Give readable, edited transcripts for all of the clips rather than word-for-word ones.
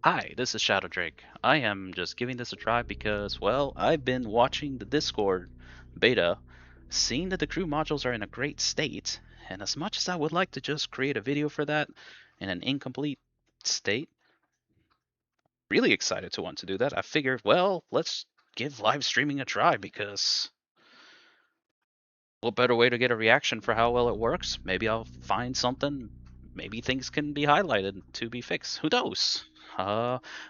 Hi, this is Shadow Drake. I am just giving this a try because, well, I've been watching the Discord beta, seeing that the crew modules are in a great state, and as much as I would like to just create a video for that in an incomplete state, really excited to want to do that, I figured, well, let's give live streaming a try because what better way to get a reaction for how well it works? Maybe I'll find something. Maybe things can be highlighted to be fixed. Who knows?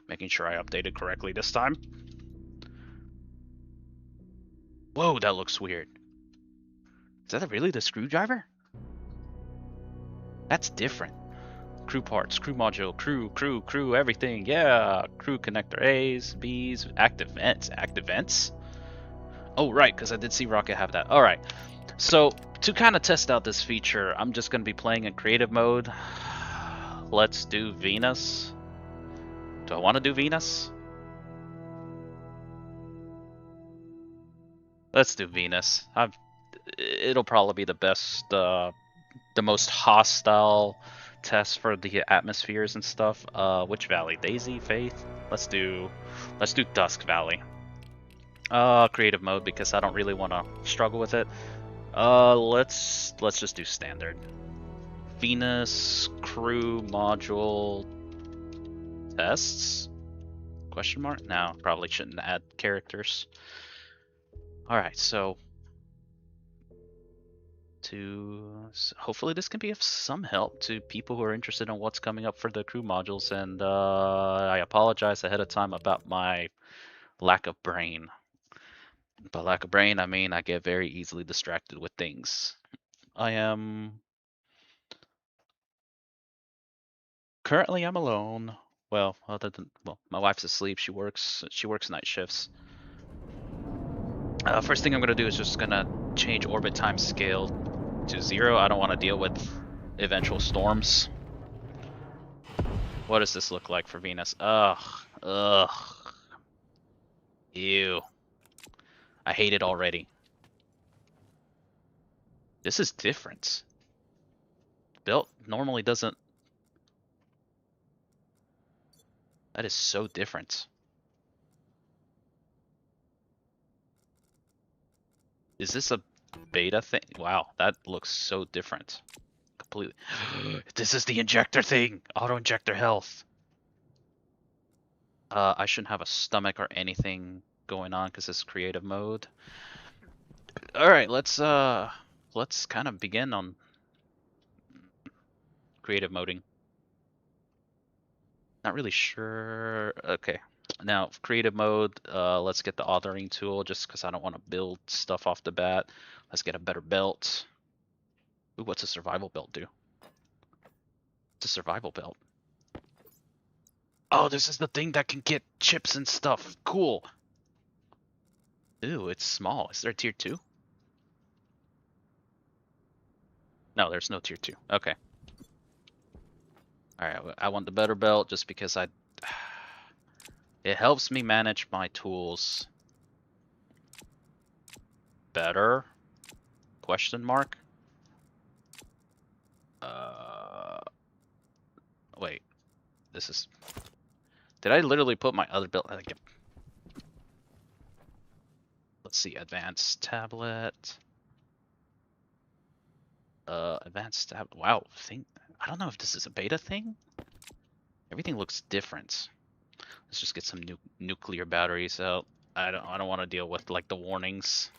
Making sure I updated correctly this time. Whoa, that looks weird. Is that really the screwdriver? That's different. Crew parts, crew module, crew, everything. Yeah, crew connector A's, B's, active vents. Active vents? Oh, right, because I did see Rocket have that. All right. So, to kind of test out this feature, I'm just going to be playing in creative mode. Let's do Venus. Do I want to do Venus? Let's do Venus. It'll probably be the best, the most hostile test for the atmospheres and stuff. Which valley? Daisy, Faith? Let's do Dusk Valley. Creative mode because I don't really want to struggle with it. Let's just do standard. Venus crew module tests? Question mark? No, probably shouldn't add characters. All right, so hopefully this can be of some help to people who are interested in what's coming up for the crew modules, and I apologize ahead of time about my lack of brain. By lack of brain, I mean I get very easily distracted with things. Currently I'm alone. Well, my wife's asleep. She works night shifts. First thing I'm gonna do is just gonna change orbit time scale to 0. I don't want to deal with eventual storms. What does this look like for Venus? Ugh. Ew. I hate it already. This is different. Belt normally doesn't. That is so different. Is this a beta thing? Wow, that looks so different. Completely. This is the injector thing. Auto injector health. I shouldn't have a stomach or anything going on because it's creative mode. All right, let's kind of begin on creative moding. Not really sure. Okay, now creative mode. Let's get the authoring tool just because I don't want to build stuff off the bat. Let's get a better belt. Ooh, what's a survival belt do? It's a survival belt. Oh, this is the thing that can get chips and stuff. Cool. Ooh, it's small. Is there a tier 2? No, there's no tier 2. Okay. Alright, I want the better belt just because it helps me manage my tools better? Question mark? Wait. This is... Did I literally put my other belt... Let's see, advanced tablet. Advanced tablet. Wow, I don't know if this is a beta thing. Everything looks different. Let's just get some nuclear batteries out. I don't want to deal with like the warnings.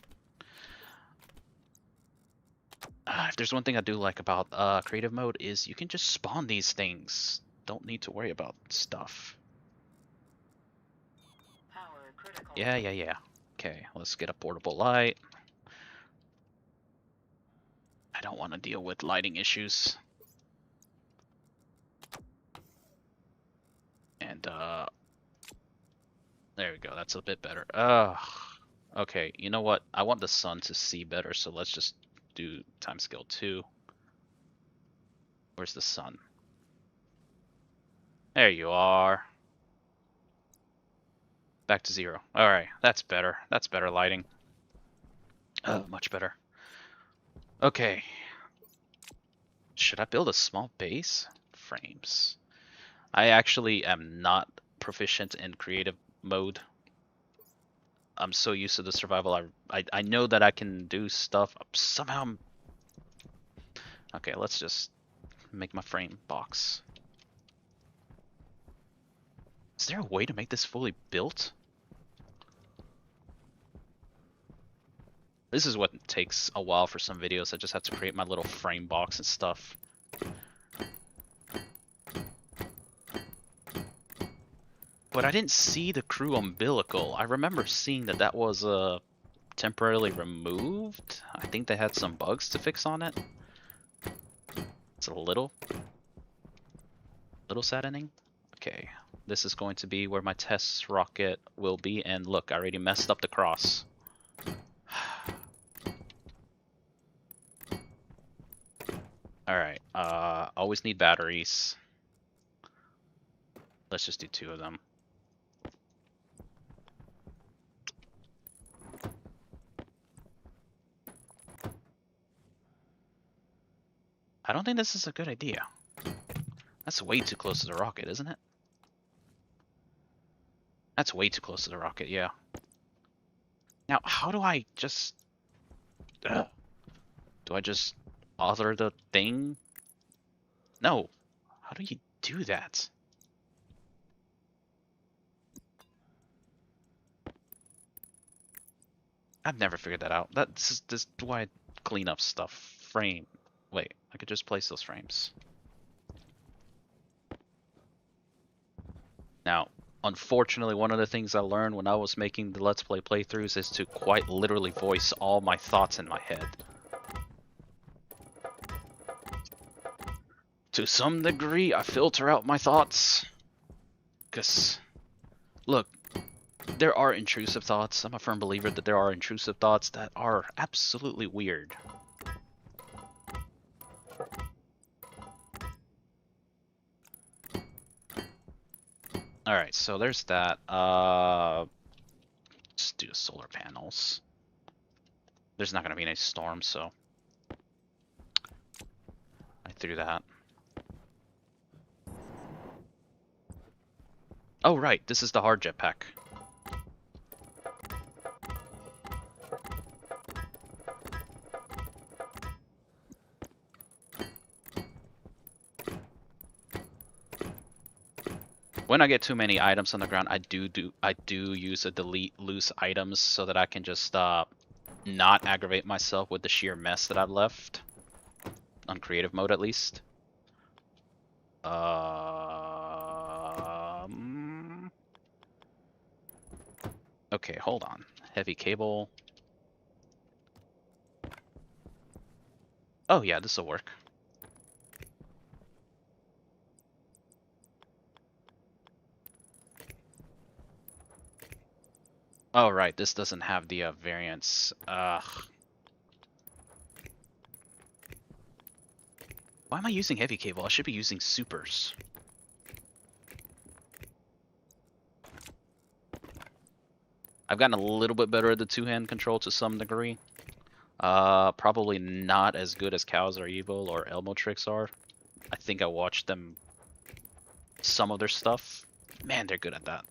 If there's one thing I do like about creative mode is you can just spawn these things. Don't need to worry about stuff. Yeah. Okay, let's get a portable light. I don't want to deal with lighting issues. And there we go. That's a bit better. Okay, you know what? I want the sun to see better, so let's just do time scale 2. Where's the sun? There you are. Back to 0. Alright, that's better. That's better lighting. Oh, much better. Okay. Should I build a small base? Frames. I actually am not proficient in creative mode. I'm so used to the survival. I know that I can do stuff. Somehow I'm... Okay, let's just make my frame box. Is there a way to make this fully built? This is what takes a while for some videos. I just have to create my little frame box and stuff. But I didn't see the crew umbilical. I remember seeing that that was temporarily removed. I think they had some bugs to fix on it. It's a little saddening. Okay, this is going to be where my test rocket will be. And look, I already messed up the cross. Alright, always need batteries. Let's just do 2 of them. I don't think this is a good idea. That's way too close to the rocket, isn't it? That's way too close to the rocket, yeah. Now, how do I just... Do I just author the thing? No. How do you do that? I've never figured that out. This is why I clean up stuff. Frame. Wait, I could just place those frames. Now, unfortunately, one of the things I learned when I was making the Let's Play playthroughs is to quite literally voice all my thoughts in my head. To some degree, I filter out my thoughts. Because, look, there are intrusive thoughts. I'm a firm believer that there are intrusive thoughts that are absolutely weird. Alright, so there's that. Just do solar panels. There's not going to be any storm, so I threw that. Oh, right, this is the hard jetpack. When I get too many items on the ground, I do use a delete loose items so that I can just not aggravate myself with the sheer mess that I've left on creative mode, at least. Okay, hold on. Heavy cable. Oh yeah, this will work. Oh right, this doesn't have the variance. Why am I using heavy cable? I should be using supers. I've gotten a little bit better at the two-hand control to some degree. Probably not as good as Cows Are Evil or Elmo Tricks are. I think I watched them, some of their stuff. Man, they're good at that.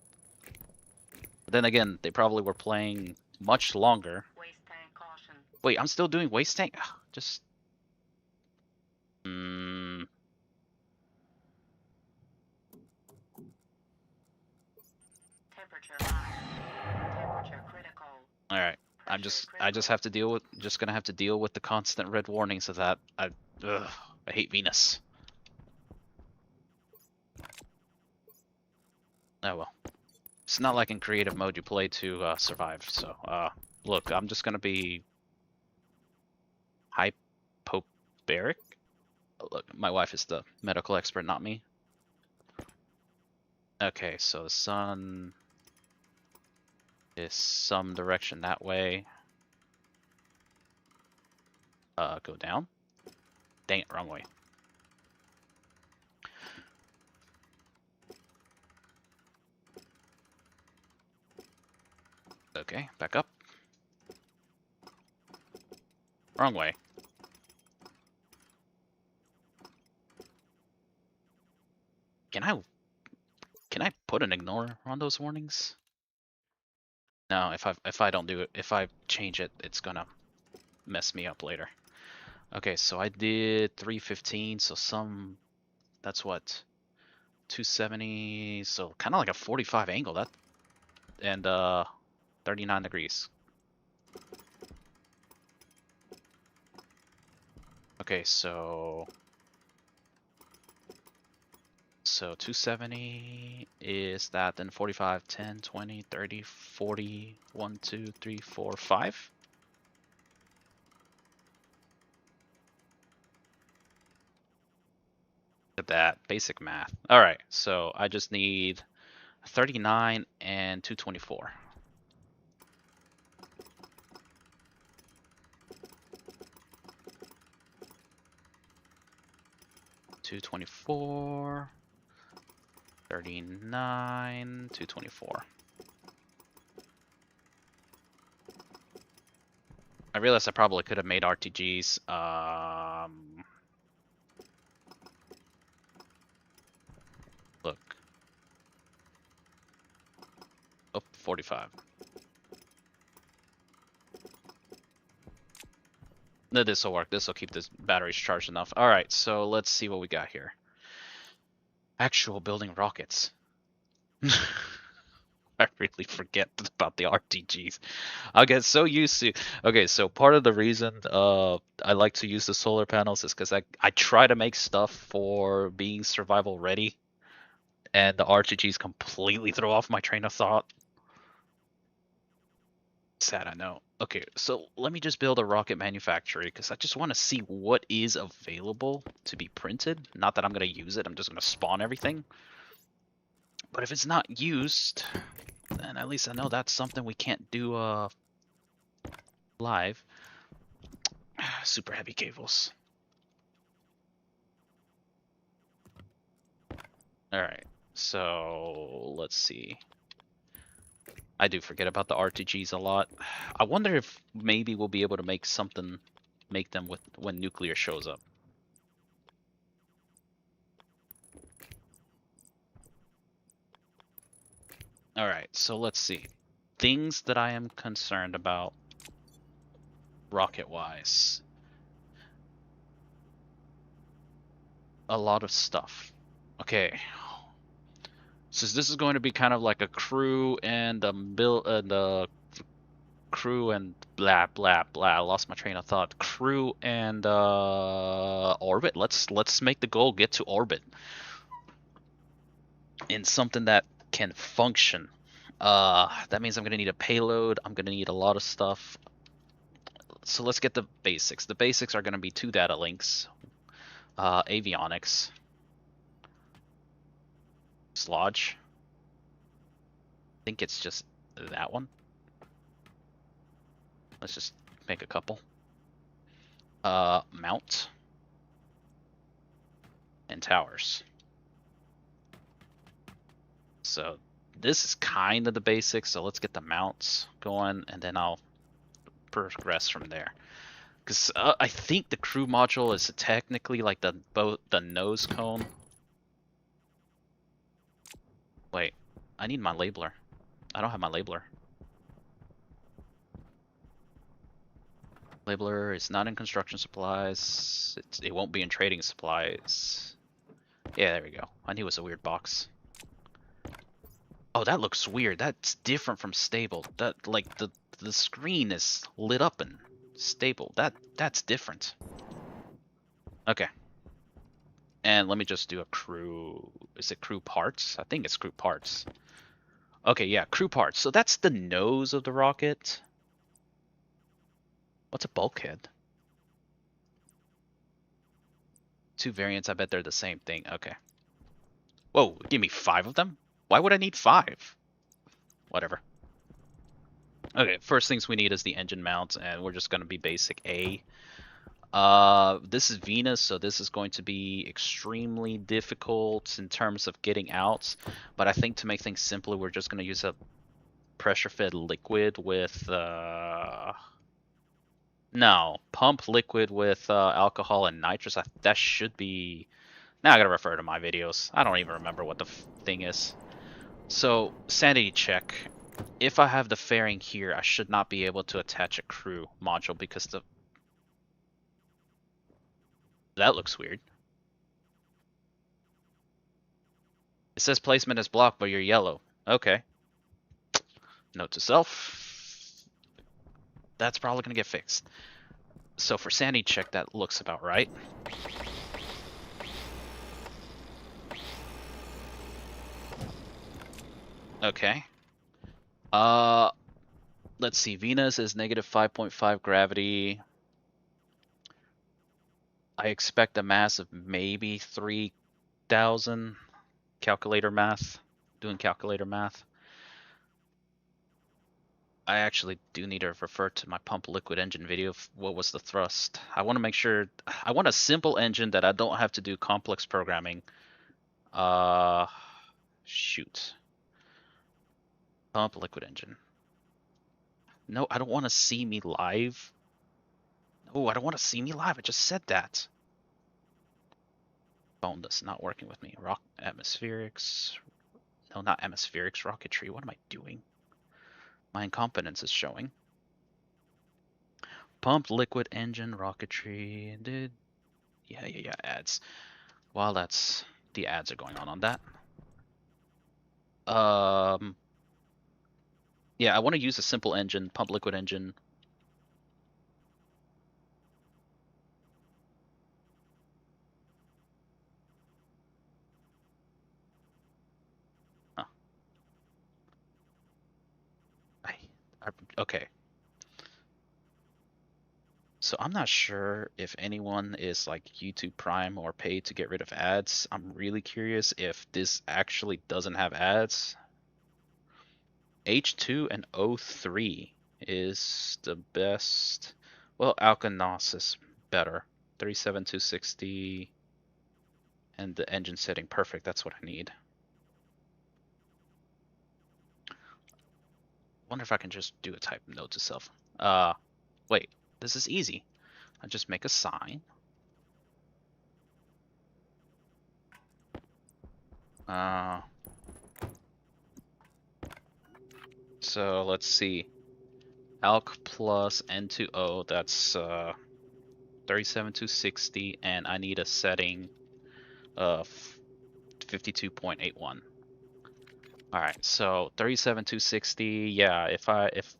But then again, they probably were playing much longer. Waste tank caution. Wait, I'm still doing waste tank? Just... Temperature high. Temperature critical. Alright. I just have to deal with, gonna have to deal with the constant red warnings of that. I hate Venus. Oh well. It's not like in creative mode you play to survive, so look, I'm just gonna be hypobaric. Oh, look, my wife is the medical expert, not me. Okay, so the sun is some direction that way. Go down. Dang it, wrong way. Okay, back up. Wrong way. Can I put an ignore on those warnings? No, if I don't do it, if I change it, it's gonna mess me up later. Okay, so I did 315, so that's what, 270, so kind of like a 45 angle, that, and 39 degrees. Okay, so 270 is that, then 45, 10, 20, 30, 40, 1, 2, 3, 4, 5. Look at that, basic math. All right, so I just need 39 and 224. $224, 39, 224. I realized I probably could have made RTGs. Look. Oh, 45. No, this will work. This will keep this batteries charged enough. All right, so let's see what we got here. Actual building rockets. I really forget about the RTGs. I get so used to. Okay, so part of the reason I like to use the solar panels is because I try to make stuff for being survival ready, and the RTGs completely throw off my train of thought. Sad, I know. Okay, so let me just build a rocket manufactory because I just want to see what is available to be printed. Not that I'm going to use it, I'm just going to spawn everything. But if it's not used, then at least I know that's something we can't do live. Super heavy cables. Alright, so let's see. I do forget about the RTGs a lot. I wonder if maybe we'll be able to make them with when nuclear shows up. Alright, so let's see. Things that I am concerned about rocket-wise. A lot of stuff. Okay. So this is going to be kind of like a crew and crew and blah blah blah. I lost my train of thought. Crew and orbit. Let's make the goal get to orbit in something that can function. That means I'm gonna need a payload. I'm gonna need a lot of stuff. So let's get the basics. The basics are gonna be 2 data links, avionics, slodge. I think it's just that one. Let's just make a couple. Mount and towers. So this is kind of the basics. So let's get the mounts going, and then I'll progress from there. Because I think the crew module is technically like the nose cone. Wait, I need my labeler. I don't have my labeler. Labeler is not in construction supplies. It won't be in trading supplies. Yeah, there we go. I knew it was a weird box. Oh, that looks weird. That's different from stable. That like the screen is lit up and stable. That's different. Okay. And let me just do a crew. Is it crew parts? I think it's crew parts. Okay, yeah, crew parts. So that's the nose of the rocket. What's a bulkhead? 2 variants, I bet they're the same thing. Okay. Whoa, give me 5 of them? Why would I need 5? Whatever. Okay, first things we need is the engine mount, and we're just going to be basic A. This is Venus, so this is going to be extremely difficult in terms of getting out. But I think to make things simpler, we're just going to use a pressure-fed liquid with... No, pump liquid with alcohol and nitrous. That should be... Now I gotta refer to my videos. I don't even remember what the thing is. So, sanity check. If I have the fairing here, I should not be able to attach a crew module because the... That looks weird. It says placement is blocked, but you're yellow. Okay. Note to self. That's probably going to get fixed. So for sanity check, that looks about right. Okay. Let's see. Venus is negative 5.5 gravity. I expect a mass of maybe 3,000. Calculator math. Doing calculator math. I actually do need to refer to my pump liquid engine video. What was the thrust? I want to make sure. I want a simple engine that I don't have to do complex programming. Shoot. Pump liquid engine. No, I don't want to see me live. No, I don't want to see me live. I just said that. Phone that's not working with me. Rock atmospherics. No, not atmospherics. Rocketry. What am I doing? My incompetence is showing. Pump liquid engine rocketry. Did yeah. Ads. While that's the ads are going on that. Yeah, I want to use a simple engine, pump liquid engine. Huh. Okay. So I'm not sure if anyone is like YouTube Prime or paid to get rid of ads. I'm really curious if this actually doesn't have ads. H2 and O3 is the best. Well, Alkanos is better. 37260 and the engine setting perfect. That's what I need. Wonder if I can just do a type note to self. Wait, this is easy. I just make a sign. So let's see. Alk plus N2O, that's 37260, and I need a setting of 52.81. Alright, so 37260, yeah, if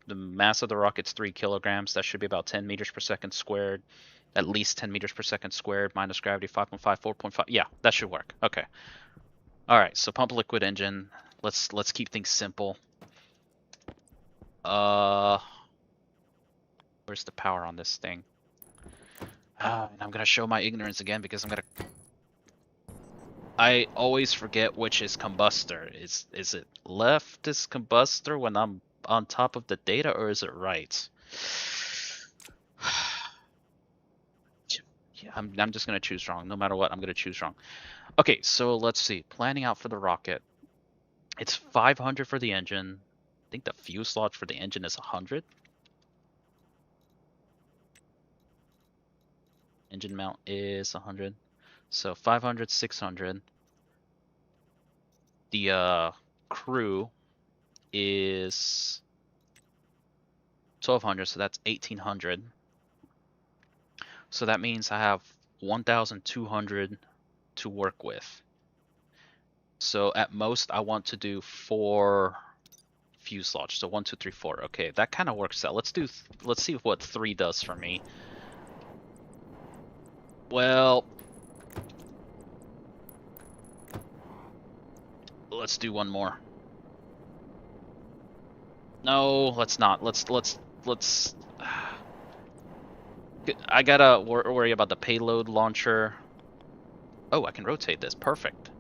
the mass of the rocket's 3 kilograms, that should be about 10 meters per second squared. At least 10 meters per second squared minus gravity 5.5, 4.5. Yeah, that should work. Okay. Alright, so pump liquid engine. Let's keep things simple. Where's the power on this thing? And I'm gonna show my ignorance again because I always forget which is combustor. Is it left is combustor when I'm on top of the data, or is it right? Yeah, I'm just gonna choose wrong. No matter what, I'm gonna choose wrong. Okay, so let's see. Planning out for the rocket. It's 500 for the engine. I think the fuselage for the engine is 100. Engine mount is 100. So 500, 600. The crew is 1200, so that's 1800. So that means I have 1200 to work with. So at most I want to do 4 fuselage. So 1, 2, 3, 4. Okay, that kind of works out. Let's see what 3 does for me. Well, let's do one more. No, let's not. Let's I gotta worry about the payload launcher. Oh, I can rotate this. Perfect.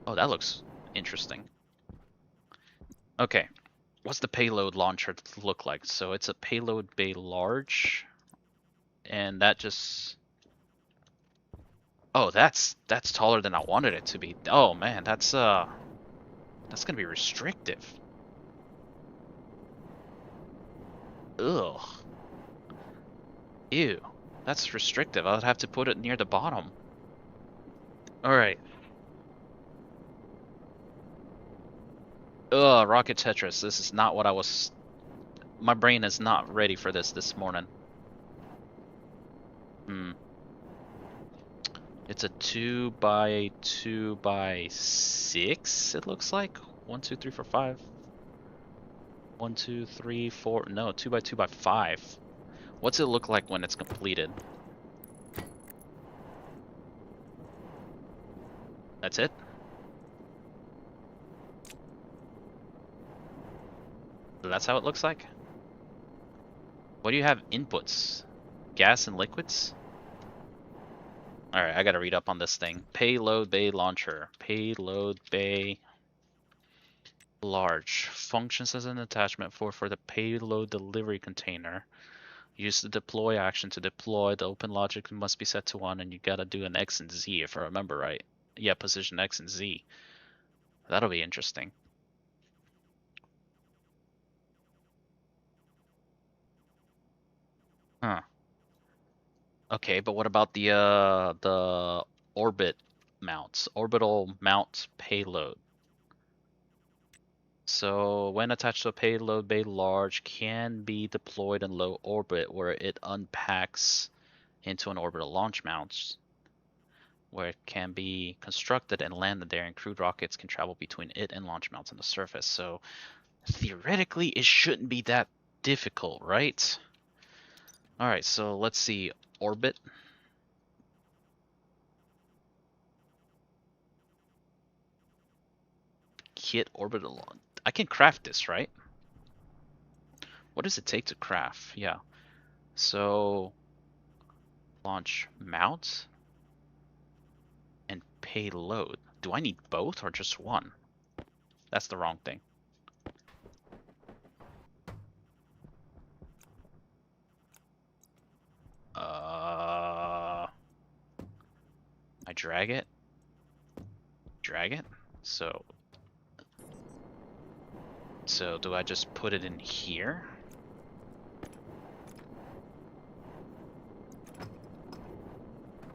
Oh, that looks interesting. Okay, what's the payload launcher look like? So it's a payload bay large, and that just... Oh, that's taller than I wanted it to be. Oh man, that's gonna be restrictive. Ugh. Ew. That's restrictive. I would have to put it near the bottom. Alright. Ugh, Rocket Tetris. This is not what I was. My brain is not ready for this morning. Hmm. It's a 2x2x6. It looks like 1, 2, 3, 4, 5. 1, 2, 3, 4. No, 2x2x5. What's it look like when it's completed? That's it? That's how it looks like? What do you have inputs? Gas and liquids? Alright, I gotta read up on this thing. Payload bay launcher. Payload bay large. Functions as an attachment for the payload delivery container. Use the deploy action to deploy. The open logic must be set to 1 and you gotta do an X and Z if I remember right. Yeah, position X and Z. That'll be interesting. Huh. Okay, but what about the orbit mounts? Orbital mount payload. So when attached to a payload bay large can be deployed in low orbit where it unpacks into an orbital launch mount where it can be constructed and landed there, and crewed rockets can travel between it and launch mounts on the surface. So theoretically it shouldn't be that difficult, right? Alright, so let's see. Orbit. Kit orbital. I can craft this, right? What does it take to craft? Yeah. So launch mount and payload. Do I need both or just one? That's the wrong thing. I drag it. Drag it. So do I just put it in here?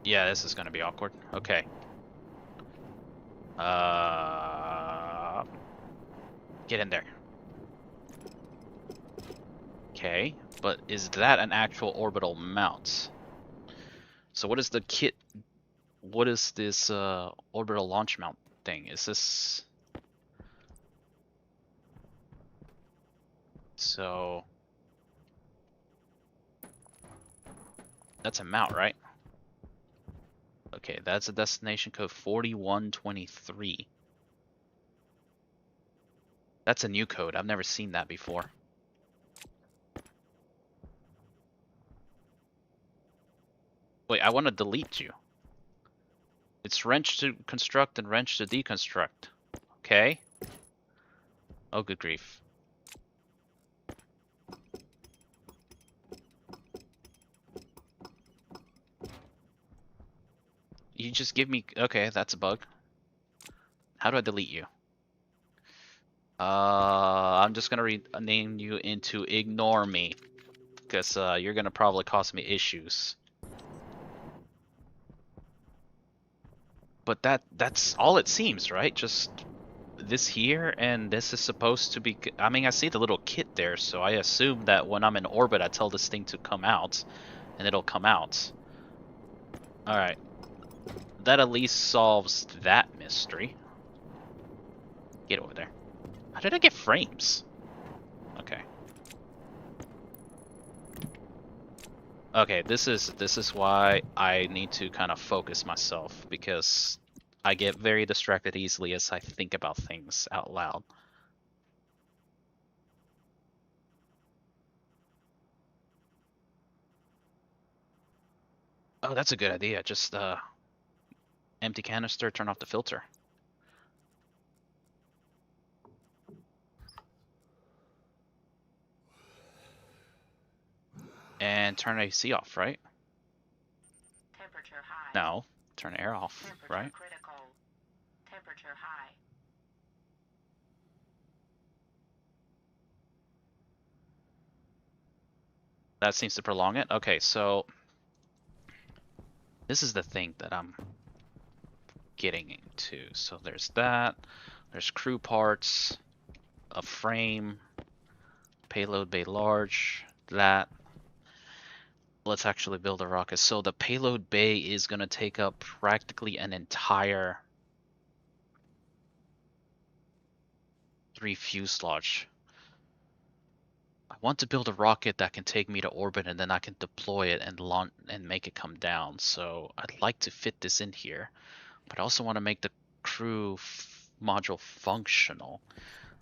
Yeah, this is gonna be awkward. Okay. Get in there. Okay, but is that an actual orbital mount? So what is the kit? What is this orbital launch mount thing? Is this... So that's a mount, right? Okay, that's a destination code 4123. That's a new code. I've never seen that before. Wait, I want to delete you. It's wrench to construct and wrench to deconstruct. Okay. Oh, good grief. You just give me... Okay, that's a bug. How do I delete you? I'm just gonna rename you into ignore me. Because you're gonna probably cause me issues. But that's all it seems, right? Just this here, and this is supposed to be... I mean, I see the little kit there, so I assume that when I'm in orbit, I tell this thing to come out, and it'll come out. Alright. That at least solves that mystery. Get over there. How did I get frames? Okay. Okay, this is why I need to kind of focus myself, because I get very distracted easily as I think about things out loud. Oh, that's a good idea. Just empty canister, turn off the filter. And turn AC off, right? Temperature high. No, turn air off, Temperature right? critical. Temperature high. That seems to prolong it. Okay, so this is the thing that I'm getting into. So there's that. There's crew parts. a frame, payload bay large, that. Let's actually build a rocket. So the payload bay is going to take up practically an entire 3 fuselage. I want to build a rocket that can take me to orbit and then I can deploy it and launch and make it come down. So I'd like to fit this in here, but I also want to make the crew module functional.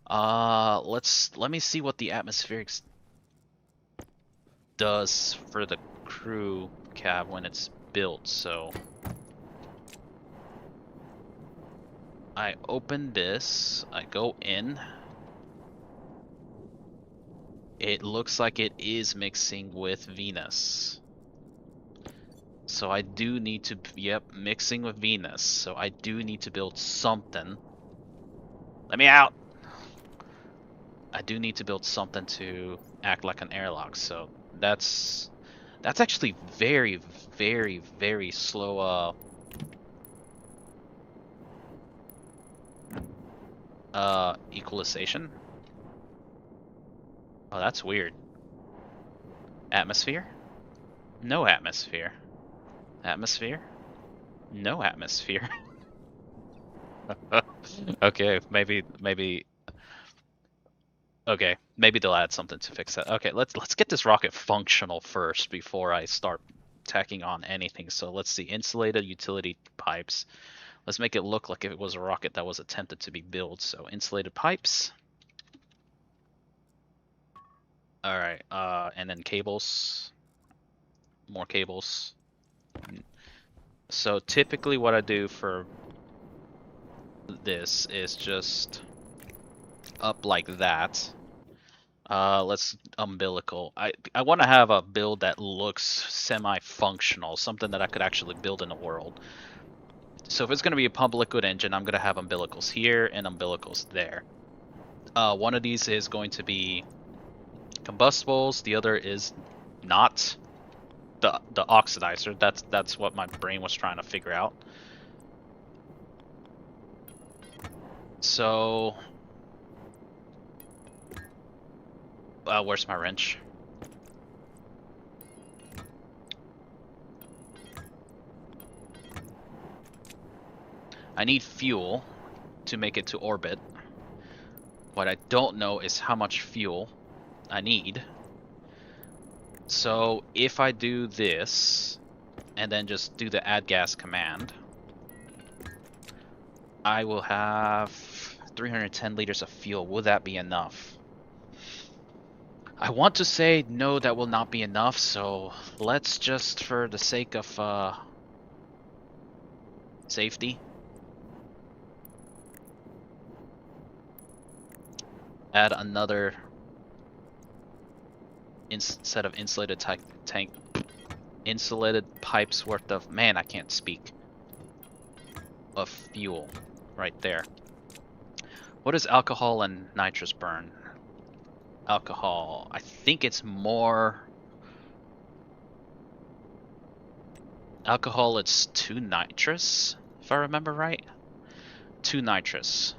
Let me see what the atmospherics does for the crew cab when it's built. So I open this, I go in. It looks like it is mixing with Venus. So I do need to, yep, mixing with Venus. So I do need to build something. Let me out! I do need to build something to act like an airlock. So that's actually very, very, very slow equalization. Oh, that's weird. Atmosphere? No atmosphere. Atmosphere? No atmosphere. Okay, maybe okay, maybe they'll add something to fix that. Okay, let's get this rocket functional first before I start tacking on anything. So let's see, insulated utility pipes. Let's make it look like if it was a rocket that was attempted to be built. So insulated pipes. All right, and then cables. More cables. So typically what I do for this is just up like that. Let's umbilical. I want to have a build that looks semi-functional, something that I could actually build in the world. So if it's going to be a pump liquid engine, I'm going to have umbilicals here and umbilicals there. One of these is going to be combustibles. The other is not. The oxidizer. That's what my brain was trying to figure out. So, where's my wrench? I need fuel to make it to orbit. What I don't know is how much fuel I need. So if I do this, and then just do the add gas command, I will have 310 liters of fuel. Will that be enough? I want to say no, that will not be enough, so let's just, for the sake of safety, add another set of insulated tank, insulated pipes worth of, man, I can't speak, of fuel right there. What does alcohol and nitrous burn? Alcohol, I think it's more alcohol. It's 2 nitrous, if I remember right. 2 nitrous.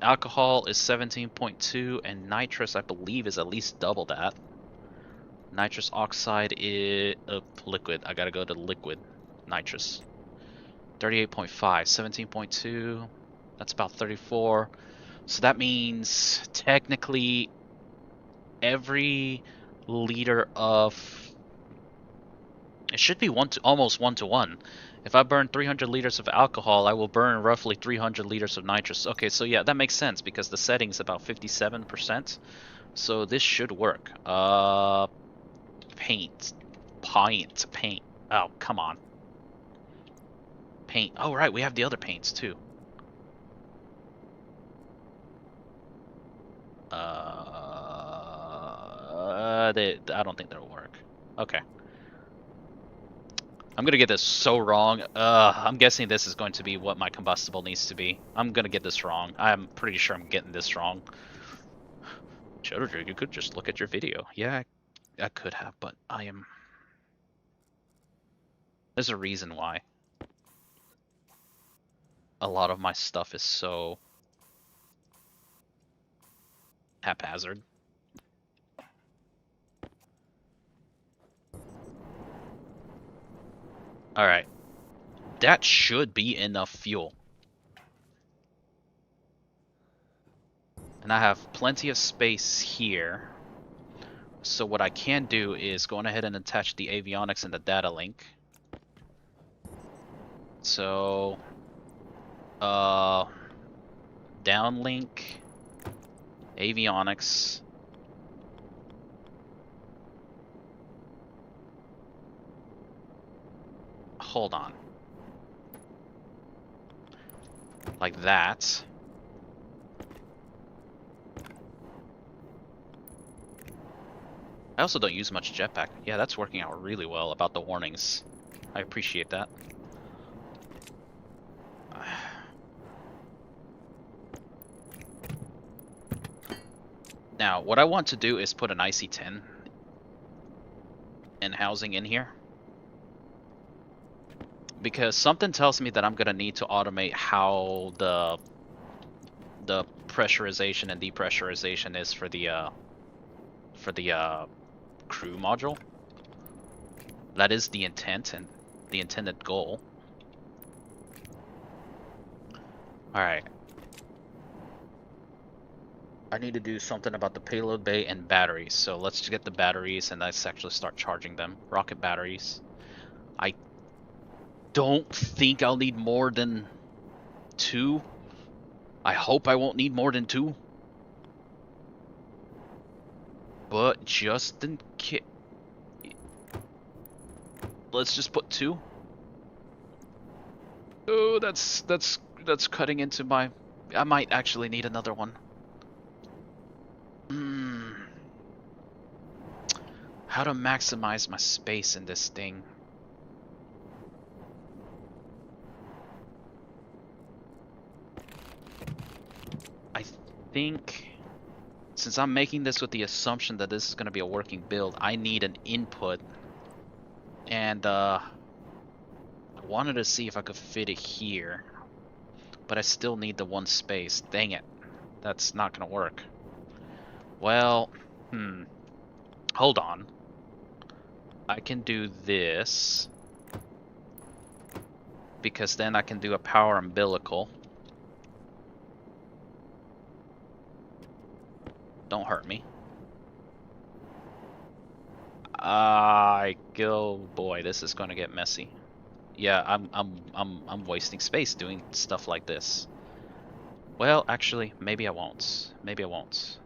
Alcohol is 17.2, and nitrous, I believe, is at least double that. Nitrous oxide is liquid. I gotta go to liquid nitrous. 38.5, 17.2. That's about 34. So that means technically every liter of, it should be almost 1-to-1. If I burn 300 liters of alcohol, I will burn roughly 300 liters of nitrous. Okay, so yeah, that makes sense because the setting is about 57%. So this should work. Paint. Paint. Oh, come on. Paint. Oh, right, we have the other paints too. I don't think that'll work. Okay. I'm gonna get this so wrong. I'm guessing this is going to be what my combustible needs to be. I'm gonna get this wrong. I'm pretty sure I'm getting this wrong. Shadowdrig, you could just look at your video. Yeah, I could have, but I am... There's a reason why. A lot of my stuff is so... haphazard. Alright. That should be enough fuel. And I have plenty of space here. So what I can do is go on ahead and attach the avionics and the data link. So, downlink, avionics. Hold on. Like that. I also don't use much jetpack. Yeah, that's working out really well about the warnings. I appreciate that. Now, what I want to do is put an IC-10 and housing in here. Because something tells me that I'm going to need to automate how the pressurization and depressurization is for the crew module. That is the intent and the intended goal. Alright. I need to do something about the payload bay and batteries. So let's just get the batteries and let's actually start charging them. Rocket batteries. I don't think I'll need more than 2. I hope I won't need more than 2. But just in case, let's just put 2. Oh, that's cutting into my. I might actually need another one. How to maximize my space in this thing? I think since I'm making this with the assumption that this is going to be a working build, I need an input. And I wanted to see if I could fit it here. But I still need the one space. Dang it. That's not going to work. Well, hold on. I can do this. Because then I can do a power umbilical. Don't hurt me. Boy, this is going to get messy. Yeah, I'm wasting space doing stuff like this. Well, actually, maybe I won't. Maybe I won't.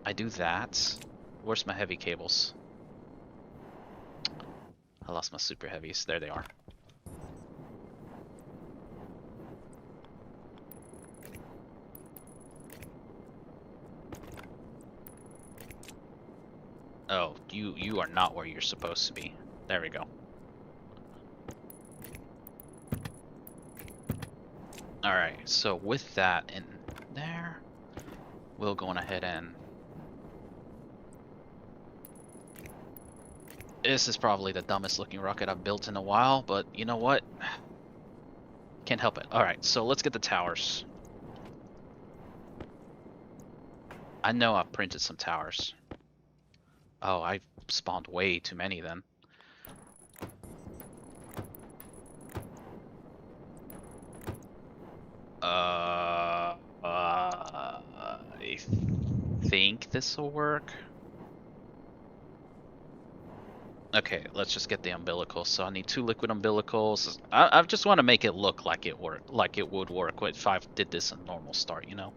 I do that. Where's my heavy cables? I lost my super heavies. There they are. Oh, you are not where you're supposed to be. There we go. Alright, so with that in there, we'll go on ahead and... This is probably the dumbest looking rocket I've built in a while, but you know what? Can't help it. Alright, so let's get the towers. I know I've printed some towers. Oh, I spawned way too many then. I think this will work. Okay, let's just get the umbilical. So I need 2 liquid umbilicals. I just want to make it look like it would work if I did this in normal start, you know.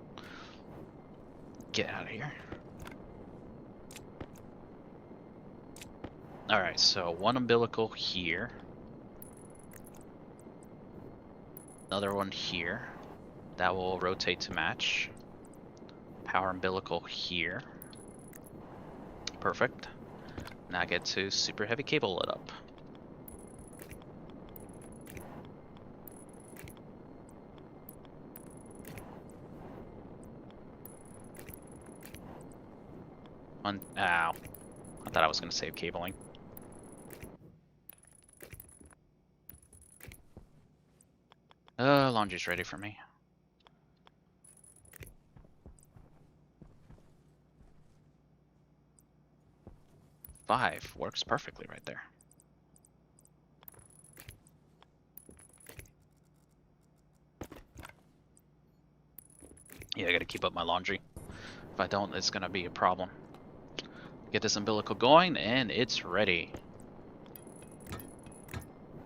Get out of here. Alright, so 1 umbilical here. Another one here. That will rotate to match. Power umbilical here. Perfect. Now I get to super heavy cable lit up. Ow. I thought I was going to save cabling. Laundry's ready for me. 5 works perfectly right there. Yeah, I gotta keep up my laundry. If I don't, it's gonna be a problem. Get this umbilical going, and it's ready.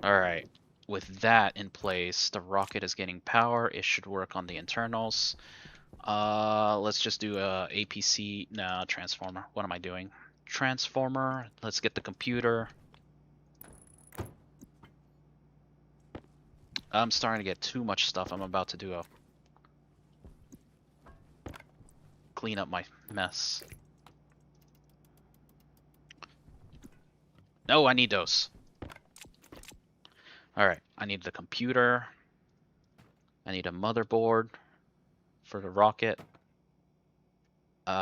Alright, with that in place, the rocket is getting power. It should work on the internals. Let's just do a APC, no, transformer. What am I doing? Transformer, let's get the computer. I'm starting to get too much stuff. I'm about to do a clean up my mess. No, I need those. Alright, I need the computer. I need a motherboard for the rocket. And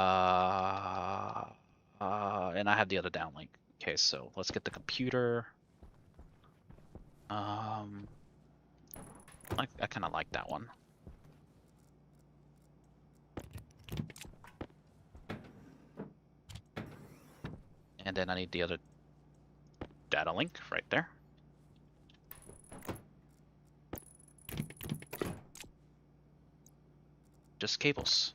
I have the other downlink. Okay, so let's get the computer. I kind of like that one. And then I need the other data link right there. Just cables.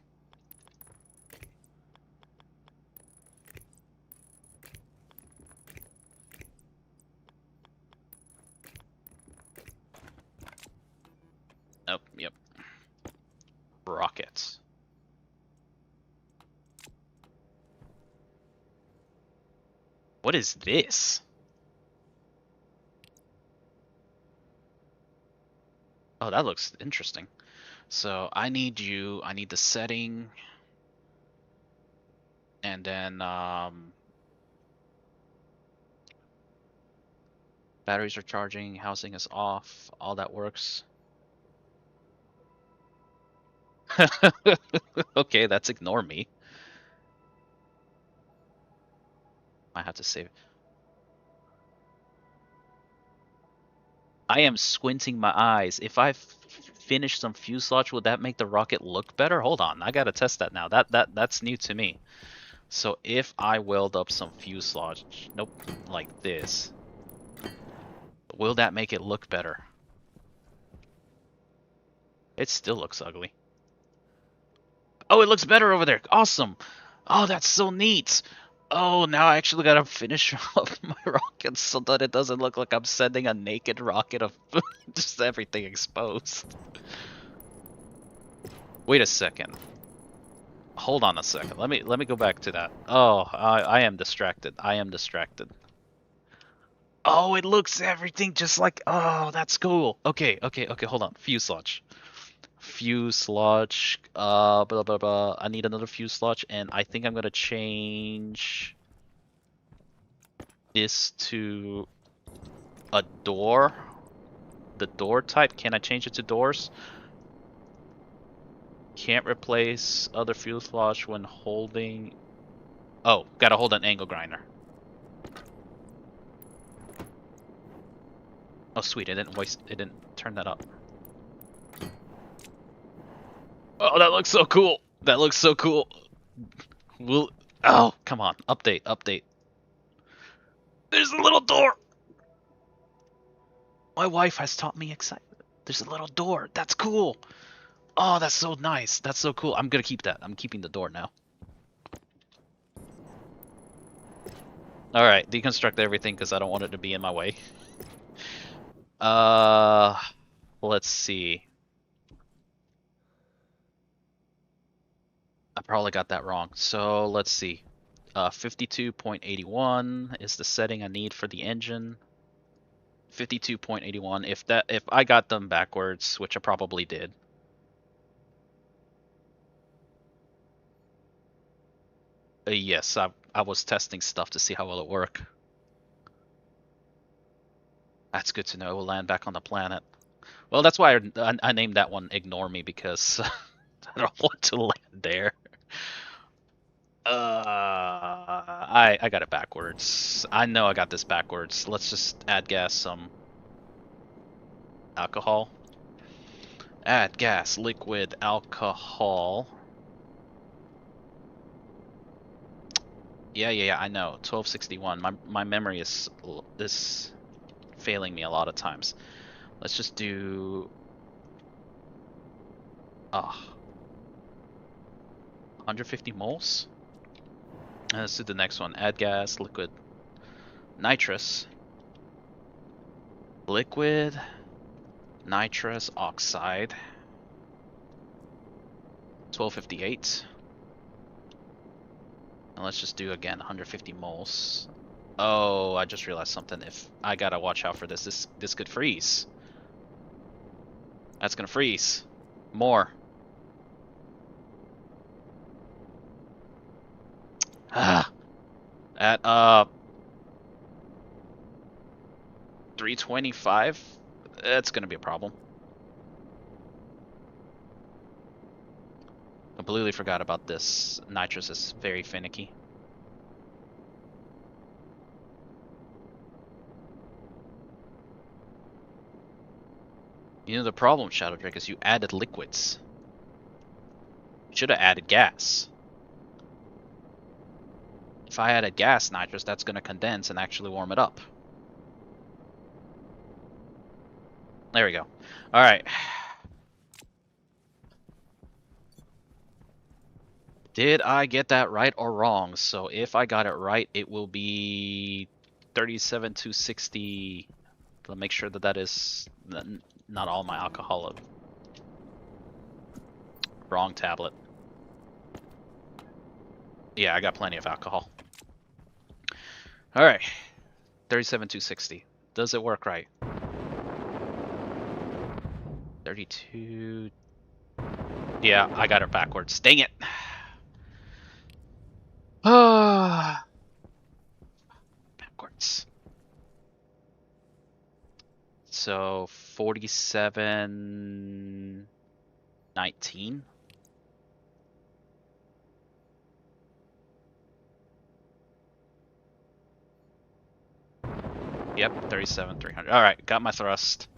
Oh, yep. Rockets. What is this? Oh, that looks interesting. So I need the setting, and then batteries are charging, housing is off, all that works. Okay, that's ignore me. I have to save. I am squinting my eyes. If I finish some fuselage, would that make the rocket look better? Hold on, I gotta test that now. That's new to me. So if I weld up some fuselage, nope, like this, will that make it look better? It still looks ugly. Oh, it looks better over there. Awesome. Oh, that's so neat. Oh, now I actually gotta finish off my rocket so that it doesn't look like I'm sending a naked rocket of just everything exposed. Wait a second. Hold on a second. Let me go back to that. Oh, I am distracted. I am distracted. Oh, it looks everything just like. Oh, that's cool. Okay, okay, okay. Hold on. Fuselage. Fuselage. Blah blah blah. I need another fuselage, and I think I'm gonna change this to a door. The door type. Can I change it to doors? Can't replace other fuselage when holding. Oh, gotta hold an angle grinder. Oh sweet, it didn't turn that up. Oh, that looks so cool. That looks so cool. Oh, come on. Update, update. There's a little door. My wife has taught me excitement. There's a little door. That's cool. Oh, that's so nice. That's so cool. I'm gonna keep that. I'm keeping the door now. Alright, deconstruct everything because I don't want it to be in my way. Let's see. I probably got that wrong. So let's see. 52.81 is the setting I need for the engine. 52.81. If I got them backwards, which I probably did. Yes, I was testing stuff to see how well it work. That's good to know. We'll land back on the planet. Well, that's why I named that one "Ignore Me" because I don't want to land there. I got it backwards. I know I got this backwards. Let's just add gas some alcohol. Add gas, liquid, alcohol. Yeah, I know. 1261. My memory is failing me a lot of times. Let's just do 150 moles. And let's do the next one. Add gas, liquid, nitrous, liquid, nitrous oxide. 1258. And let's just do again 150 moles. Oh, I just realized something. If I gotta watch out for this. This could freeze. That's gonna freeze. More. Ah. At 325, that's gonna be a problem. Completely forgot about this. Nitrous is very finicky. You know the problem, Shadow Drake, is you added liquids. You should have added gas. If I added gas nitrous, that's gonna condense and actually warm it up. There we go. Alright. Did I get that right or wrong? So if I got it right, it will be 37,260. I'll make sure that that is not all my alcohol. Wrong tablet. Yeah, I got plenty of alcohol. Alright. 37,260. Does it work right? 32. Yeah, I got it backwards. Dang it. Ah. Backwards. So 4719. Yep, 37,300. Alright, got my thrust.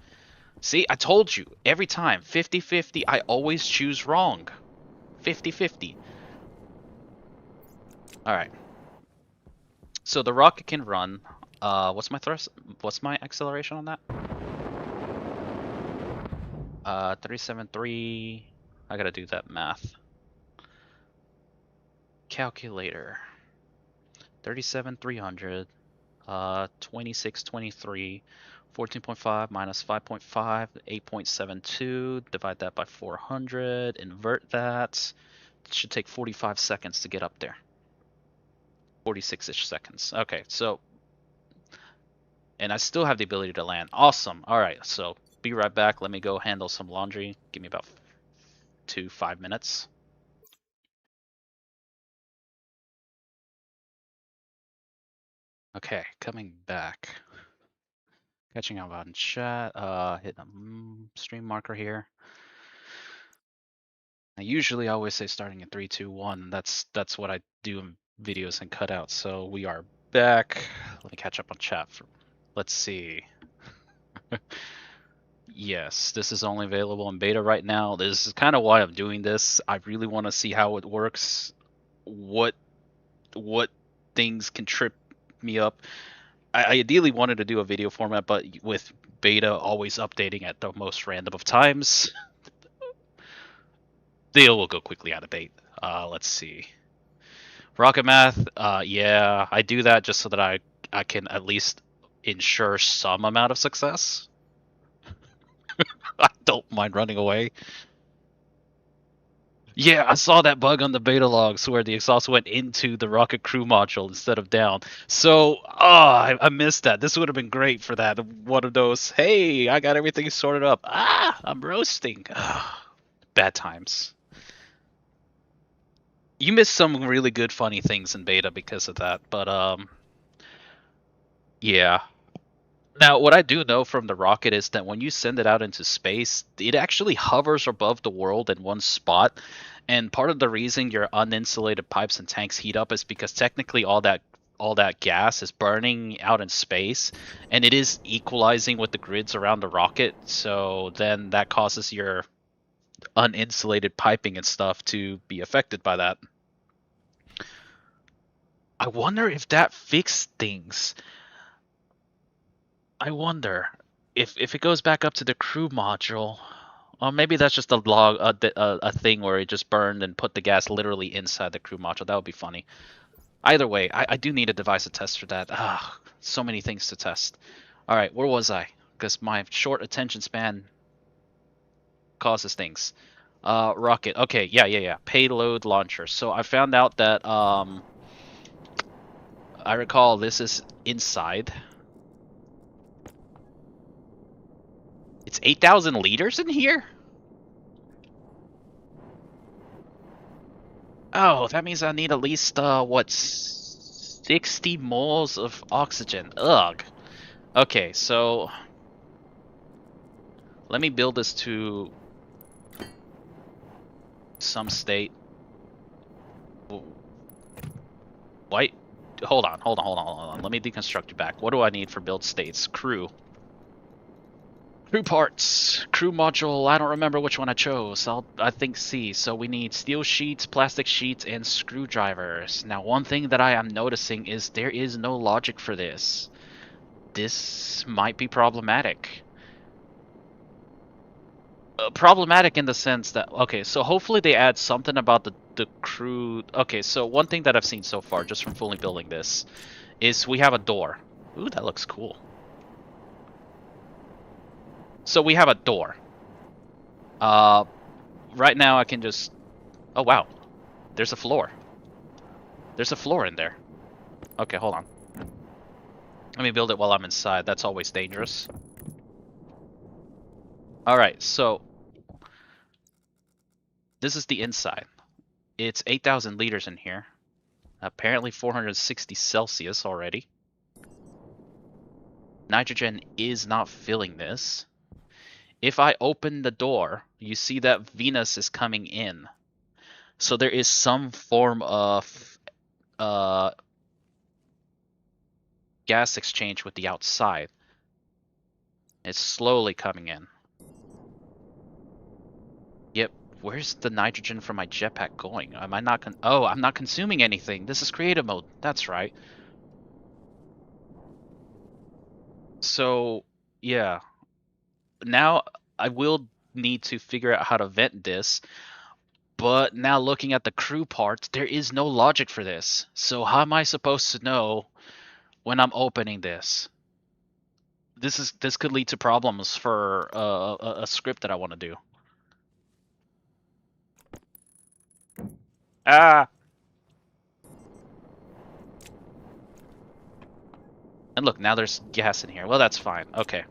See, I told you, every time, 50-50, I always choose wrong. 50-50. Alright. So the rocket can run. What's my thrust? What's my acceleration on that? 37.3. I gotta do that math. Calculator. 37,300. 2623. 14.5 minus 5.5, 8.72. Divide that by 400. Invert that. It should take 45 seconds to get up there. 46-ish seconds. Okay, so. And I still have the ability to land. Awesome. Alright, so be right back. Let me go handle some laundry. Give me about 5 minutes. Okay, coming back. Catching up on chat. Hit a stream marker here. I usually always say starting at 3, 2, 1. That's what I do in videos and cutouts. So we are back. Let me catch up on chat. Let's see. Yes, this is only available in beta right now. This is kind of why I'm doing this. I really want to see how it works. What things can trip me up. I ideally wanted to do a video format, but with beta always updating at the most random of times, deal will go quickly out of date. Let's see. Rocket math, yeah, I do that just so that I can at least ensure some amount of success. I don't mind running away. Yeah, I saw that bug on the beta logs where the exhaust went into the rocket crew module instead of down. So, I missed that. This would have been great for that. One of those, hey, I got everything sorted up. I'm roasting. Bad times. You missed some really good funny things in beta because of that, but yeah. Now, what I do know from the rocket is that when you send it out into space, it actually hovers above the world in one spot. And part of the reason your uninsulated pipes and tanks heat up is because technically all that gas is burning out in space, and it is equalizing with the grids around the rocket. So then that causes your uninsulated piping and stuff to be affected by that. I wonder if that fixed things. I wonder if it goes back up to the crew module, or maybe that's just a log, a thing where it just burned and put the gas literally inside the crew module. That would be funny. Either way, I do need a device to test for that. Ah, so many things to test. All right, where was I? Because my short attention span causes things. Rocket. Okay, yeah. Payload launcher. So I found out that I recall this is inside. It's 8,000 liters in here? Oh, that means I need at least, what, 60 moles of oxygen. Ugh. Okay, so let me build this to some state. Wait, hold on. Let me deconstruct you back. What do I need for build states? Crew. Crew parts. Crew module. I don't remember which one I chose. I think C. So we need steel sheets, plastic sheets, and screwdrivers. Now, one thing that I am noticing is there is no logic for this. This might be problematic. Problematic in the sense that, okay, so hopefully they add something about the crew. Okay, so one thing that I've seen so far, just from fully building this, is we have a door. Ooh, that looks cool. So we have a door. Right now I can just... Oh, wow. There's a floor. There's a floor in there. Okay, hold on. Let me build it while I'm inside. That's always dangerous. Alright, so... This is the inside. It's 8,000 liters in here. Apparently 460 Celsius already. Nitrogen is not filling this. If I open the door, you see that Venus is coming in. So there is some form of gas exchange with the outside. It's slowly coming in. Yep, where's the nitrogen from my jetpack going? Am I not oh, I'm not consuming anything. This is creative mode. That's right. So, yeah. Now I will need to figure out how to vent this. But now looking at the crew parts, there is no logic for this. So how am I supposed to know when I'm opening this? This could lead to problems for a script that I want to do. Ah! And look, now there's gas in here. Well, that's fine. Okay.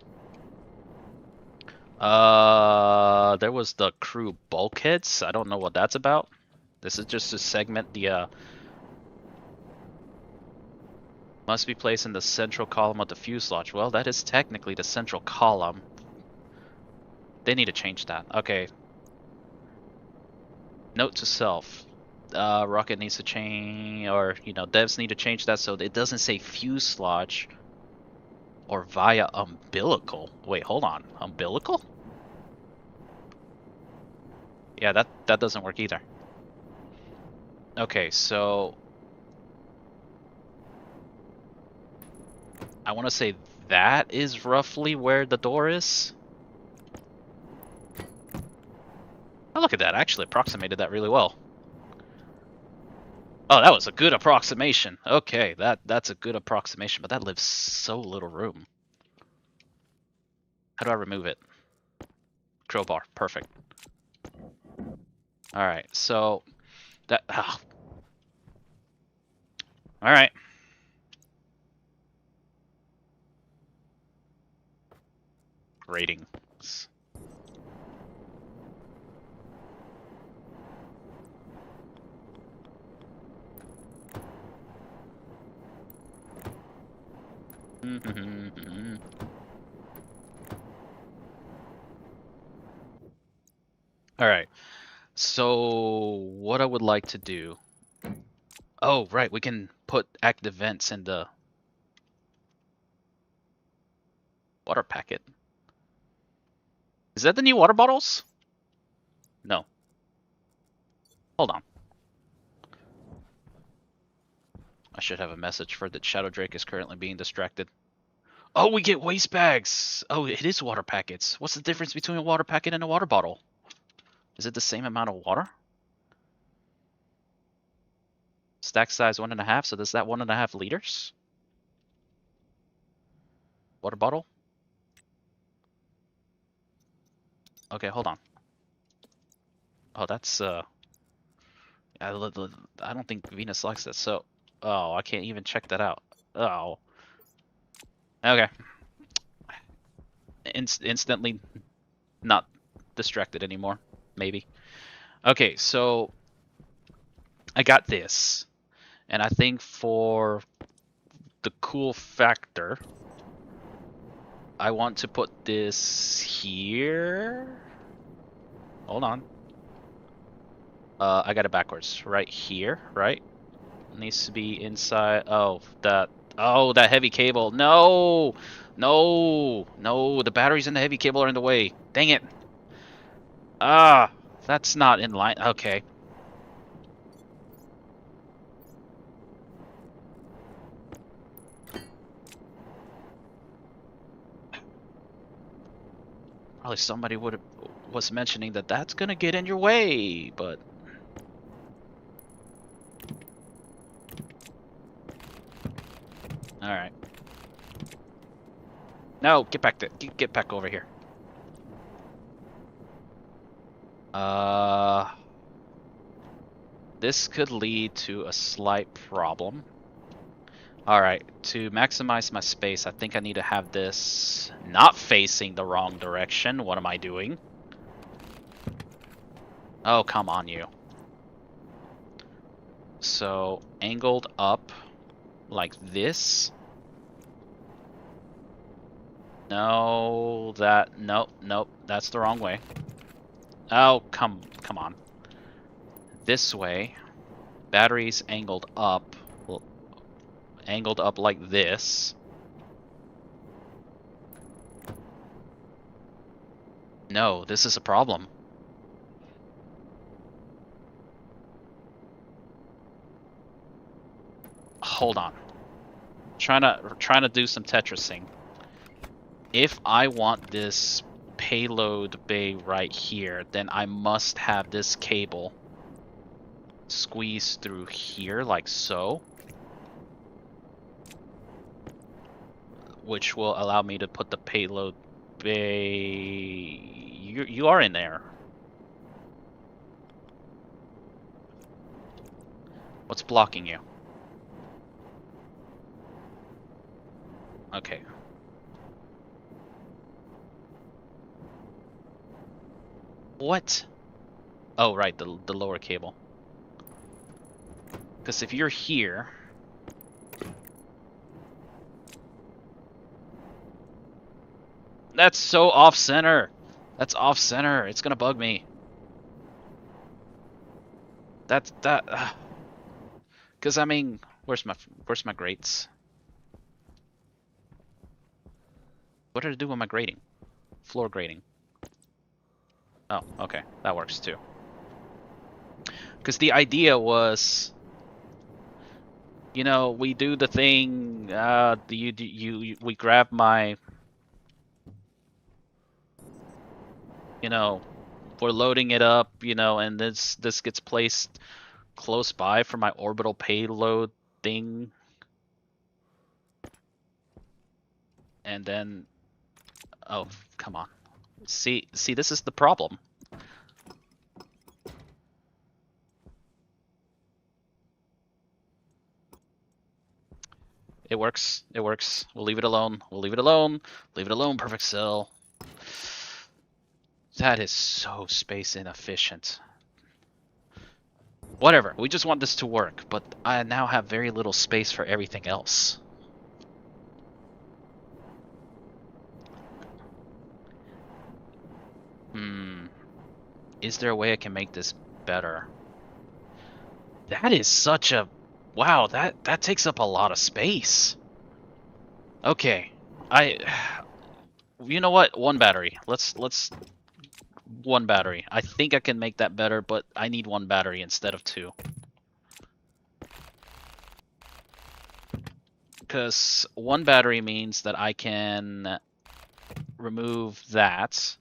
There was the crew bulkheads. I don't know what that's about. This is just to segment the, must be placed in the central column of the fuselage. Well, that is technically the central column. They need to change that. Okay. Note to self. Rocket needs to change, or, devs need to change that so it doesn't say fuselage or via umbilical. Wait, hold on. Umbilical? Yeah, that doesn't work either. Okay, so I want to say that is roughly where the door is. Oh, look at that. I actually approximated that really well. Oh, that was a good approximation. Okay, that's a good approximation, but that leaves so little room. How do I remove it? Crowbar. Perfect. Alright, so... that... Oh. Alright. Ratings. Alright, so what I would like to do... Oh, right, we can put active vents in the water packet. Is that the new water bottles? No. Hold on. should have a message for that Shadow Drake is currently being distracted. Oh, we get waste bags! Oh, it is water packets. What's the difference between a water packet and a water bottle? Is it the same amount of water? Stack size 1.5, so does that 1.5 liters? Water bottle? Okay, hold on. Oh, that's, I don't think Venus likes this, so... Oh, I can't even check that out. Oh. Okay. Instantly not distracted anymore, maybe. Okay, so... I got this. And I think for the cool factor, I want to put this here. Hold on. I got it backwards. Right here, right? Needs to be inside. Oh, that heavy cable. No! No! No, the batteries in the heavy cable are in the way. Dang it. Ah, that's not in line. Okay. Probably somebody was mentioning that that's gonna get in your way, but all right. No, get back get back over here. This could lead to a slight problem. All right, to maximize my space, I think I need to have this not facing the wrong direction. What am I doing? Oh, come on, you. So, angled up like this. No, nope, that's the wrong way. Oh, come on. This way. Batteries angled up. Well, angled up like this. No, this is a problem. Hold on. Trying to do some Tetrising. If I want this payload bay right here, then I must have this cable squeeze through here like so, which will allow me to put the payload bay. You are in there. What's blocking you? Okay. What? Oh, right, the lower cable. Because if you're here... That's so off-center! That's off-center! It's gonna bug me. That's... that... Because, I mean... Where's my grates? What did I do with my grating? Floor grating. Oh, okay. That works too. Because the idea was... You know, we do the thing, we grab my... You know, we're loading it up, you know, and this gets placed close by for my orbital payload thing. And then... Oh, come on. See, this is the problem. It works. It works. We'll leave it alone. We'll leave it alone. Leave it alone, perfect cell. That is so space inefficient. Whatever. We just want this to work, but I now have very little space for everything else. Is there a way I can make this better? That is such a... Wow, that takes up a lot of space. Okay. You know what? One battery. Let's one battery. I think I can make that better, but I need one battery instead of two. Because one battery means that I can remove that,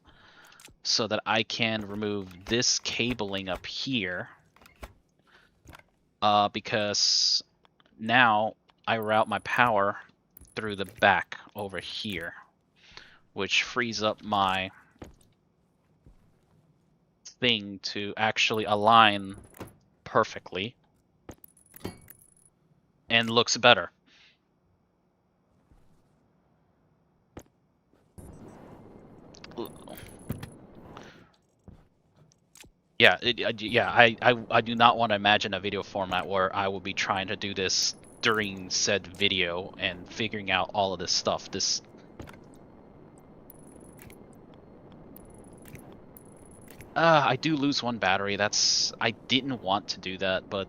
so that I can remove this cabling up here. Because now I route my power through the back over here, which frees up my thing to actually align perfectly and looks better. Yeah, I do not want to imagine a video format where I will be trying to do this during said video and figuring out all of this stuff. I do lose one battery. I didn't want to do that, but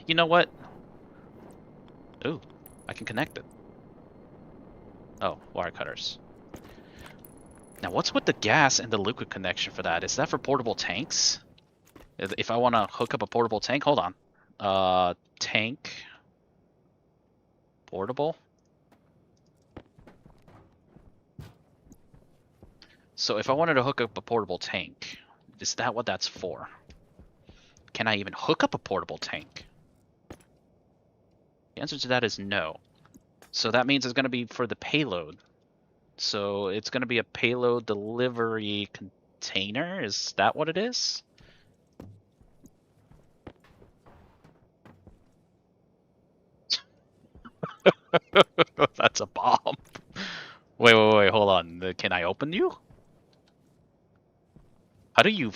you know what? Ooh, I can connect it. Oh, wire cutters. Now, what's with the gas and the liquid connection for that? Is that for portable tanks? If I want to hook up a portable tank, hold on. Tank. Portable. So if I wanted to hook up a portable tank, is that what that's for? Can I even hook up a portable tank? The answer to that is no. So that means it's going to be for the payload. So it's going to be a payload delivery container? Is that what it is? That's a bomb. Wait, hold on. Can I open you? How do you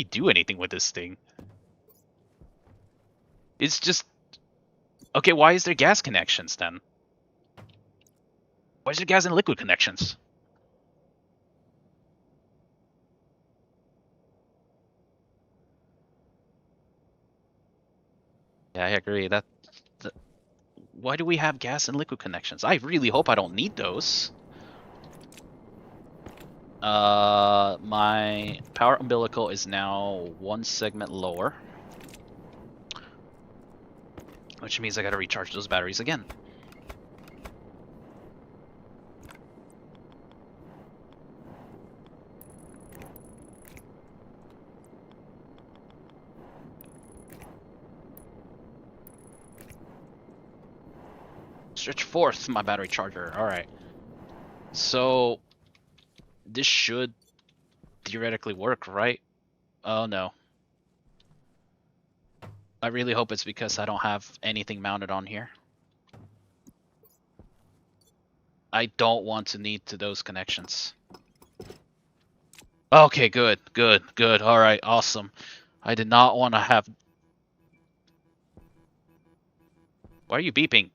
do anything with this thing? It's just... Okay, why is there gas connections then? Why is there gas and liquid connections? Yeah, I agree. Why do we have gas and liquid connections? I really hope I don't need those. My power umbilical is now one segment lower, which means I gotta recharge those batteries again. Stretch forth my battery charger. Alright. So, this should theoretically work, right? Oh no. I really hope it's because I don't have anything mounted on here. I don't want to need to those connections. Okay, good. Alright, awesome. I did not want to have... Why are you beeping?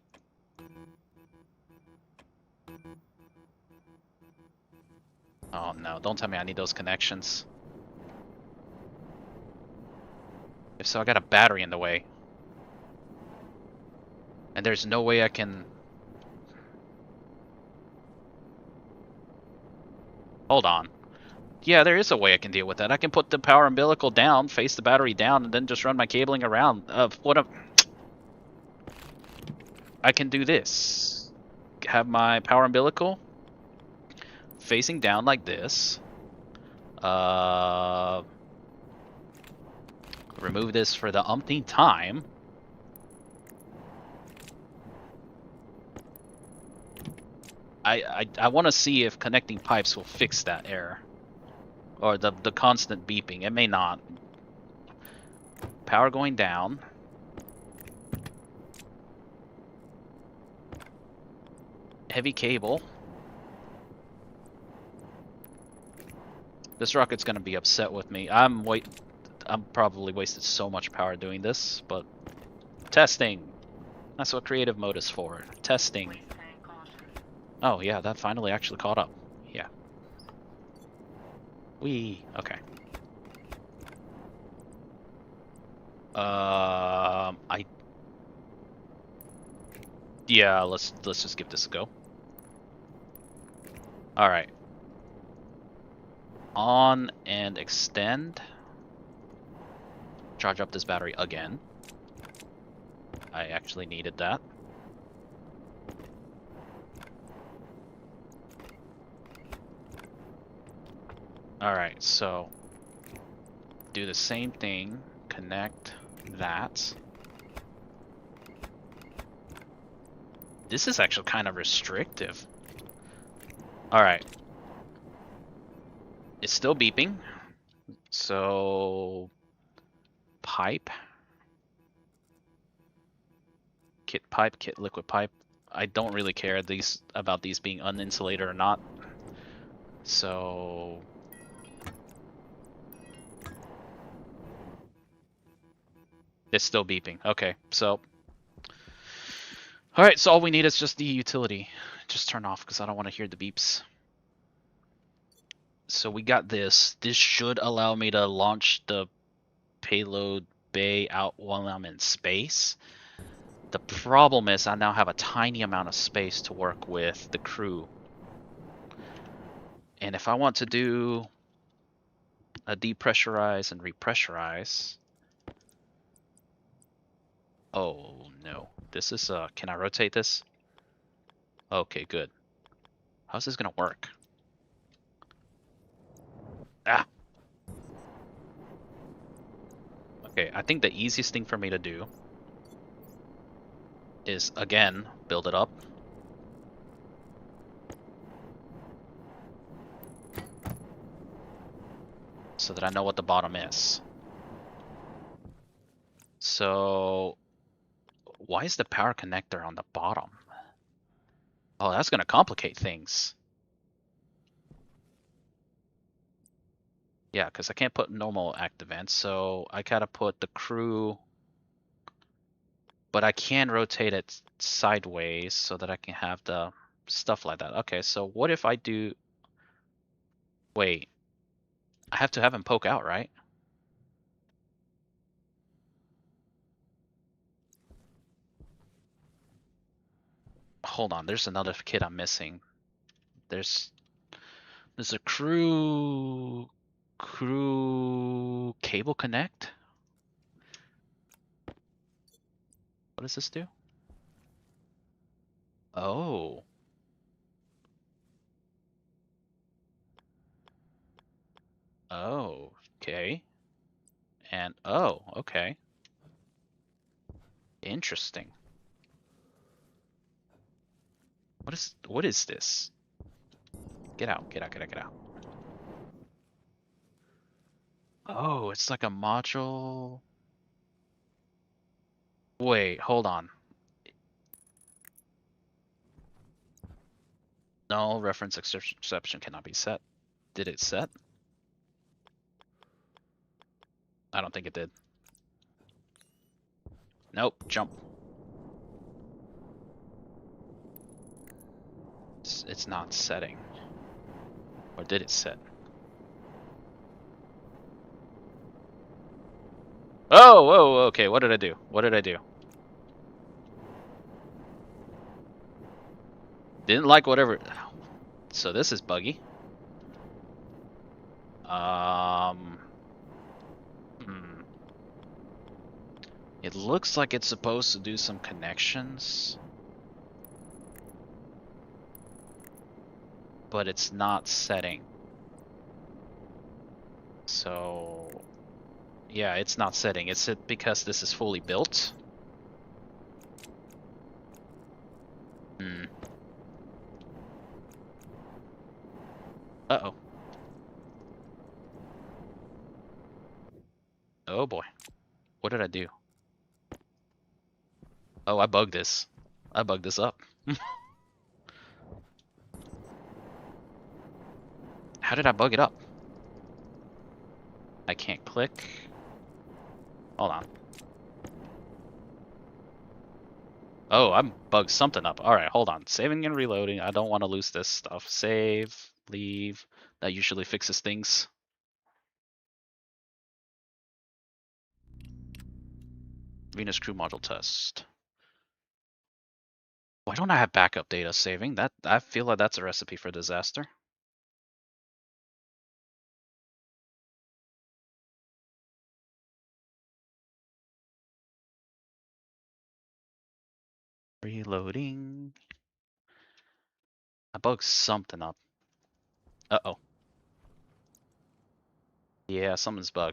Oh no, don't tell me I need those connections. If so, I got a battery in the way. And there's no way I can... Hold on. Yeah, there is a way I can deal with that. I can put the power umbilical down, face the battery down, and then just run my cabling around. I can do this. Have my power umbilical facing down like this. Remove this for the umpteenth time. I want to see if connecting pipes will fix that error. Or the constant beeping. It may not. Power going down. Heavy cable. This rocket's gonna be upset with me. I'm probably wasted so much power doing this, but testing. That's what creative mode is for. Testing. Oh yeah, that finally actually caught up. Yeah. Okay. Yeah, let's just give this a go. All right. On and extend. Charge up this battery again. I actually needed that. Alright, so do the same thing. Connect that. This is actually kind of restrictive. Alright. It's still beeping. So pipe. Kit pipe, kit liquid pipe. I don't really care about these being uninsulated or not. So it's still beeping. Okay, so all right, so all we need is just the utility. Just turn off because I don't want to hear the beeps. So we got this. This should allow me to launch the payload bay out while I'm in space. The problem is I now have a tiny amount of space to work with the crew. And if I want to do a depressurize and repressurize. Oh no. This is can I rotate this? Okay, good. How's this gonna work? Ah. Okay, I think the easiest thing for me to do is again build it up. So that I know what the bottom is. So why is the power connector on the bottom? Oh, that's gonna complicate things. Yeah, because I can't put normal active vents, so I gotta put the crew, but I can rotate it sideways so that I can have the stuff like that. Okay, so what if I do, wait, I have to have him poke out, right? Hold on, there's another kit I'm missing. There's a crew cable connect. What does this do? Oh. Oh, okay. And oh, okay. Interesting. What is this? Get out, get out, get out, get out. Oh, it's like a module. Wait, hold on. No, reference exception cannot be set. Did it set? I don't think it did. Nope, jump. It's not setting. Or did it set? Oh, whoa, okay, what did I do? What did I do? Didn't like whatever. So this is buggy. Um, hmm. It looks like it's supposed to do some connections, but it's not setting. So, yeah, it's not setting. It's because this is fully built. Hmm. Uh-oh. Oh boy. What did I do? Oh, I bugged this. I bugged this up. How did I bug it up? I can't click. Hold on. Oh, I bugged something up. Alright, hold on. Saving and reloading. I don't want to lose this stuff. Save, leave. That usually fixes things. Venus CrewModule test. Why don't I have backup data saving? That I feel like that's a recipe for disaster. Reloading. I bugged something up. Uh-oh. Yeah, something's bug.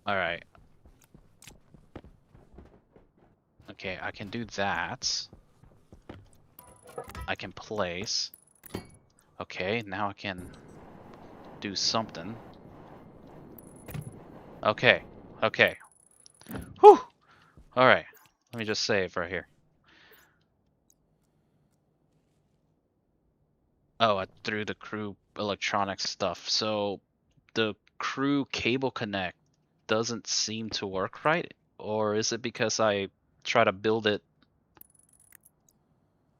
Alright. Okay, I can do that. I can place. Okay, now I can do something. Okay, okay. Whew! Alright, let me just save right here. Oh, I threw the crew electronics stuff. So the crew cable connect doesn't seem to work right? Or is it because I try to build it?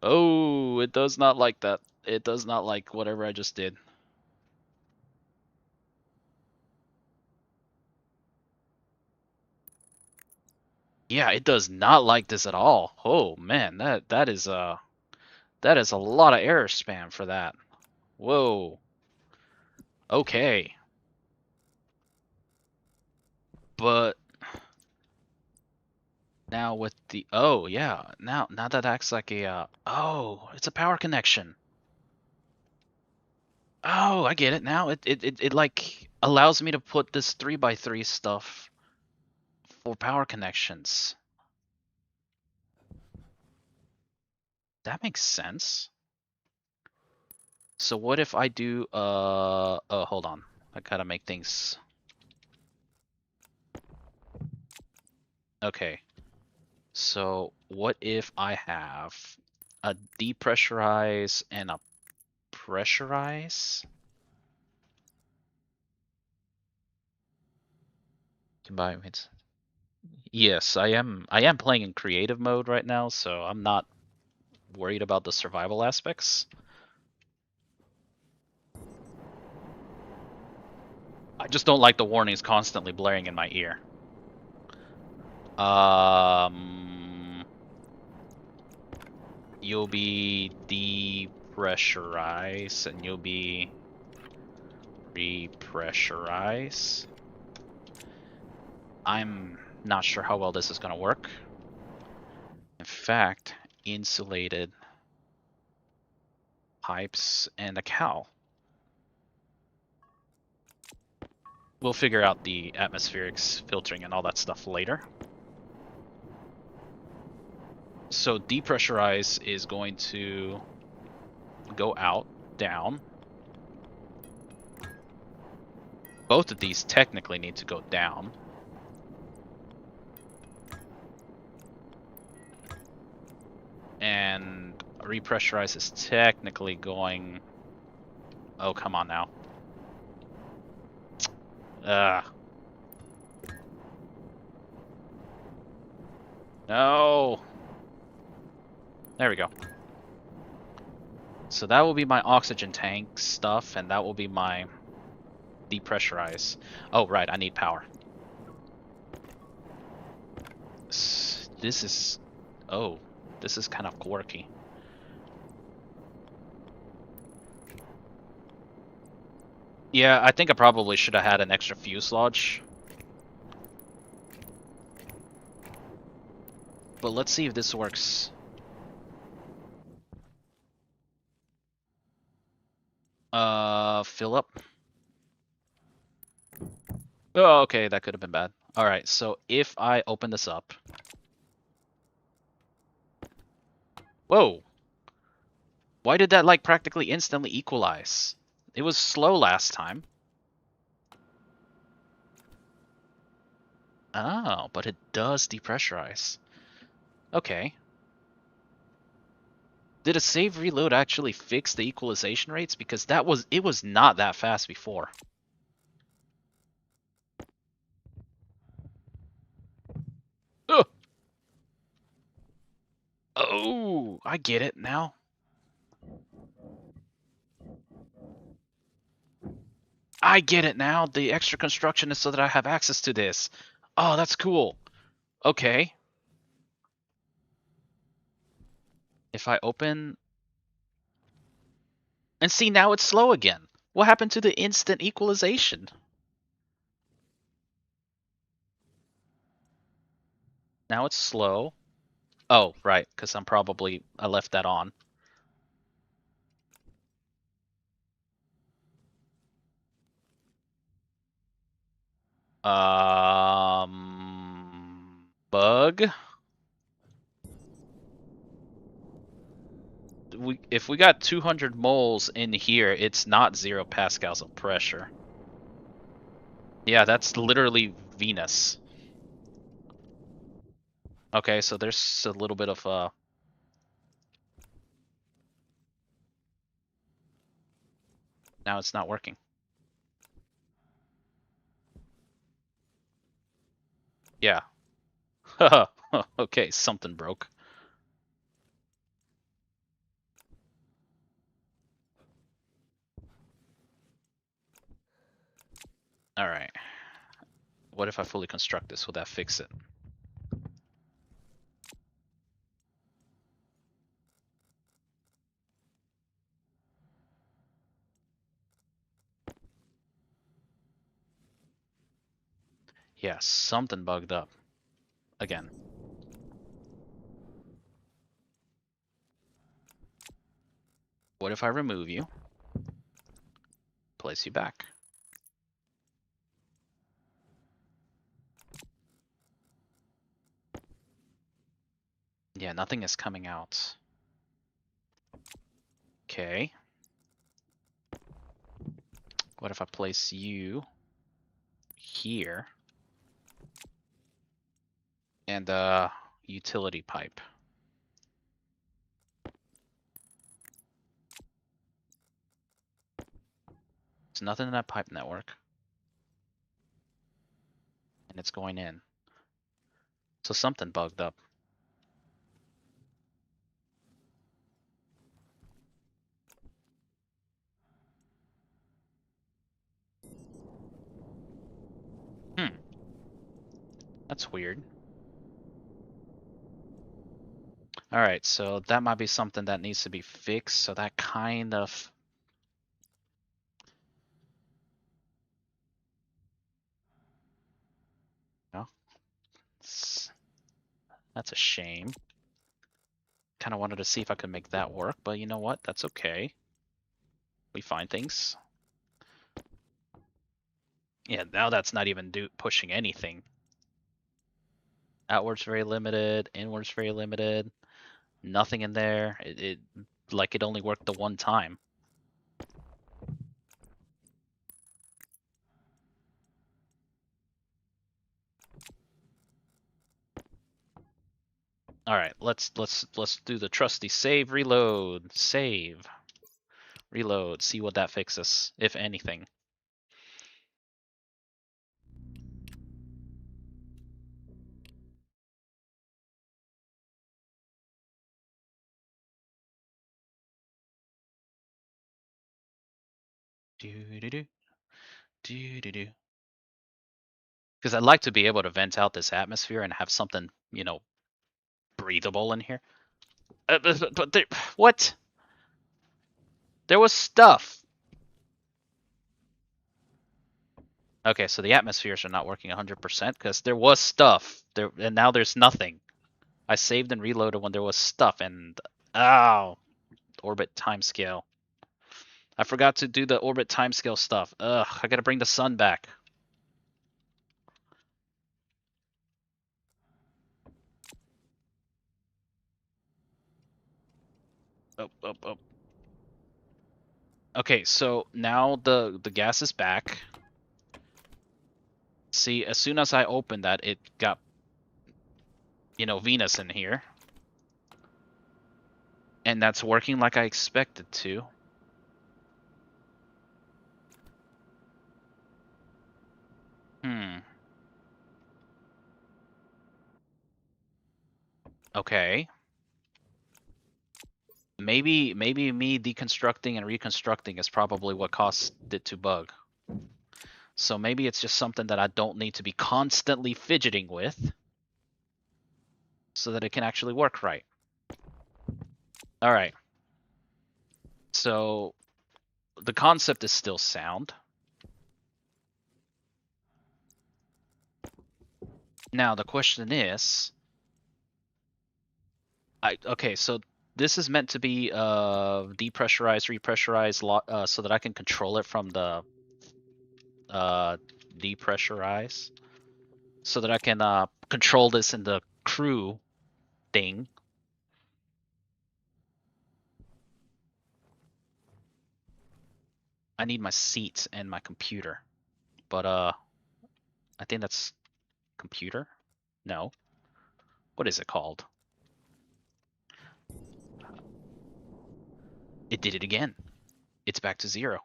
Oh, it does not like that. It does not like whatever I just did. Yeah, it does not like this at all. Oh man, that is a lot of error spam for that. Whoa. Okay. But now with the oh yeah, now that acts like a oh, it's a power connection. Oh, I get it now. It like allows me to put this 3x3 stuff for power connections. That makes sense. So what if I do oh hold on. I gotta make things okay. So what if I have a depressurize and a pressurize? Combine it. Yes, I am playing in creative mode right now, so I'm not worried about the survival aspects. I just don't like the warnings constantly blaring in my ear. You'll be depressurize and you'll be repressurize. I'm not sure how well this is going to work. In fact, insulated pipes and a cowl. We'll figure out the atmospherics filtering and all that stuff later. So depressurize is going to go out, down. Both of these technically need to go down. And repressurize is technically going... Oh, come on now. No. There we go. So that will be my oxygen tank stuff, and that will be my depressurize. Oh, right, I need power. This is... Oh, this is kind of quirky. Yeah, I think I probably should have had an extra fuselage. But let's see if this works. Fill up. Oh, okay, that could have been bad. Alright, so if I open this up... Whoa! Why did that, like, practically instantly equalize? It was slow last time. Oh, but it does depressurize. Okay. Did a save reload actually fix the equalization rates? Because it was not that fast before. Ugh. Oh, I get it now. I get it now. The extra construction is so that I have access to this. Oh, that's cool. Okay. If I open... And see, now it's slow again. What happened to the instant equalization? Now it's slow. Oh, right, because I left that on. Bug. If we got 200 moles in here, it's not 0 pascals of pressure. Yeah, that's literally Venus. Okay, so there's a little bit of now it's not working. Yeah. Okay, something broke. All right. What if I fully construct this? Will that fix it? Yeah, something bugged up. Again. What if I remove you? Place you back. Yeah, nothing is coming out. Okay. What if I place you here? And utility pipe. There's nothing in that pipe network. And it's going in. So something bugged up. That's weird. Alright, so that might be something that needs to be fixed. So that kind of... No? That's a shame. Kind of wanted to see if I could make that work, but you know what? That's okay. We find things. Yeah, now that's not even pushing anything. Outwards very limited, inwards very limited. Nothing in there. It like it only worked the one time. All right, let's do the trusty save, reload, save, reload. See what that fixes, if anything. Do do do do do do. Because I'd like to be able to vent out this atmosphere and have something, you know, breathable in here. But there, what? There was stuff. Okay, so the atmospheres are not working 100% because there was stuff there, and now there's nothing. I saved and reloaded when there was stuff, and oh, orbit timescale. I forgot to do the orbit timescale stuff. Ugh, I gotta bring the sun back. Oh, oh, oh. Okay, so now the gas is back. See, as soon as I opened that, it got, you know, Venus in here. And that's working like I expected to. Okay. Maybe me deconstructing and reconstructing is probably what caused it to bug. So maybe it's just something that I don't need to be constantly fidgeting with so that it can actually work right. All right. So the concept is still sound. Now the question is, okay, so this is meant to be depressurize, repressurize, so that I can control it from the depressurize, so that I can control this in the crew thing. I need my seats and my computer, but I think that's computer. No, what is it called? It did it again. It's back to 0.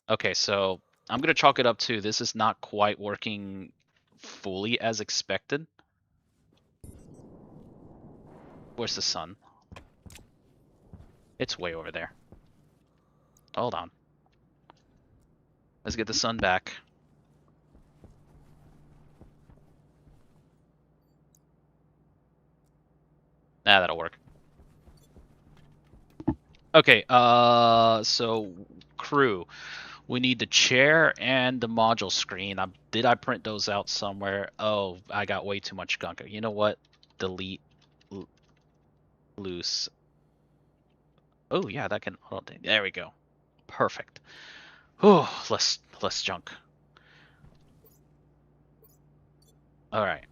Okay, so I'm gonna chalk it up to this is not quite working fully as expected. Where's the sun? It's way over there. Hold on. Let's get the sun back. Nah, that'll work. Okay, so crew. We need the chair and the module screen. Did I print those out somewhere? Oh, I got way too much gunk. You know what? Delete loose. Oh yeah, that can. Oh, there we go. Perfect. Oh, less junk. All right.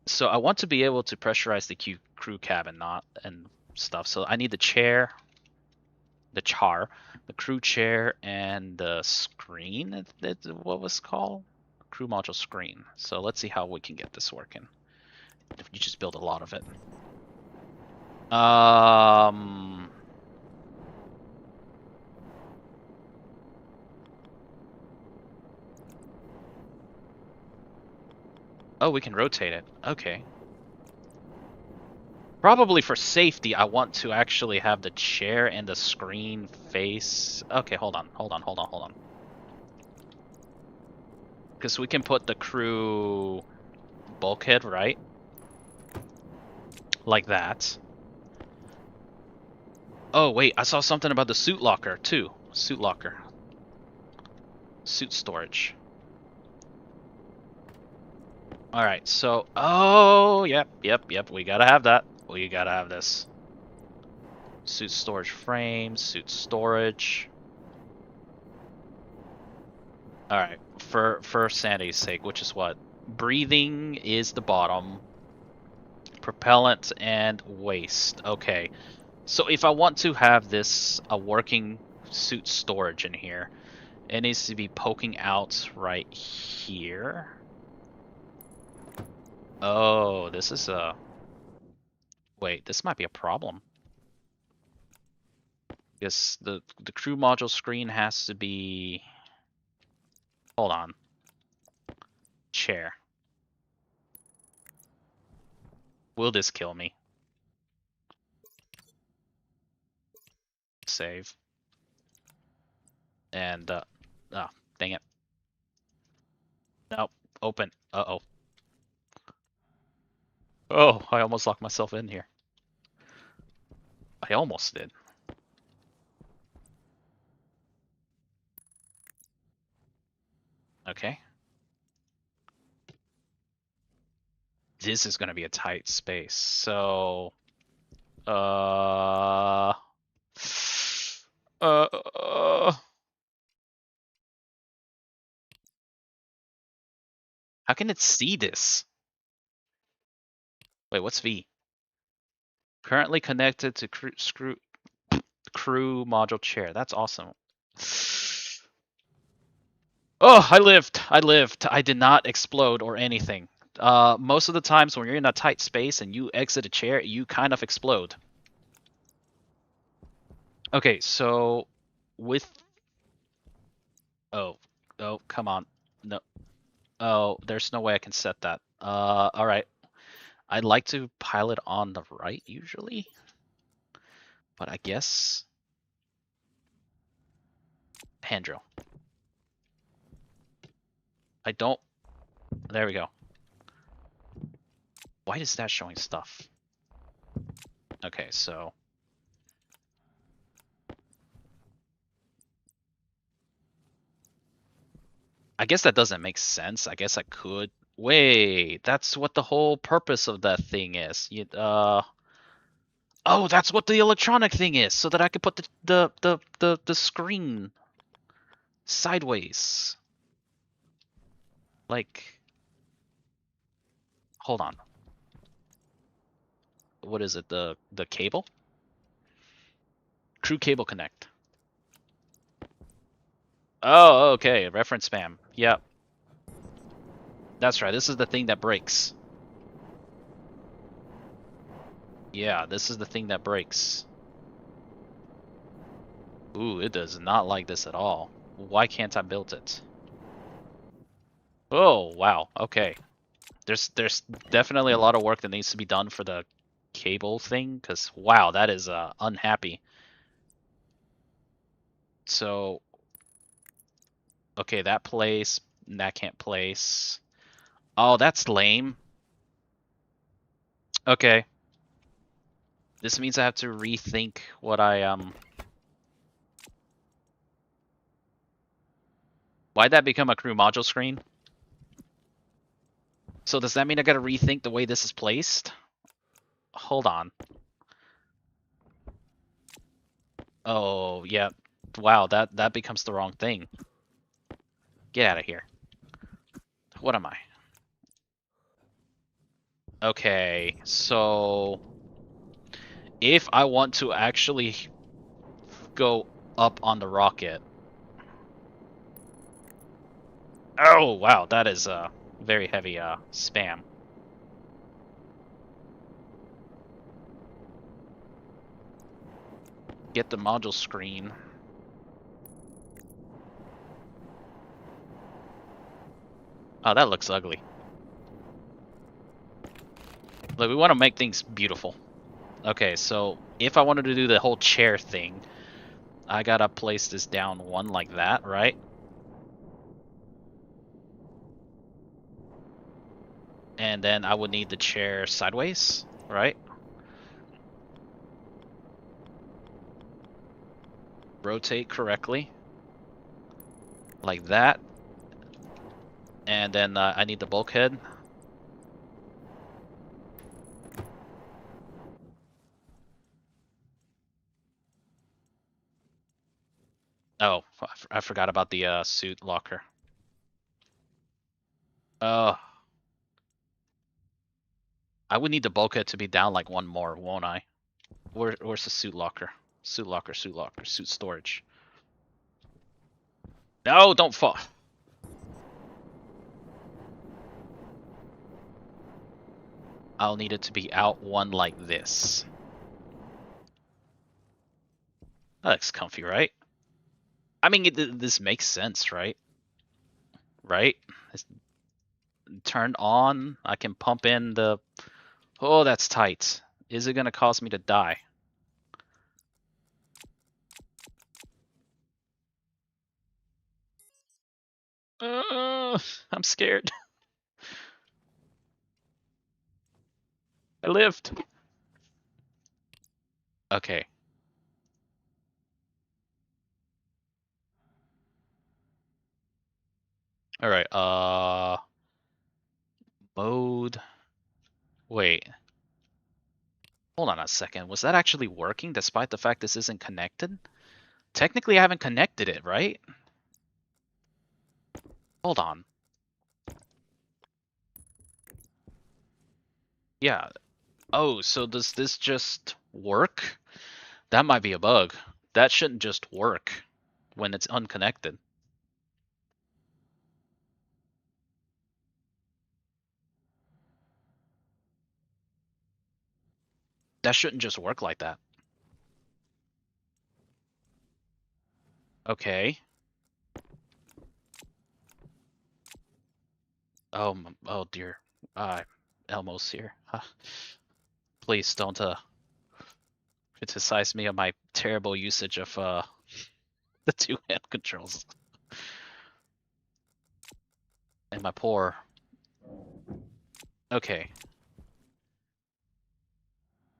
So I want to be able to pressurize the crew cabin, not and stuff. So I need the chair, the crew chair, and the screen. What was called? Crew module screen. So let's see how we can get this working. If you just build a lot of it. Oh, we can rotate it. Okay. Probably for safety, I want to actually have the chair and the screen face. Okay, hold on. Because we can put the crew bulkhead, right? Like that. Oh, wait, I saw something about the suit locker, too. Suit locker. Suit storage. Alright, so... Oh, yep, we gotta have that. We gotta have this. Suit storage frame, suit storage. Alright, for sanity's sake, which is what? Breathing is the bottom. Propellant and waste. Okay. So if I want to have this a working suit storage in here, it needs to be poking out right here. Oh, this is a... Wait, this might be a problem. Because the crew module screen has to be... Hold on. Chair. Will this kill me? Save. And, oh, dang it. Nope. Open. Uh-oh. Oh, I almost locked myself in here. I almost did. Okay. This is going to be a tight space. So, uh, how can it see this? Wait, what's V? Currently connected to crew module chair. That's awesome. Oh, I lived. I did not explode or anything. Most of the times when you're in a tight space and you exit a chair, you kind of explode. Okay, so with... Oh, come on. No. Oh, there's no way I can set that. Alright. I'd like to pilot on the right usually, but I guess hand drill. I don't... There we go. Why is that showing stuff? Okay, so... I guess that doesn't make sense. I guess I could... Wait, that's what the whole purpose of that thing is. Oh, that's what the electronic thing is, so that I could put the screen Sideways. Like, hold on. What is it? The cable? Crew cable connect. Oh, okay. Reference spam. Yep. That's right. This is the thing that breaks. Yeah, this is the thing that breaks. Ooh, it does not like this at all. Why can't I build it? Oh, wow. Okay. There's definitely a lot of work that needs to be done for the cable thing, because wow, that is unhappy. So, okay, that place, that can't place. Oh, that's lame. Okay. This means I have to rethink what I. Why'd that become a CrewModule screen? So does that mean I gotta rethink the way this is placed? Hold on. Oh, yeah. Wow, that becomes the wrong thing. Get out of here. What am I? Okay, so if I want to actually go up on the rocket. Oh, wow, that is very heavy spam. Get the module screen. Oh, that looks ugly. Look, we want to make things beautiful. Okay, so if I wanted to do the whole chair thing, I gotta place this down one like that, right? And then I would need the chair sideways, right? Rotate correctly. Like that. And then I need the bulkhead. Oh, I forgot about the suit locker. Uh, I would need the bulkhead to be down like one more, won't I? Where's the suit locker? Suit locker, suit locker, suit storage. No, don't fall. I'll need it to be out one like this. That looks comfy, right? I mean, this makes sense, right? Right? It's turned on. I can pump in the... Oh, that's tight. Is it going to cause me to die? I'm scared. I lived. Okay. All right. Mode. Wait. Hold on a second. Was that actually working despite the fact this isn't connected? Technically, I haven't connected it, right? Hold on. Yeah. Oh, so does this just work? That might be a bug. That shouldn't just work when it's unconnected. That shouldn't just work like that. Okay. Oh dear. Elmo's here. Please don't criticize me on my terrible usage of the two-hand controls. And my poor. Okay.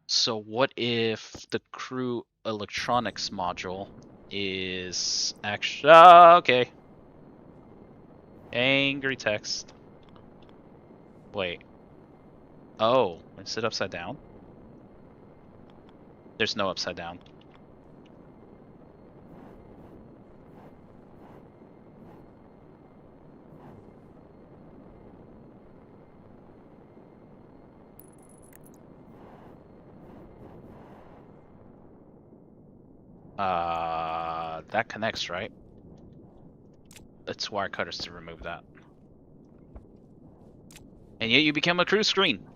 So what if the crew electronics module is actually okay. Angry text. Wait. Oh, is it upside down? There's no upside down. That connects, right? It's wire cutters to remove that. And yet you become a crew screen.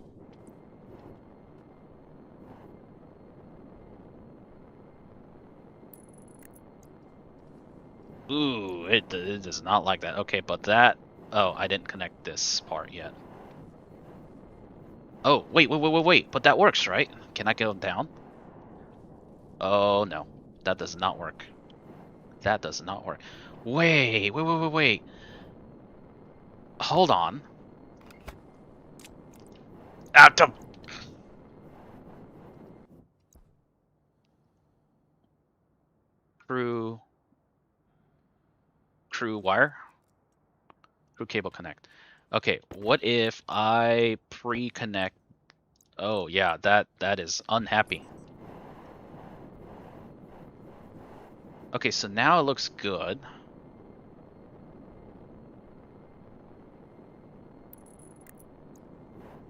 Ooh, it does not like that. Okay, but that... Oh, I didn't connect this part yet. Oh, wait. But that works, right? Can I go down? Oh, no. That does not work. That does not work. Wait. Hold on. Out of... Crew wire? Crew cable connect. Okay, what if I pre-connect... Oh, yeah, that is unhappy. Okay, so now it looks good.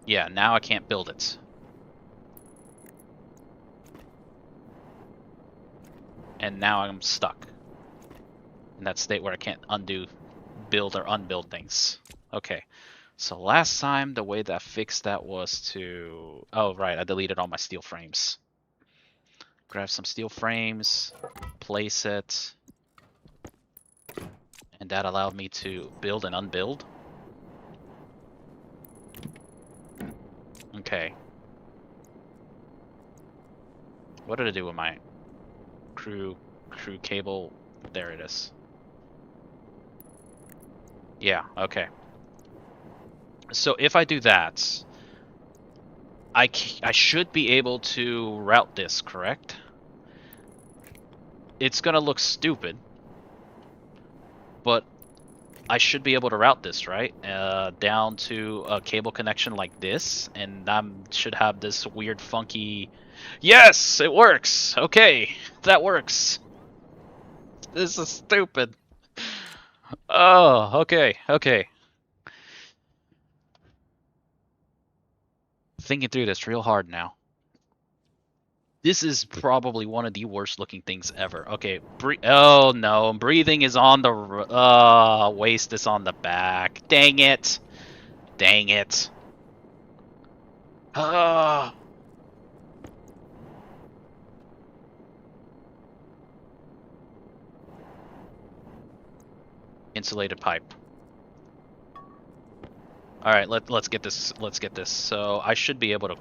Yeah, now I can't build it. And now I'm stuck in that state where I can't build or unbuild things. Okay, so last time the way that I fixed that was to... Oh, right, I deleted all my steel frames. Grab some steel frames, place it, and that allowed me to build and unbuild. Okay. What did I do with my crew cable? There it is. Yeah, okay. So if I do that, I should be able to route this, correct? It's gonna look stupid, but I should be able to route this, right? Down to a cable connection like this, and I should have this weird funky... Yes, it works! Okay, that works. This is stupid. Oh, okay. Thinking through this real hard now. This is probably one of the worst looking things ever. Okay, oh no, breathing is on the... waste is on the back. Dang it. Ah. Insulated pipe. All right, let's get this. So I should be able to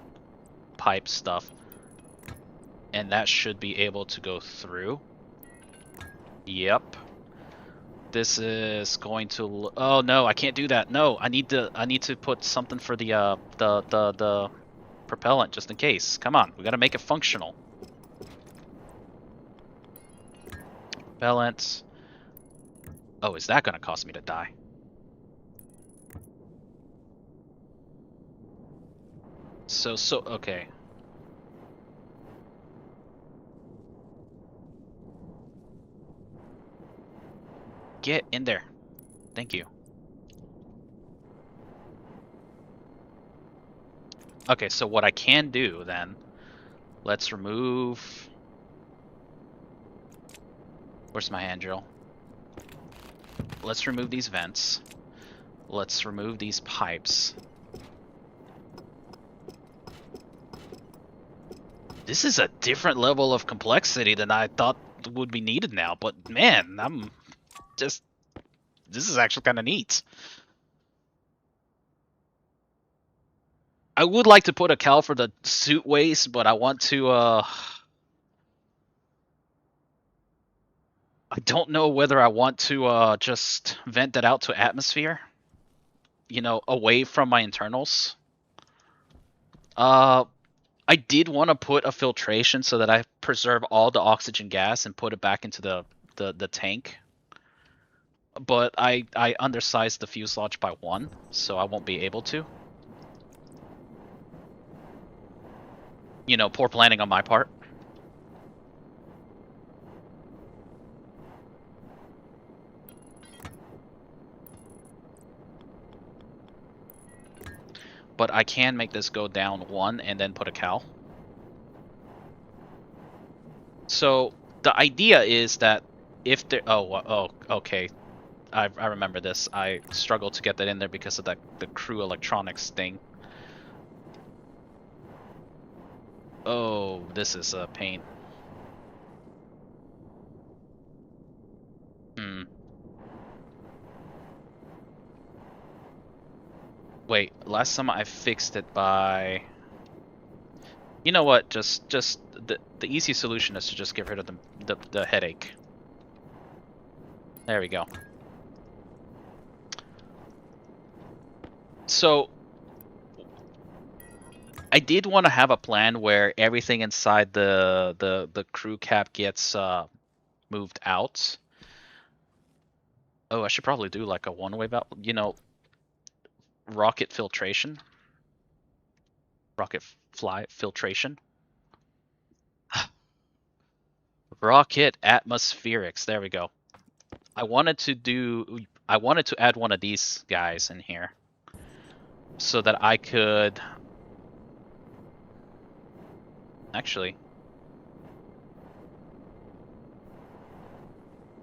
pipe stuff, and that should be able to go through. Yep. This is going to... Oh no, I can't do that. No, I need to put something for the propellant just in case. Come on, we gotta make it functional. Propellant. Oh, is that gonna cost me to die? So okay. Get in there. Thank you. Okay, so what I can do then, let's remove... Where's my hand drill? Let's remove these vents. Let's remove these pipes. This is a different level of complexity than I thought would be needed now, but man, this is actually kind of neat. I would like to put a cal for the suit waste, but I want to, I don't know whether I want to, just vent that out to atmosphere. You know, away from my internals. I did want to put a filtration so that I preserve all the oxygen gas and put it back into the tank. But I undersized the fuselage by 1, so I won't be able to. You know, poor planning on my part. But I can make this go down 1 and then put a cal. So the idea is that if there, okay, I remember this. I struggled to get that in there because of the crew electronics thing. Oh, this is a pain. Hmm. Wait, last time I fixed it by. You know what? Just the easy solution is to just get rid of the headache. There we go. So I did want to have a plan where everything inside the crew cap gets moved out. Oh, I should probably do like a one-way valve. You know, rocket filtration, rocket fly filtration, rocket atmospherics. There we go. I wanted to add one of these guys in here so that I could actually.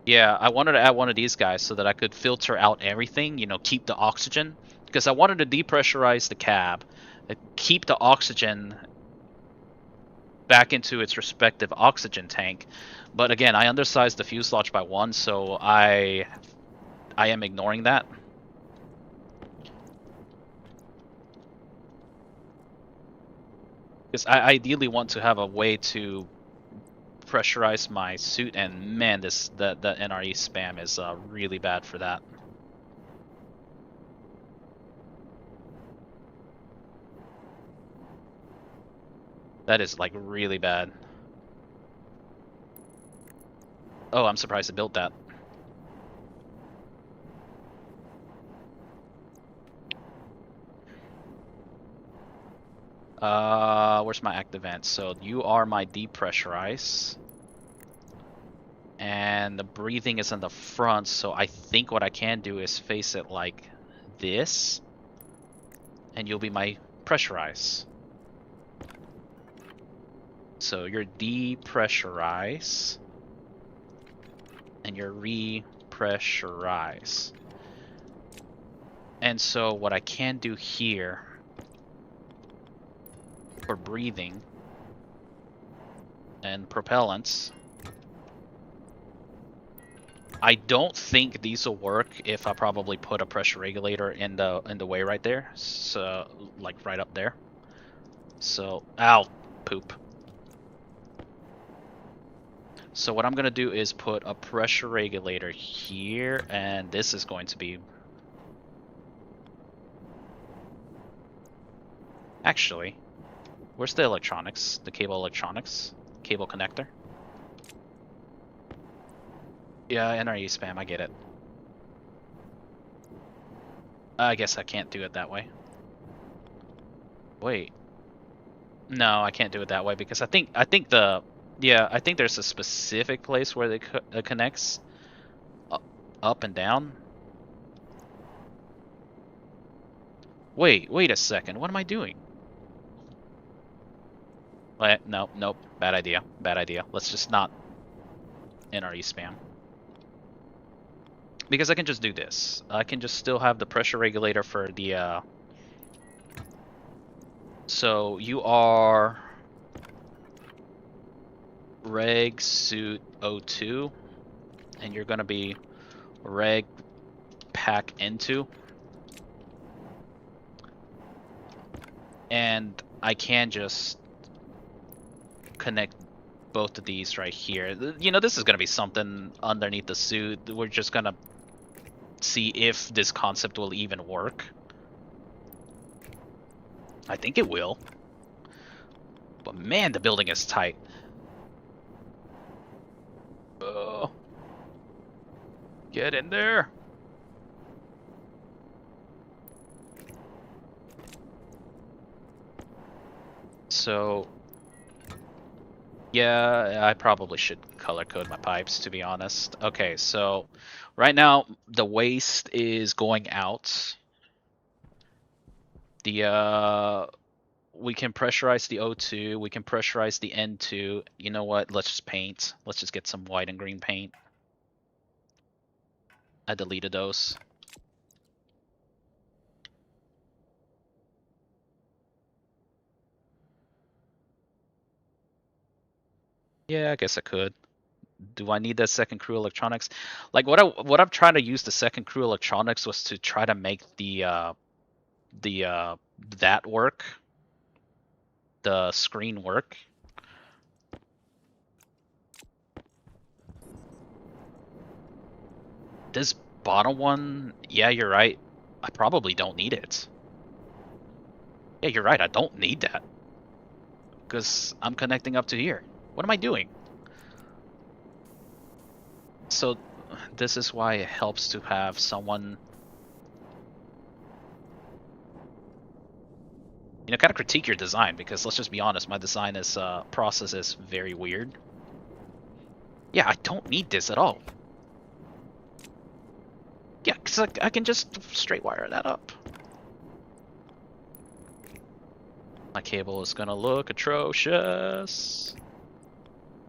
Yeah, I wanted to add one of these guys so that I could filter out everything, you know, keep the oxygen. Because I wanted to depressurize the cab, keep the oxygen back into its respective oxygen tank. But again, I undersized the fuselage by 1, so I am ignoring that. Because I ideally want to have a way to pressurize my suit, and man, the NRE spam is really bad for that. That is like really bad. Oh, I'm surprised it built that. Where's my active vent? So you are my depressurize. And the breathing is in the front, so I think what I can do is face it like this. And you'll be my pressurize. So you're depressurize. And you're repressurize. And so what I can do here for breathing and propellants, I don't think these will work if I probably put a pressure regulator in the way right there, so like right up there. So ow, poop. So what I'm gonna do is put a pressure regulator here, and this is going to be actually, where's the electronics? The cable electronics, cable connector. Yeah, NRE spam, I get it. I guess I can't do it that way. Wait. No, I can't do it that way because I think there's a specific place where it connects up and down. Wait a second. What am I doing? Nope. Bad idea. Let's just not NRE spam. Because I can just do this. I can just still have the pressure regulator for the So you are reg suit 02 and you're gonna be reg pack into, and I can just connect both of these right here. You know, this is gonna be something underneath the suit. We're just gonna see if this concept will even work. I think it will. But man, the building is tight. Get in there. So, yeah, I probably should color code my pipes, to be honest. Okay, so right now the waste is going out. The we can pressurize the O2. We can pressurize the N2. You know what? Let's just paint. Let's just get some white and green paint. I deleted those. Yeah, I guess I could. Do I need that second crew electronics? Like what I'm trying to use the second crew electronics was to try to make the that work, the screen work. This bottom one, yeah, you're right. I probably don't need it. Yeah, you're right. I don't need that because I'm connecting up to here. What am I doing? So this is why it helps to have someone, you know, kind of critique your design, because let's just be honest, my design is process is very weird. Yeah, I don't need this at all. Yeah, because I can just straight wire that up. My cable is gonna look atrocious.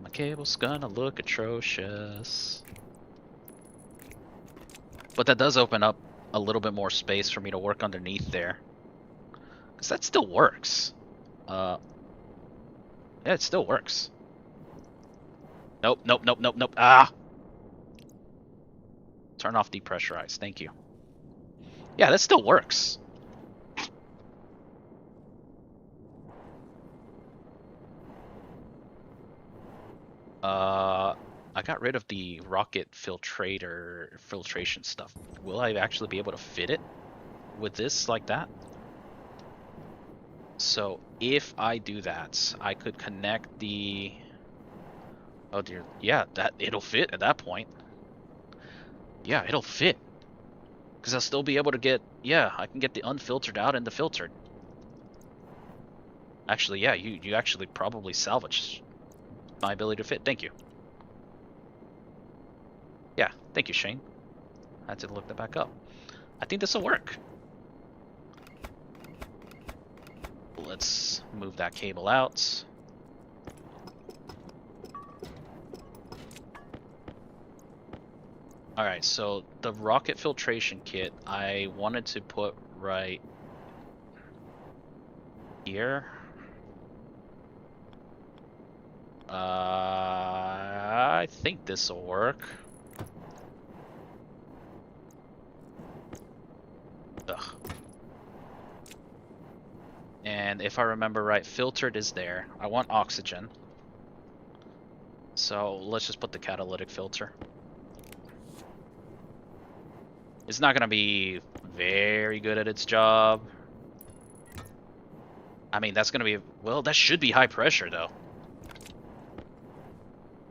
My cable's gonna look atrocious. But that does open up a little bit more space for me to work underneath there. Because that still works. Yeah, it still works. Nope, nope, nope, nope, nope. Ah! Turn off depressurize. Thank you. Yeah, that still works. I got rid of the rocket filtration stuff. Will I actually be able to fit it with this like that? So if I do that, I could connect the... Oh dear, yeah, it'll fit at that point. Yeah, it'll fit. Because I'll still be able to get... Yeah, I can get the unfiltered out and the filtered. Actually, yeah, you actually probably salvaged my ability to fit. Thank you. Yeah, thank you, Shane. I had to look that back up. I think this will work. Let's move that cable out. Alright, so the rocket filtration kit I wanted to put right here. I think this will work. Ugh. And if I remember right, filtered is there. I want oxygen. So let's just put the catalytic filter. It's not going to be very good at its job. I mean, that's going to be... Well, that should be high pressure, though.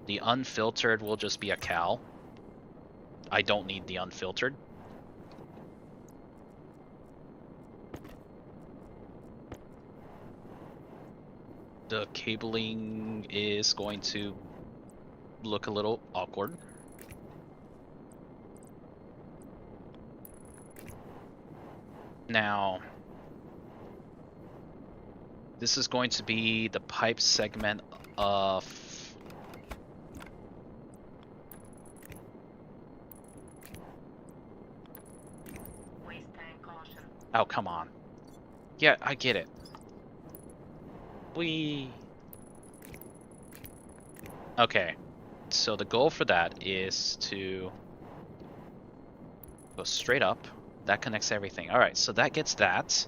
The unfiltered will just be a cal. I don't need the unfiltered. The cabling is going to look a little awkward. Now, this is going to be the pipe segment of... Waste tank caution. Oh, come on. Yeah, I get it. Okay, so the goal for that is to go straight up. That connects everything. Alright, so that gets that.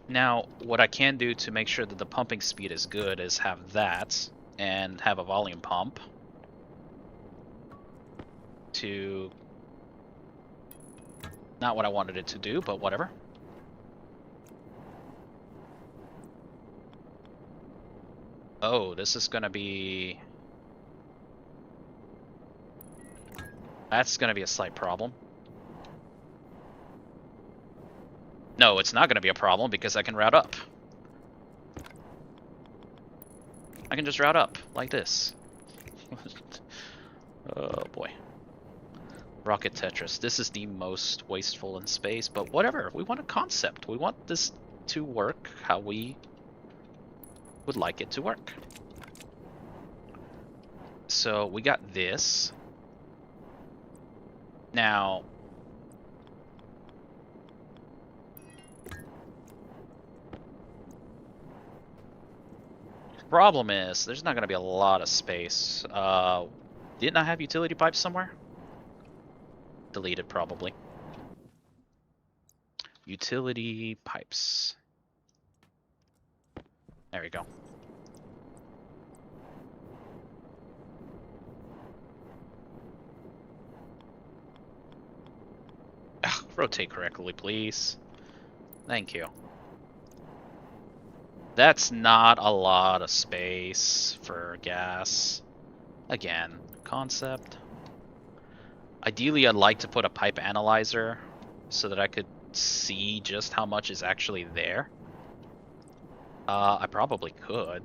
Now, what I can do to make sure that the pumping speed is good is have that and have a volume pump to... Not what I wanted it to do, but whatever. Oh, this is gonna be... That's gonna be a slight problem. No, it's not gonna be a problem because I can route up. I can just route up, like this. Oh boy. Rocket Tetris. This is the most wasteful in space, but whatever. We want a concept. We want this to work how we would like it to work. So we got this. Now, problem is there's not going to be a lot of space. Didn't I have utility pipes somewhere? Deleted probably. Utility pipes. There we go. Ugh, rotate correctly, please. Thank you. That's not a lot of space for gas. Again, concept. Ideally, I'd like to put a pipe analyzer so that I could see just how much is actually there. I probably could.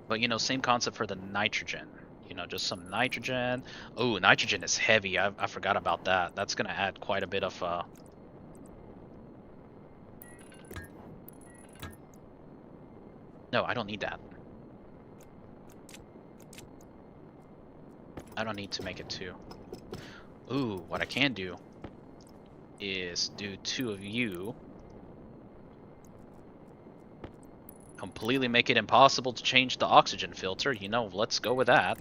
But, you know, same concept for the nitrogen. You know, just some nitrogen. Oh, nitrogen is heavy. I forgot about that. That's going to add quite a bit of... No, I don't need that. I don't need to make it 2. Ooh, what I can do is do 2 of you. Completely make it impossible to change the oxygen filter. You know, let's go with that.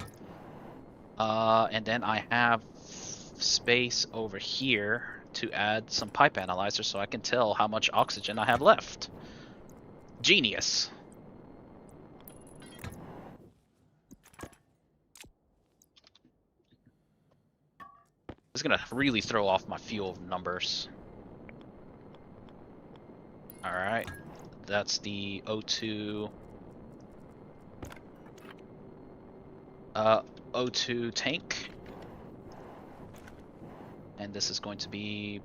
And then I have space over here to add some pipe analyzer so I can tell how much oxygen I have left. Genius. It's gonna really throw off my fuel numbers. Alright. That's the O2 O2 tank. And this is going to be,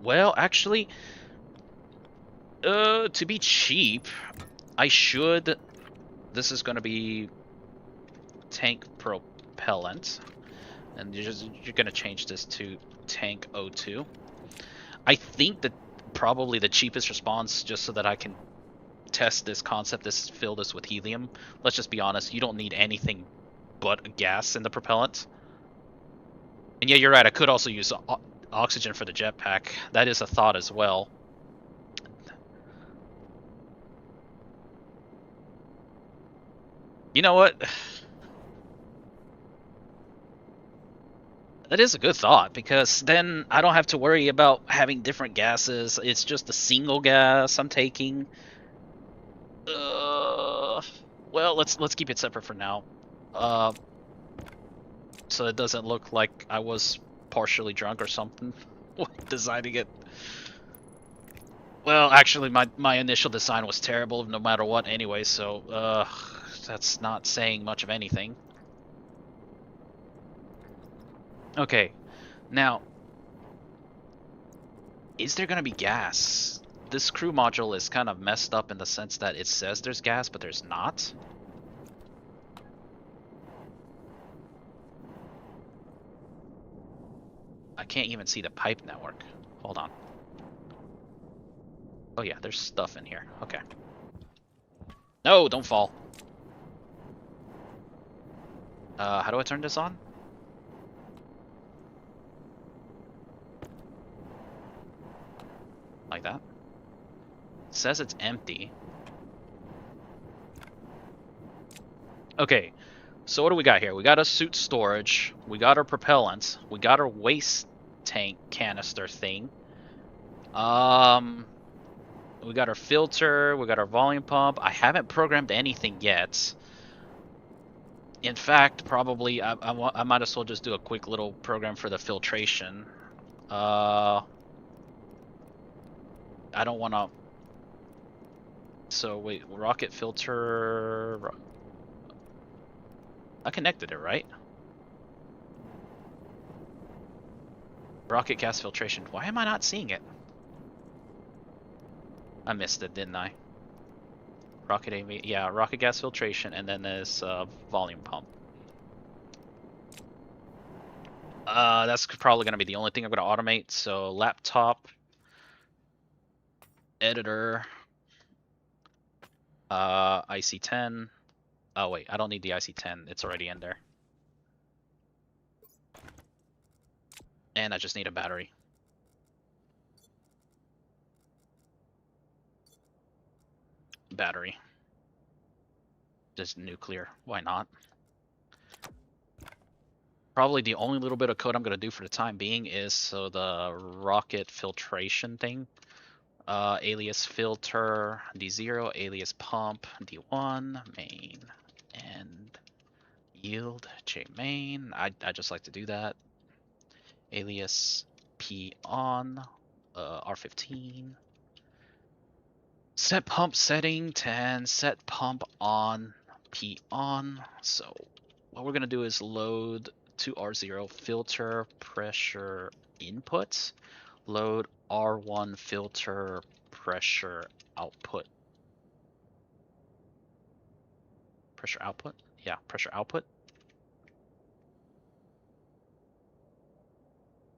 well, actually, to be cheap, I should, this is going to be tank propellant, and you're going to change this to tank O2. I think that probably the cheapest response, just so that I can test this concept, is fill this with helium. Let's just be honest, you don't need anything but gas in the propellant. And yeah, you're right, I could also use oxygen for the jetpack. That is a thought as well. You know what? That is a good thought, because then I don't have to worry about having different gases. It's just a single gas I'm taking. Well, let's keep it separate for now. So it doesn't look like I was partially drunk or something designing it. Well, actually, my initial design was terrible no matter what anyway, so that's not saying much of anything. Okay, now, is there gonna be gas? This crew module is kind of messed up in the sense that it says there's gas, but there's not. I can't even see the pipe network. Hold on. Oh yeah, there's stuff in here. Okay. No, don't fall. How do I turn this on? Like that. It says it's empty. Okay, so what do we got here? We got a suit storage, we got our propellant, we got our waste tank canister thing. We got our filter, we got our volume pump. I haven't programmed anything yet. In fact, probably I might as well just do a quick little program for the filtration. I don't want to. So wait, rocket filter. I connected it, right? Rocket gas filtration. Why am I not seeing it? I missed it, didn't I? Rocket AV, yeah, rocket gas filtration, and then there's volume pump. That's probably going to be the only thing I'm going to automate. So laptop, editor, IC10. Oh wait, I don't need the IC10. It's already in there. And I just need a battery. Battery. Just nuclear. Why not? Probably the only little bit of code I'm going to do for the time being is so the rocket filtration thing. Alias filter D0, alias pump D1, main, and yield J main. I just like to do that. Alias P on, R15. Set pump setting 10, set pump on, P on. So what we're gonna do is load to R0 filter pressure input, load R1 filter pressure output. Pressure output? Yeah, pressure output.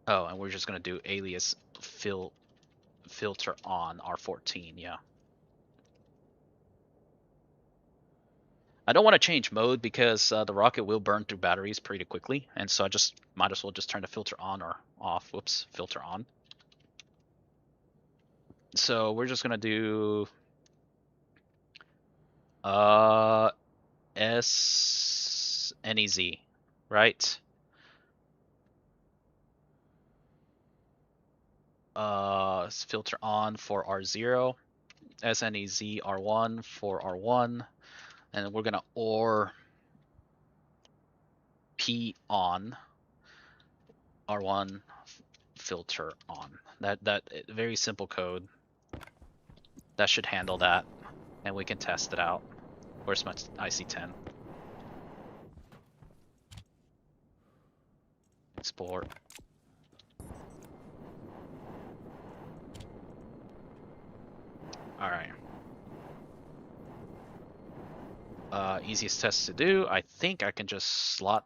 Oh, and we're just gonna do alias filter on R14, yeah. I don't want to change mode because the rocket will burn through batteries pretty quickly, and so I just might as well just turn the filter on or off. Whoops, filter on. So we're just gonna do S N E Z, right? Filter on for R0, SNEZ R1 for R1, and we're gonna OR P on R1 filter on. That very simple code. That should handle that, and we can test it out. Where's my IC10? Export. All right. Easiest test to do. I think I can just slot.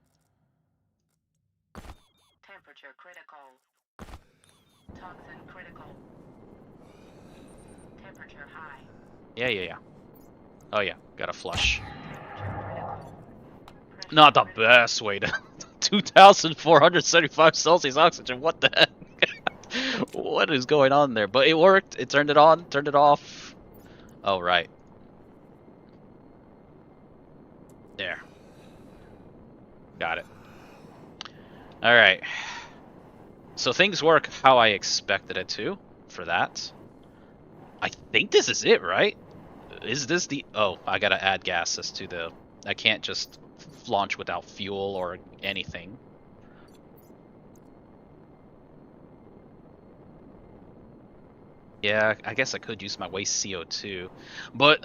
Temperature critical. Toxin critical. Temperature high. Yeah. Oh yeah, gotta flush. Temperature critical. Not the best way to 2,475 Celsius oxygen. What the heck? What is going on there? But it worked. It turned it on, turned it off. Oh, right. There. Got it. Alright. So things work how I expected it to for that. I think this is it, right? Is this the... Oh, I gotta add gases to the... I can't just launch without fuel or anything. Yeah, I guess I could use my waste CO2. But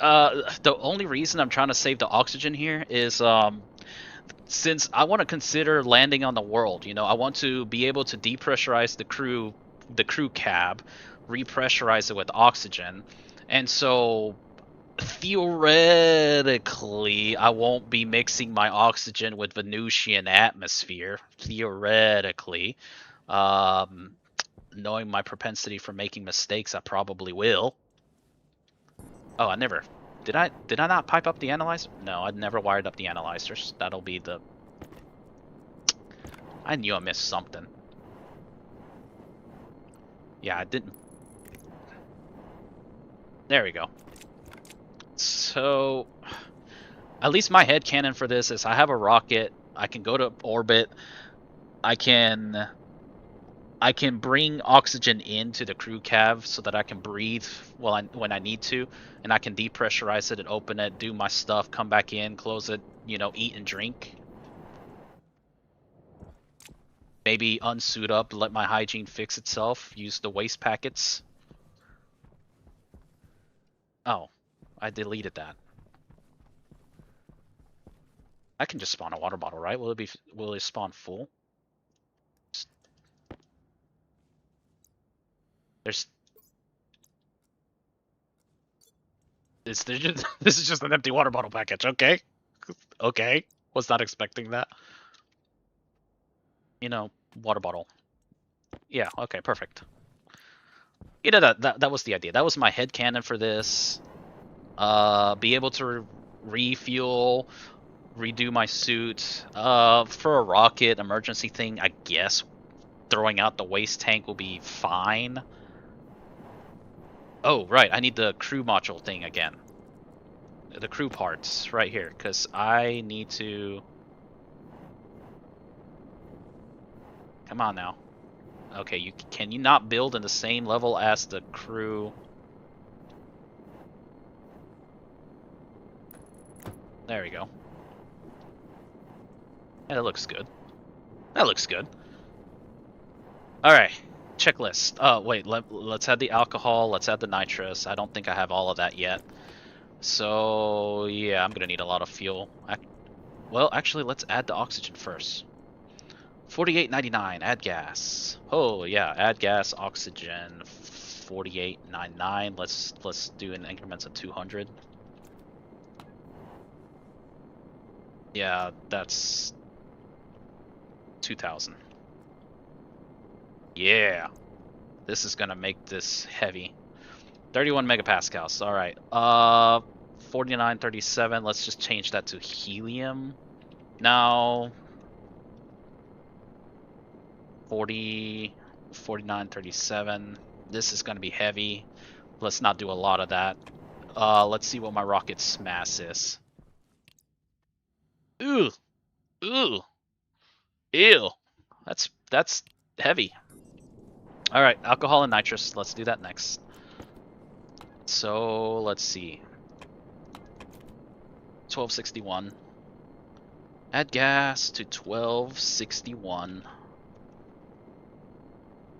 the only reason I'm trying to save the oxygen here is since I want to consider landing on the world, you know, I want to be able to depressurize the crew cab, repressurize it with oxygen. And so theoretically, I won't be mixing my oxygen with Venusian atmosphere. Theoretically. Knowing my propensity for making mistakes, I probably will. Oh, I never... Did I not pipe up the analyzer? No, I'd never wired up the analyzers. That'll be the... I knew I missed something. Yeah, I didn't... There we go. So... At least my headcanon for this is I have a rocket. I can go to orbit. I can bring oxygen into the crew cab so that I can breathe when I need to, and I can depressurize it and open it, do my stuff, come back in, close it, you know, eat and drink. Maybe unsuit up, let my hygiene fix itself, use the waste packets. Oh, I deleted that. I can just spawn a water bottle, right? Will it spawn full? This is just an empty water bottle package. Okay, okay. Was not expecting that. You know, water bottle. Yeah, okay, perfect. You know, that was the idea. That was my head canon for this. Be able to refuel, redo my suit. For a rocket emergency thing, I guess throwing out the waste tank will be fine. Oh, right, I need the crew module thing again. The crew parts right here, because I need to... Come on now. Okay, can you not build in the same level as the crew? There we go. Yeah, that looks good. That looks good. Alright, checklist. Wait, let's add the alcohol, let's add the nitrous. I don't think I have all of that yet. So, yeah, I'm gonna need a lot of fuel. Well, actually, let's add the oxygen first. 48.99, add gas. Oh, yeah, add gas, oxygen, 48.99. Let's do in increments of 200. Yeah, that's 2,000. Yeah, this is gonna make this heavy. 31 megapascals. All right. 4937. Let's just change that to helium. Now 4937. This is gonna be heavy. Let's not do a lot of that. Let's see what my rocket's mass is. Ooh, ooh, ew. That's heavy. All right, alcohol and nitrous. Let's do that next. So let's see. 1261. Add gas to 1261.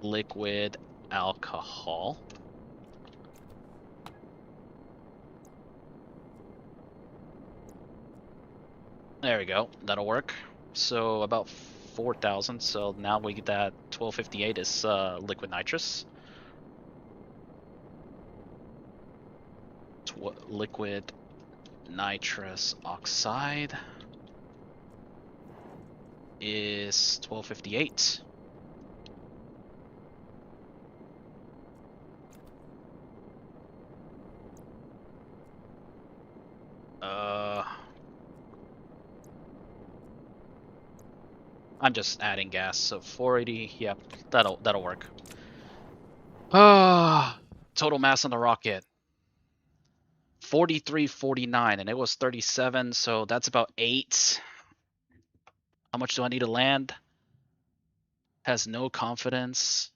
Liquid alcohol. There we go. That'll work. So about 4,000. So now we get that 1258 is liquid nitrous. Liquid nitrous oxide is 1258. I'm just adding gas, so 480. Yep, that'll work. Total mass on the rocket 4349, and it was 37, so that's about 8. How much do I need to land? Has no confidence.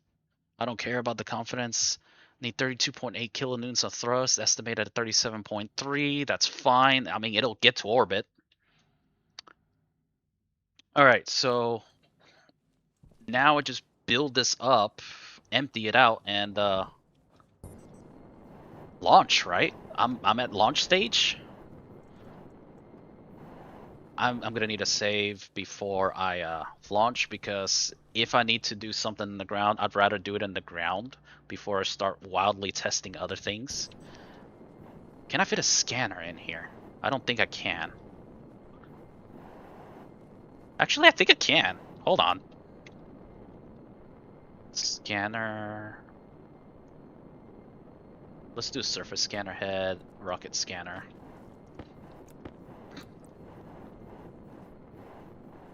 I don't care about the confidence. Need 32.8 kilonewtons of thrust, estimated at 37.3. That's fine. I mean, it'll get to orbit. All right, so now I just build this up, empty it out, and launch. Right? I'm at launch stage. I'm gonna need a save before I launch, because if I need to do something in the ground, I'd rather do it in the ground before I start wildly testing other things. Can I fit a scanner in here? I don't think I can. Actually, I think I can. Hold on. Scanner. Let's do surface scanner head, rocket scanner.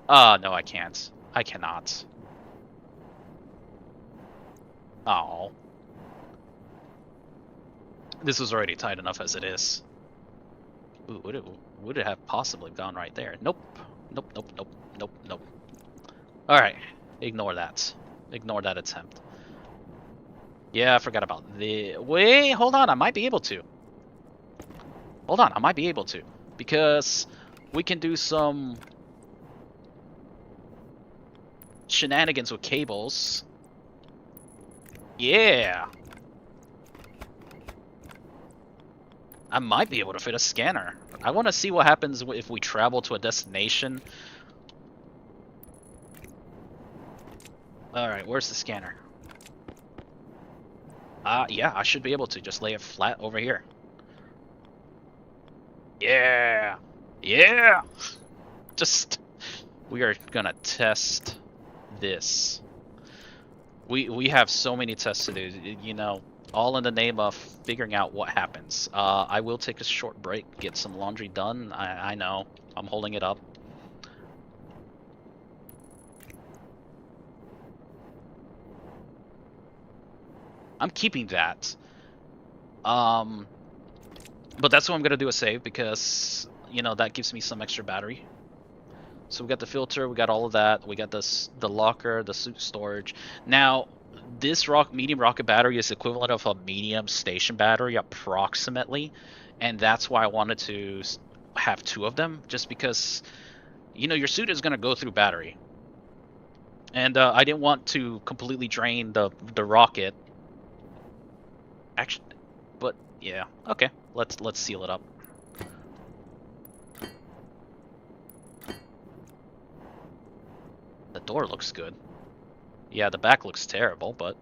No, I can't. I cannot. Oh. This was already tight enough as it is. Ooh, would it have possibly gone right there? Nope. Nope, nope, nope, nope, nope. Alright. Ignore that. Ignore that attempt. Yeah, I forgot about the... Wait, hold on. I might be able to. Hold on. I might be able to. Because we can do some shenanigans with cables. Yeah. I might be able to fit a scanner. I want to see what happens if we travel to a destination. Alright, where's the scanner? Yeah, I should be able to just lay it flat over here. Yeah! Yeah! Just... We are gonna test this. We have so many tests to do, you know, all in the name of figuring out what happens. I will take a short break, get some laundry done. I know, I'm holding it up. I'm keeping that. But that's what I'm gonna do a save because, you know, that gives me some extra battery. So we got the filter, we got all of that, we got the locker, the suit storage. Now, this medium rocket battery is equivalent of a medium station battery approximately, and that's why I wanted to have two of them, just because, you know, your suit is gonna go through battery, and I didn't want to completely drain the rocket. Actually, but yeah, okay, let's seal it up. The door looks good. Yeah, the back looks terrible, but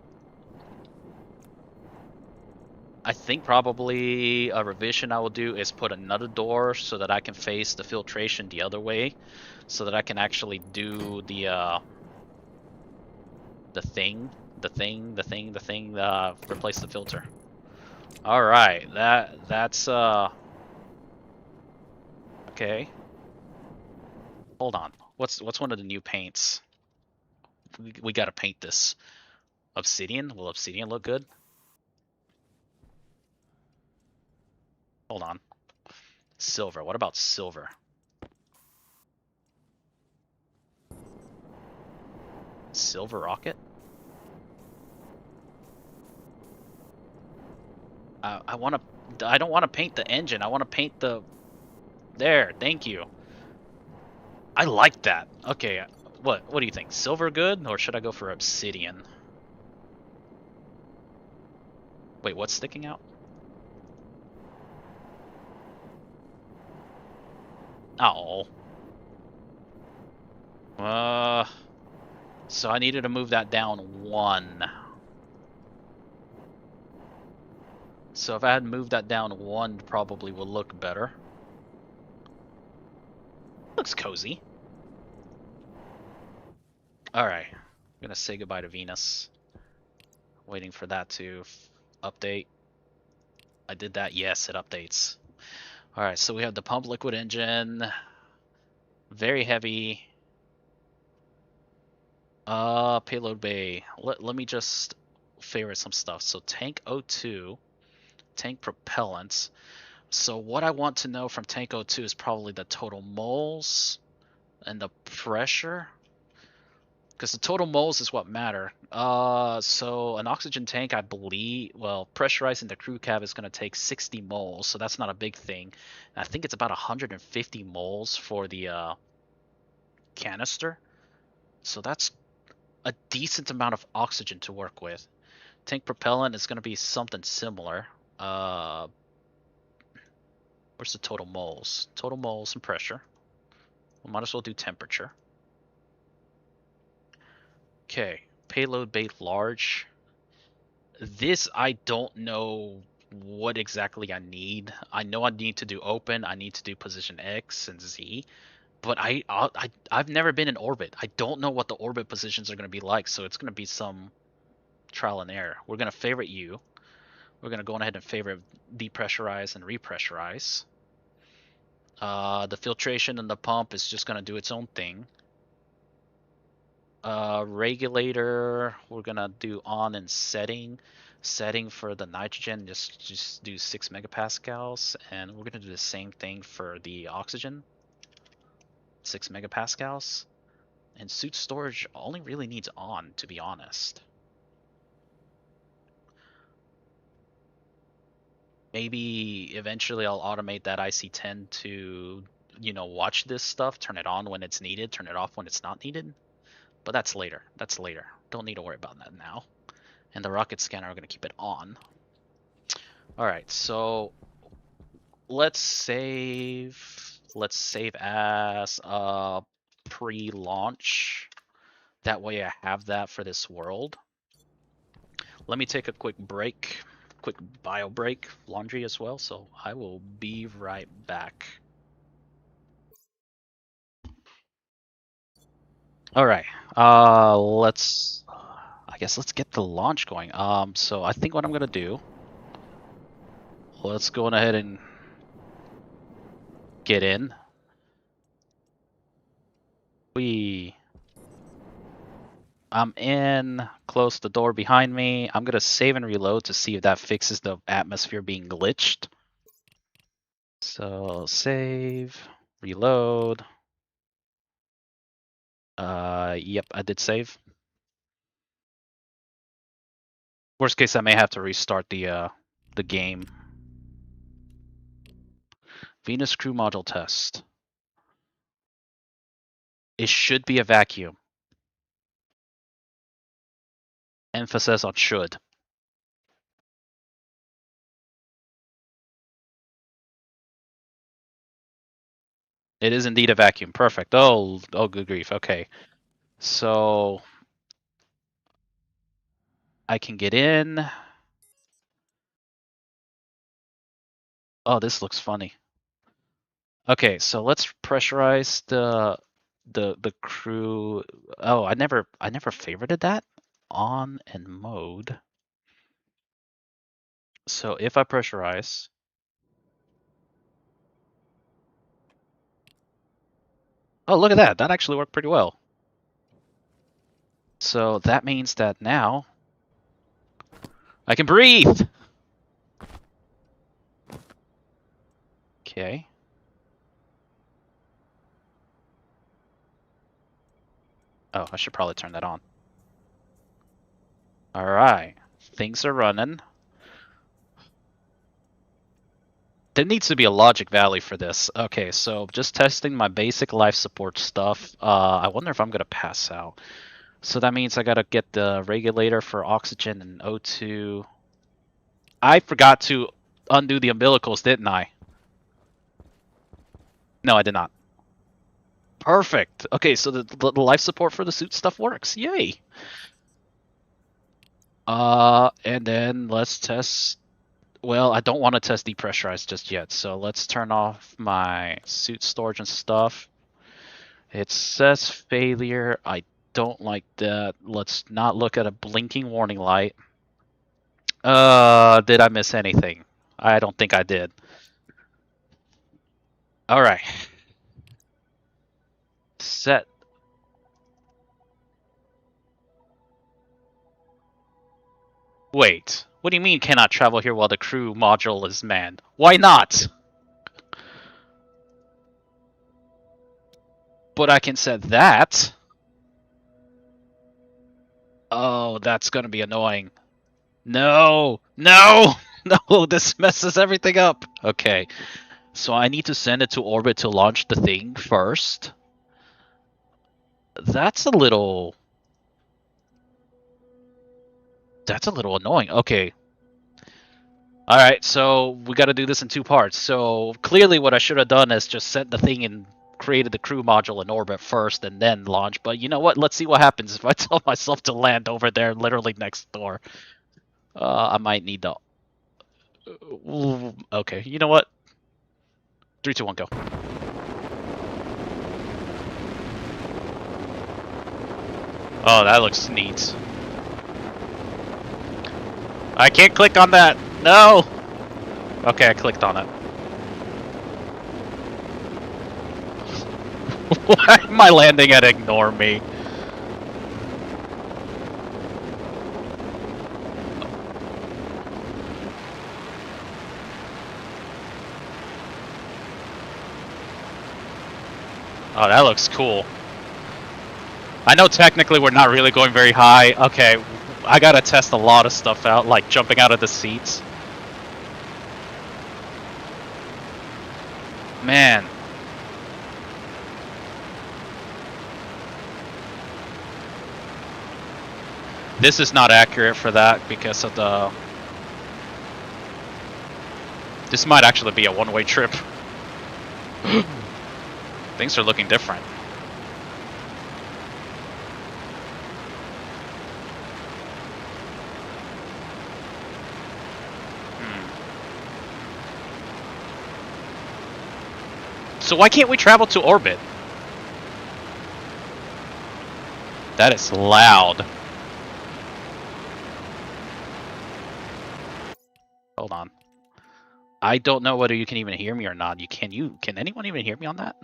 I think probably a revision I will do is put another door so that I can face the filtration the other way, so that I can actually do the replace the filter. All right, that's okay. Hold on. What's one of the new paints? We gotta paint this. Obsidian? Will obsidian look good? Hold on. Silver. What about silver? Silver rocket? I want to. I don't want to paint the engine. I want to paint the. There. Thank you. I like that. Okay. What do you think? Silver good, or should I go for obsidian? Wait, what's sticking out? Oh. So I needed to move that down one. So if I had moved that down one, probably would look better. Looks cozy. Alright. I'm gonna say goodbye to Venus. Waiting for that to update. I did that. Yes, it updates. Alright, so we have the pump liquid engine. Very heavy. Payload bay. Let me just favorite some stuff. So tank O2, tank propellants. So what I want to know from tank O2 is probably the total moles and the pressure, because the total moles is what matter. So an oxygen tank, I believe, well, pressurizing the crew cab is going to take 60 moles, so that's not a big thing. I think it's about 150 moles for the canister, so that's a decent amount of oxygen to work with. Tank propellant is going to be something similar. Where's the total moles? Total moles and pressure. We might as well do temperature. Okay, payload bait large. This I don't know what exactly I need. I know I need to do open. I need to do position X and Z. But I've never been in orbit. I don't know what the orbit positions are going to be like, so it's going to be some trial and error. We're going to favorite U. We're going to go ahead and favorite depressurize and repressurize. The filtration and the pump is just going to do its own thing. Regulator, we're going to do on and setting. Setting for the nitrogen, just do 6 megapascals. And we're going to do the same thing for the oxygen. 6 megapascals. And suit storage only really needs on, to be honest. Maybe eventually I'll automate that IC10 to, you know, watch this stuff, turn it on when it's needed, turn it off when it's not needed. But that's later. That's later. Don't need to worry about that now. And the rocket scanner, we're going to keep it on. Alright, so let's save. Let's save as pre-launch. That way I have that for this world. Let me take a quick break. Quick bio break. Laundry as well, so I will be right back. All right. Let's. I guess let's get the launch going. So I think what I'm gonna do. Let's go on ahead and get in. I'm in. Close the door behind me. I'm gonna save and reload to see if that fixes the atmosphere being glitched. So save, reload. Yep, I did save. Worst case, I may have to restart the game. Venus crew module test. It should be a vacuum. Emphasis on should. It is indeed a vacuum. Perfect. Oh, good grief. Okay. So I can get in. Oh, this looks funny. Okay, so let's pressurize the crew. Oh, I never favorited that. On and mode. So if I pressurize, oh, look at that. That actually worked pretty well. So that means that now I can breathe. Okay. Oh, I should probably turn that on. All right. Things are running. There needs to be a logic valley for this. Okay, so just testing my basic life support stuff. I wonder if I'm gonna pass out. So that means I gotta get the regulator for oxygen and O2. I forgot to undo the umbilicals, didn't I? No, I did not. Perfect. Okay, so the life support for the suit stuff works. Yay. And then let's test. Well, I don't want to test depressurize just yet, so let's turn off my suit storage and stuff. It says failure. I don't like that. Let's not look at a blinking warning light. Did I miss anything? I don't think I did. All right. Set. Wait. What do you mean cannot travel here while the crew module is manned? Why not? But I can set that. Oh, that's gonna be annoying. No! No! No, this messes everything up. Okay. So I need to send it to orbit to launch the thing first. That's a little... That's a little annoying. Okay. Alright, so we gotta do this in two parts. So clearly what I should have done is just sent the thing and created the crew module in orbit first and then launch. But you know what? Let's see what happens if I tell myself to land over there literally next door. I might need to... Okay, you know what? 3, 2, 1, go. Oh, that looks neat. I can't click on that. No. Okay, I clicked on it. Why am I landing at ignore me? Oh, that looks cool. I know technically we're not really going very high. Okay, I gotta test a lot of stuff out, like jumping out of the seats. Man. This is not accurate for that because of the... This might actually be a one-way trip. Things are looking different. So why can't we travel to orbit? That is loud. Hold on. I don't know whether you can even hear me or not. Can anyone even hear me on that?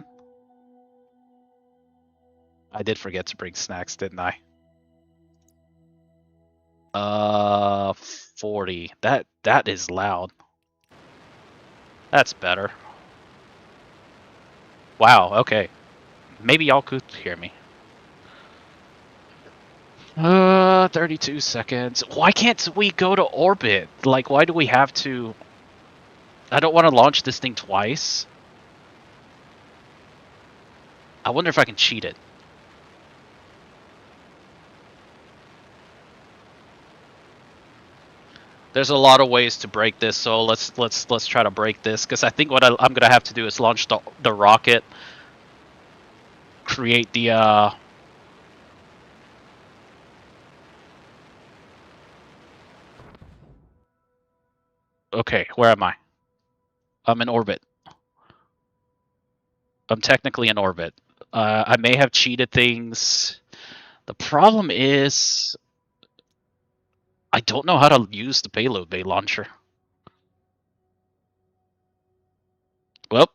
I did forget to bring snacks, didn't I? 40. That is loud. That's better. Wow, okay. Maybe y'all could hear me. 32 seconds. Why can't we go to orbit? Like, why do we have to... I don't want to launch this thing twice. I wonder if I can cheat it. There's a lot of ways to break this, so let's try to break this. Because I think what I'm gonna have to do is launch the rocket, create the Okay, where am I? I'm in orbit. I'm technically in orbit. I may have cheated things. The problem is I don't know how to use the payload bay launcher. Well,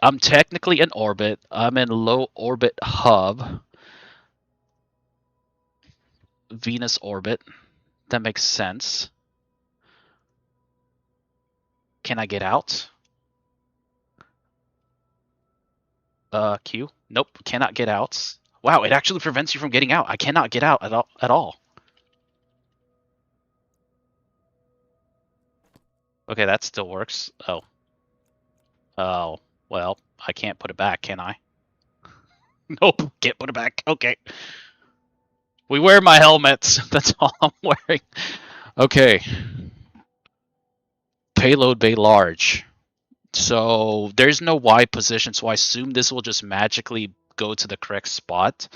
I'm technically in orbit. I'm in low orbit hub. Venus orbit. That makes sense. Can I get out? Q? Nope, cannot get out. Wow, it actually prevents you from getting out. I cannot get out at all. Okay, that still works. Oh. Oh, well, I can't put it back, can I? Nope, can't put it back. Okay. We wear my helmets. That's all I'm wearing. Okay. Payload bay large. So there's no Y position, so I assume this will just magically go to the correct spot.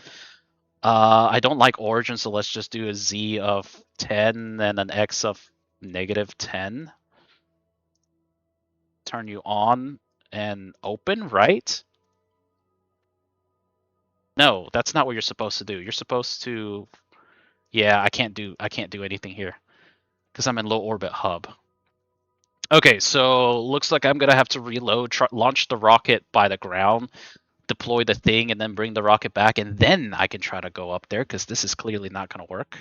I don't like origin, so let's just do a Z of 10 and an X of -10. Turn you on and open, right? No, that's not what you're supposed to do. You're supposed to... Yeah, I can't do anything here because I'm in low orbit hub. Okay, so looks like I'm gonna have to reload, launch the rocket by the ground, deploy the thing, and then bring the rocket back, and then I can try to go up there because this is clearly not gonna work.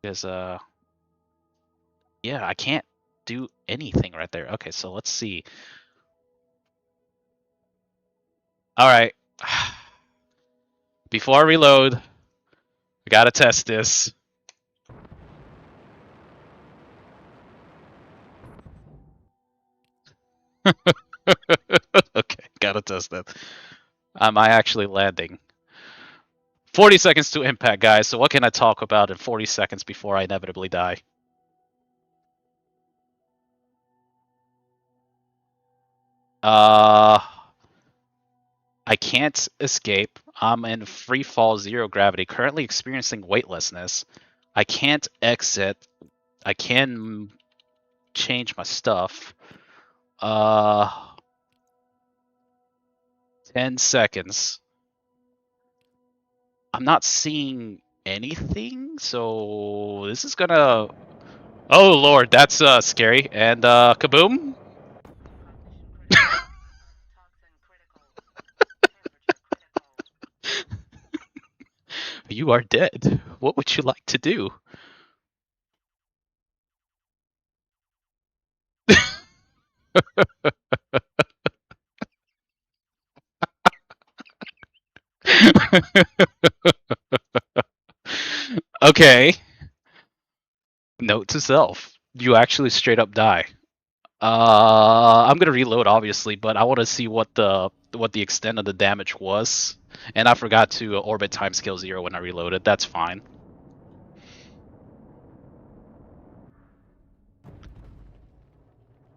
Because yeah, I can't do anything right there. Okay, so let's see. All right, before I reload, I gotta test this. Okay, gotta test that. Am I actually landing? 40 seconds to impact, guys. So what can I talk about in 40 seconds before I inevitably die? I can't escape. I'm in free fall, zero gravity, currently experiencing weightlessness. I can't exit. I can change my stuff. 10 seconds. I'm not seeing anything, so this is gonna... Oh lord, that's scary. And kaboom? You are dead. What would you like to do? Okay. Note to self. You actually straight up die. I'm gonna reload obviously, but I want to see what the extent of the damage was. And I forgot to orbit timescale 0 when I reloaded. That's fine.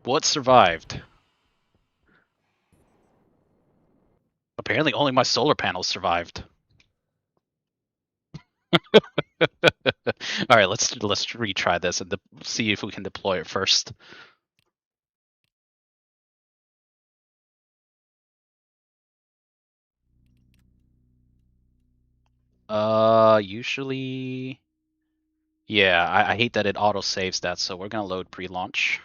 What survived? Apparently only my solar panels survived. All right, let's retry this and see if we can deploy it first. Usually, yeah. I hate that it auto saves that, so we're gonna load pre-launch.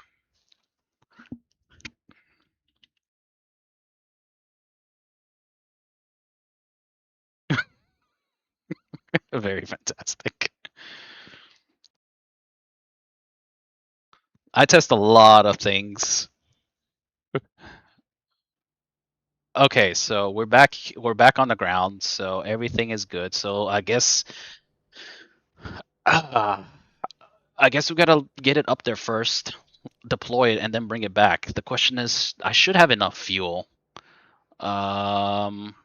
Very fantastic. I test a lot of things. Okay, so we're back. We're back on the ground, so everything is good. So uh, I guess we gotta get it up there first, deploy it, and then bring it back. The question is, I should have enough fuel. Um,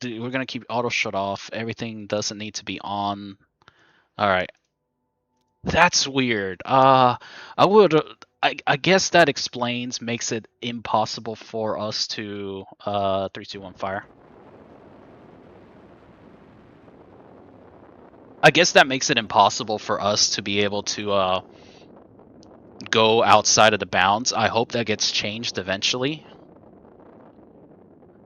we're gonna keep auto shut off. Everything doesn't need to be on. All right, that's weird. I would. I guess that explains, makes it impossible for us to 3, 2, 1 fire. I guess that makes it impossible for us to be able to go outside of the bounds. I hope that gets changed eventually.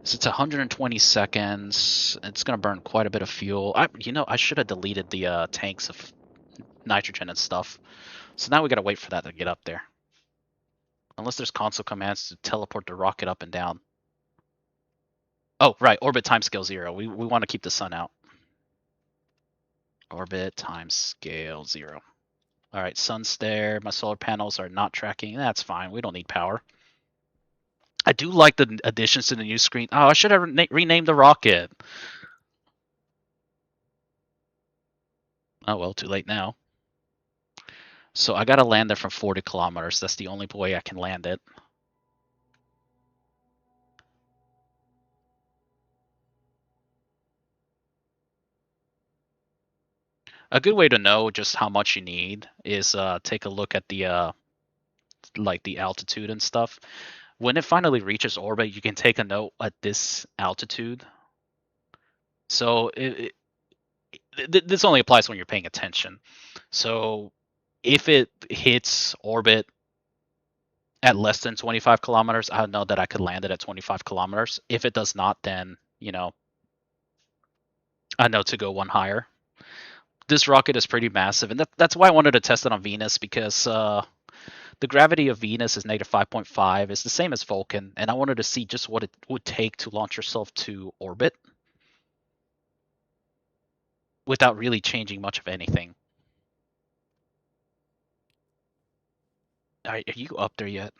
So it's 120 seconds. It's gonna burn quite a bit of fuel. I should have deleted the tanks of nitrogen and stuff. So now we gotta wait for that to get up there. Unless there's console commands to teleport the rocket up and down. Oh, right, orbit timescale 0. We want to keep the sun out. Orbit timescale 0. All right, sun's there. My solar panels are not tracking. That's fine. We don't need power. I do like the additions to the new screen. Oh, I should have renamed the rocket. Oh well, too late now. So I gotta land there from 40 kilometers. That's the only way I can land it. A good way to know just how much you need is take a look at the like the altitude and stuff. When it finally reaches orbit, you can take a note at this altitude. So this only applies when you're paying attention. So if it hits orbit at less than 25 kilometers, I know that I could land it at 25 kilometers. If it does not, then, I know to go one higher. This rocket is pretty massive, and that's why I wanted to test it on Venus, because the gravity of Venus is negative 5.5. It's the same as Vulcan, and I wanted to see just what it would take to launch yourself to orbit without really changing much of anything. Are you up there yet?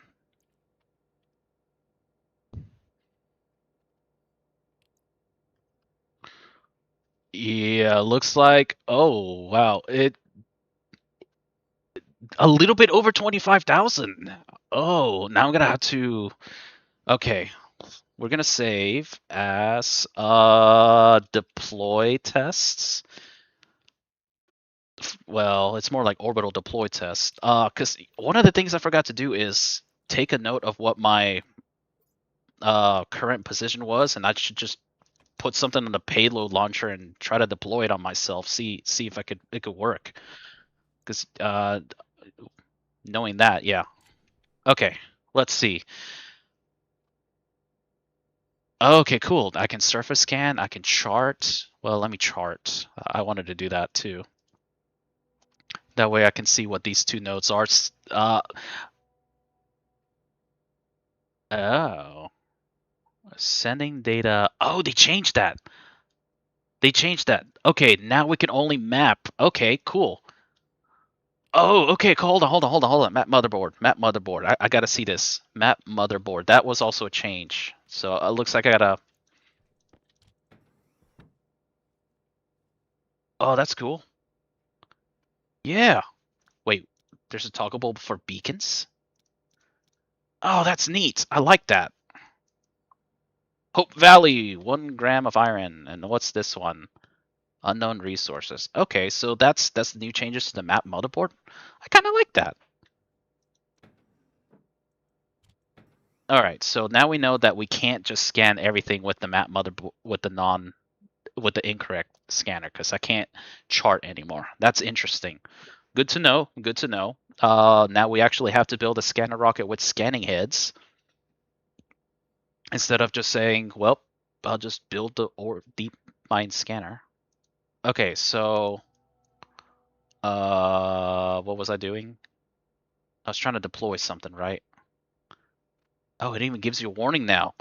Yeah, looks like. Oh, wow. It a little bit over 25,000. Oh, now I'm gonna have to. Okay, we're gonna save as deploy tests. Well, it's more like orbital deploy test. Because one of the things I forgot to do is take a note of what my current position was, and I should just put something on the payload launcher and try to deploy it on myself. See if it could work. Because knowing that, yeah. Okay, let's see. Okay, cool. I can surface scan. I can chart. Well, let me chart. I wanted to do that too. That way I can see what these two nodes are. Oh. Sending data. Oh, they changed that. They changed that. Okay, now we can only map. Okay, cool. Oh, okay. Hold on. Map motherboard. I gotta see this. Map motherboard. That was also a change. So it looks like I gotta. Oh, that's cool. Yeah. Wait, there's a toggleable for beacons? Oh, that's neat. I like that. Hope Valley, 1 gram of iron. And what's this one? Unknown resources. Okay, so that's the new changes to the map motherboard. I kind of like that. All right, so now we know that we can't just scan everything with the map motherboard with the incorrect scanner, because I can't chart anymore. That's interesting. Good to know. Good to know. Now we actually have to build a scanner rocket with scanning heads instead of just saying, "Well, I'll just build the deep mine scanner." Okay, so what was I doing? I was trying to deploy something, right? Oh, it even gives you a warning now.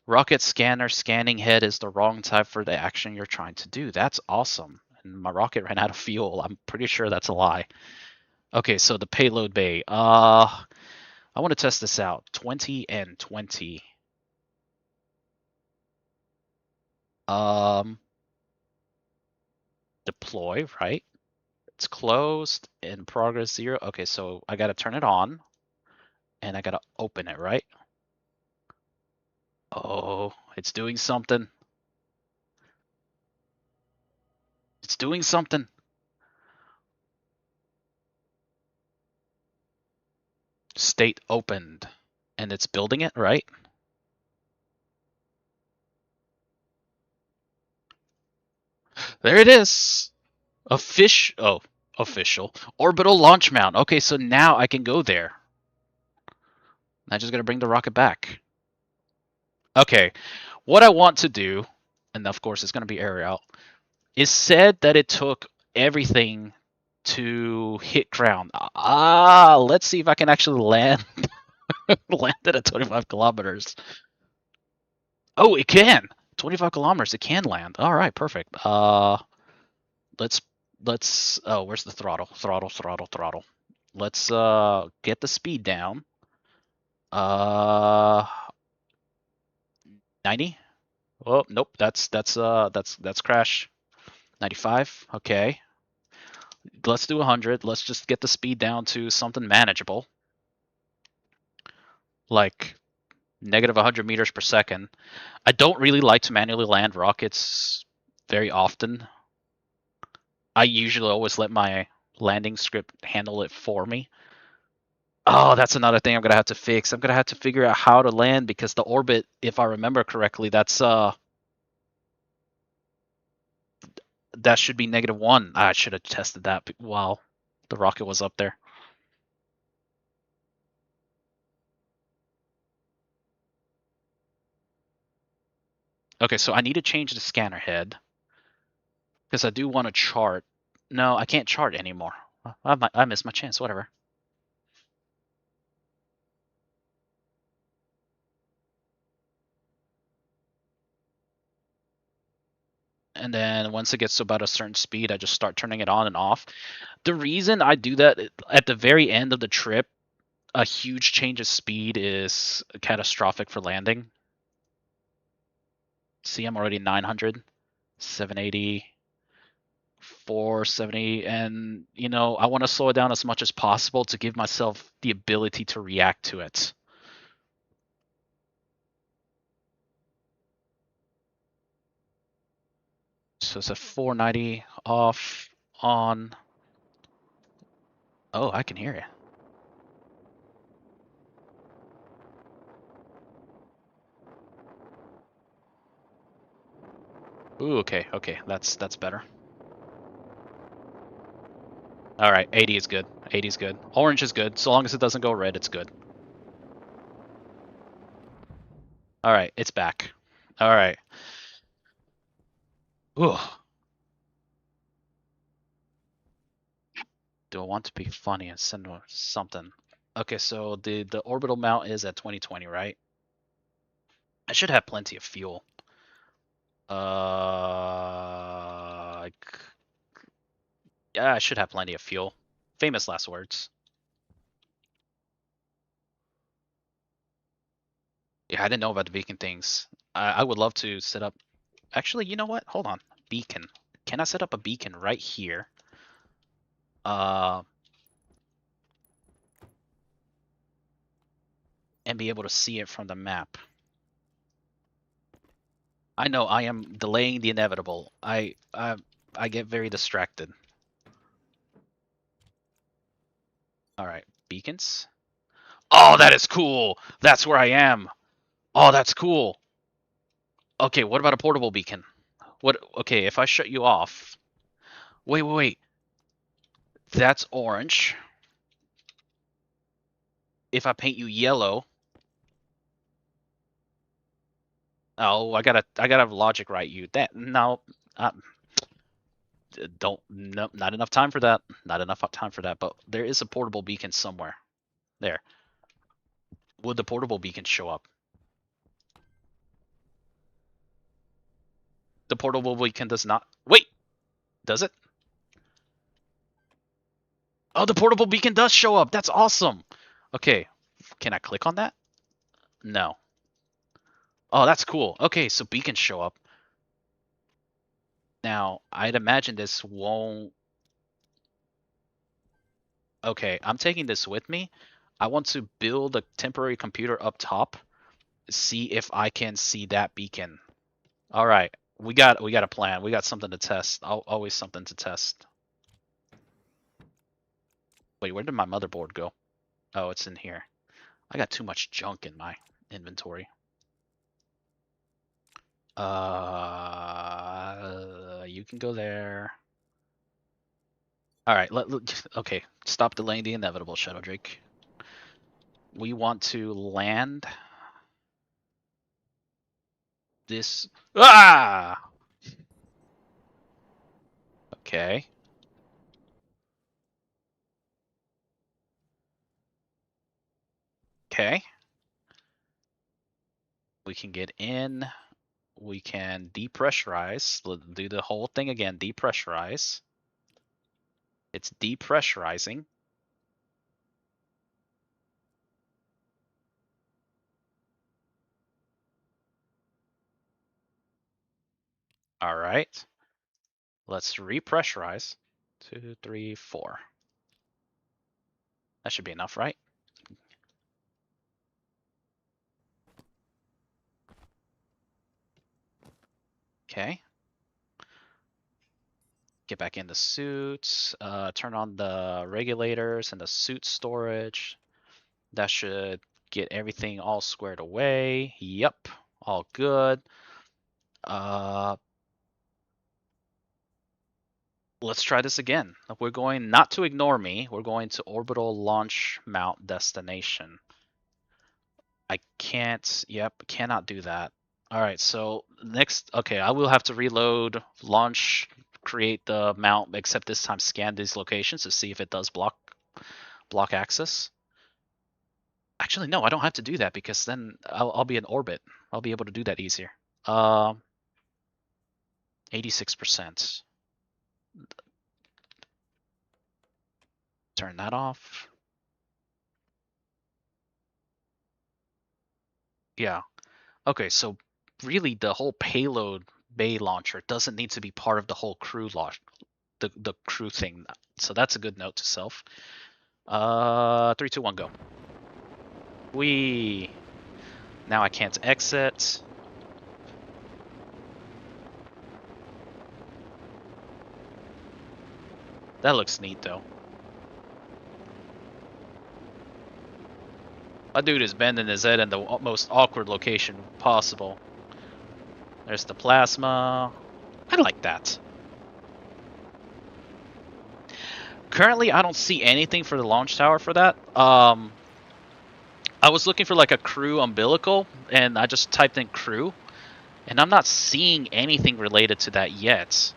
Rocket scanner scanning head is the wrong type for the action you're trying to do. That's awesome. And my rocket ran out of fuel. I'm pretty sure that's a lie. Okay, so the payload bay. I want to test this out. 20 and 20. Um, deploy, right? It's closed in progress 0. Okay, so I gotta turn it on and I gotta open it, right? Oh, it's doing something. It's doing something. State opened. And it's building it, right? There it is. Official. Orbital launch mount. Okay, so now I can go there. I just gotta bring the rocket back. Okay, what I want to do, and of course it's gonna be aerial, is said that it took everything to hit ground. Let's see if I can actually land land at 25 kilometers. Oh, it can. 25 kilometers, it can land. All right, perfect. Let's oh, where's the throttle? Throttle. Let's get the speed down. 90. Oh, nope. That's crash. 95. Okay. Let's do 100. Let's just get the speed down to something manageable, like negative 100 meters per second. I don't really like to manually land rockets very often. I usually always let my landing script handle it for me. Oh, that's another thing I'm gonna have to fix. I'm gonna have to figure out how to land because the orbit, if I remember correctly, that should be -1. I should have tested that while the rocket was up there. Okay, so I need to change the scanner head because I do want to chart. No, I can't chart anymore. I missed my chance. Whatever. And then once it gets to about a certain speed, I just start turning it on and off. The reason I do that at the very end of the trip, a huge change of speed is catastrophic for landing. See, I'm already 900, 780, 470, and I want to slow it down as much as possible to give myself the ability to react to it. So it's a 490 off, on. Oh, I can hear you. Ooh, okay, that's better. All right, 80 is good. 80 is good. Orange is good. So long as it doesn't go red, it's good. All right, it's back. All right. Ooh. Do I want to be funny and send something? Okay, so the orbital mount is at 2020, right? I should have plenty of fuel. Yeah, I should have plenty of fuel. Famous last words. Yeah, I didn't know about the beacon things. I would love to set up. Actually, you know what? Hold on. Beacon. Can I set up a beacon right here? Uh, and be able to see it from the map. I know I am delaying the inevitable. I get very distracted. All right, beacons. Oh, that is cool. That's where I am. Oh, that's cool. Okay, what about a portable beacon? What? Okay, if I shut you off. Wait. That's orange. If I paint you yellow. Oh, I gotta logic right you. That no. Uh, No, not enough time for that. Not enough time for that. But there is a portable beacon somewhere. There. Would the portable beacon show up? The portable beacon does not. Wait, does it? Oh, the portable beacon does show up. That's awesome. Okay, can I click on that? No. Oh, that's cool. Okay, so beacons show up. Now, I'd imagine this won't. Okay, I'm taking this with me. I want to build a temporary computer up top, see if I can see that beacon. All right, we got a plan. We got something to test. Always something to test. Wait, where did my motherboard go? Oh, it's in here. I got too much junk in my inventory. You can go there. All right, okay. Stop delaying the inevitable, Shadow Drake. We want to land this. Ah! Okay. Okay. We can get in. We can depressurize. Do the whole thing again. Depressurize. It's depressurizing. All right. Let's repressurize. 2, 3, 4. That should be enough, right? Okay. Get back in the suits. Turn on the regulators and the suit storage. That should get everything all squared away. Yep, all good. Let's try this again. We're going not to ignore me. We're going to orbital launch mount destination. I can't. Yep, cannot do that. All right, so next. Okay, I will have to reload, launch, create the mount, except this time scan these locations to see if it does block access. Actually, no, I don't have to do that because then I'll be in orbit. I'll be able to do that easier. 86%. Turn that off. Yeah. Okay, so really the whole payload bay launcher doesn't need to be part of the whole crew launch, the crew thing. So that's a good note to self. 3, 2, 1, go. Whee! Now I can't exit. That looks neat though. My dude is bending his head in the most awkward location possible. There's the plasma. I like that. Currently, I don't see anything for the launch tower for that. I was looking for like a crew umbilical, and I just typed in crew, and I'm not seeing anything related to that yet.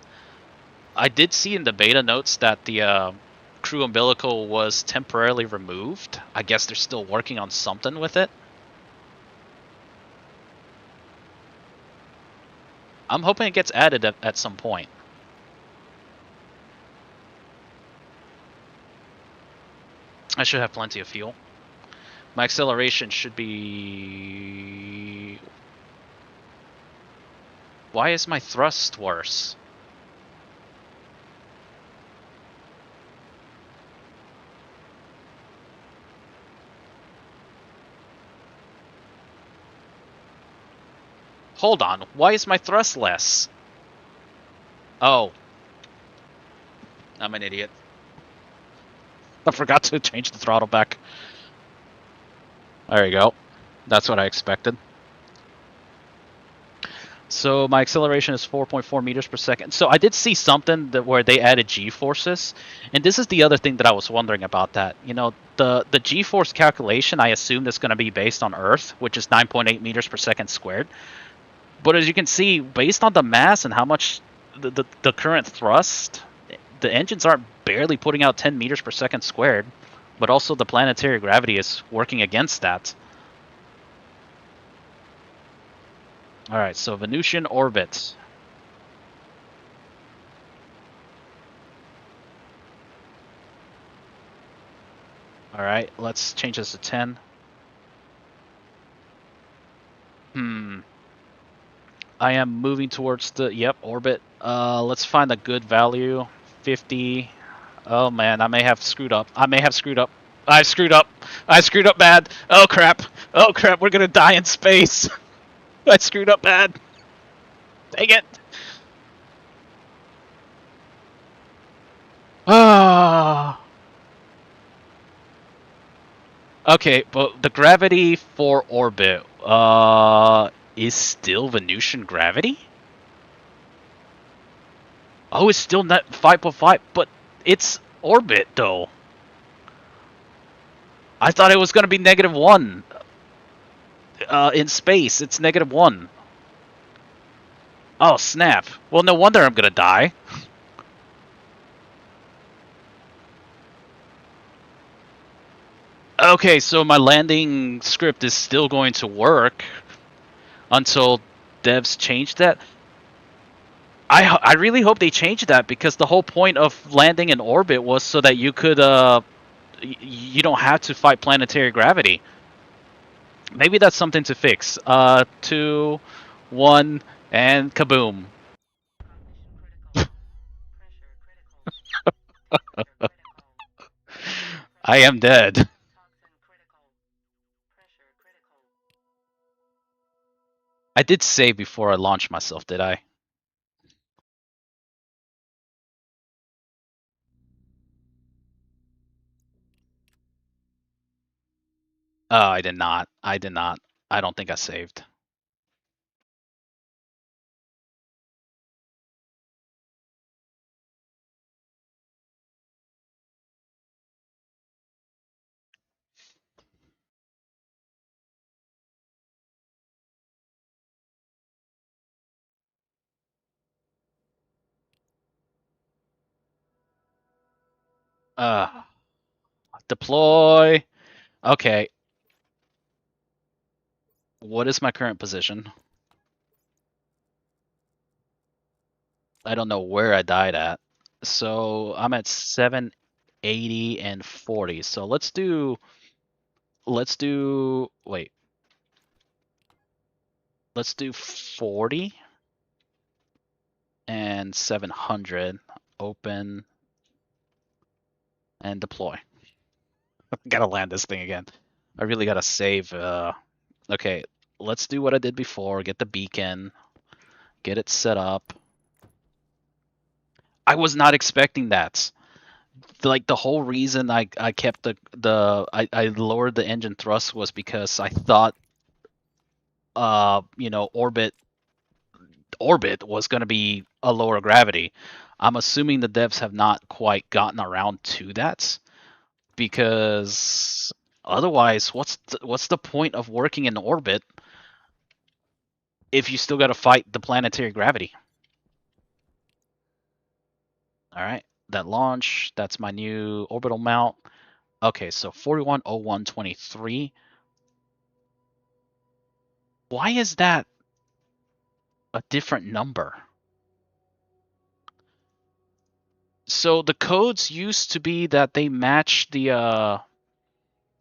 I did see in the beta notes that the crew umbilical was temporarily removed. I guess they're still working on something with it. I'm hoping it gets added at some point. I should have plenty of fuel. My acceleration should be... Why is my thrust worse? Hold on, why is my thrust less? Oh. I'm an idiot. I forgot to change the throttle back. There you go. That's what I expected. So my acceleration is 4.4 meters per second. So I did see something where they added G-forces, and this is the other thing that I was wondering about that. You know, the G-force calculation, I assume that's going to be based on Earth, which is 9.8 meters per second squared. But as you can see, based on the mass and how much the current thrust, the engines aren't barely putting out 10 meters per second squared, but also the planetary gravity is working against that. All right, so Venusian orbit. All right, let's change this to 10. I am moving towards the orbit. Let's find a good value. 50. Oh man, I may have screwed up. I screwed up. I screwed up bad. Oh crap. Oh crap, we're gonna die in space. I screwed up bad. Dang it. Ah. Okay, but the gravity for orbit is still Venusian gravity? Oh, it's still not 5.5, but it's orbit though. I thought it was gonna be -1. In space, it's -1. Oh snap! Well, no wonder I'm gonna die. Okay, so my landing script is still going to work until devs change that. I really hope they change that because the whole point of landing in orbit was so that you could you don't have to fight planetary gravity. Maybe that's something to fix. 2, 1, and kaboom! I am dead. I did save before I launched myself, did I? Oh, I did not. I did not. I don't think I saved. Uh, Deploy. Okay. What is my current position? I don't know where I died at. So I'm at 780 and 40. So wait. Let's do 40 and 700. Open and deploy. Gotta land this thing again. I really gotta save. Okay, let's do what I did before. Get the beacon. Get it set up. I was not expecting that. Like the whole reason I kept I lowered the engine thrust was because I thought orbit was going to be a lower gravity. I'm assuming the devs have not quite gotten around to that because otherwise what's the point of working in orbit if you still got to fight the planetary gravity? All right, that launch, that's my new orbital mount. Okay, so 410123. Why is that a different number? So the codes used to be that they match the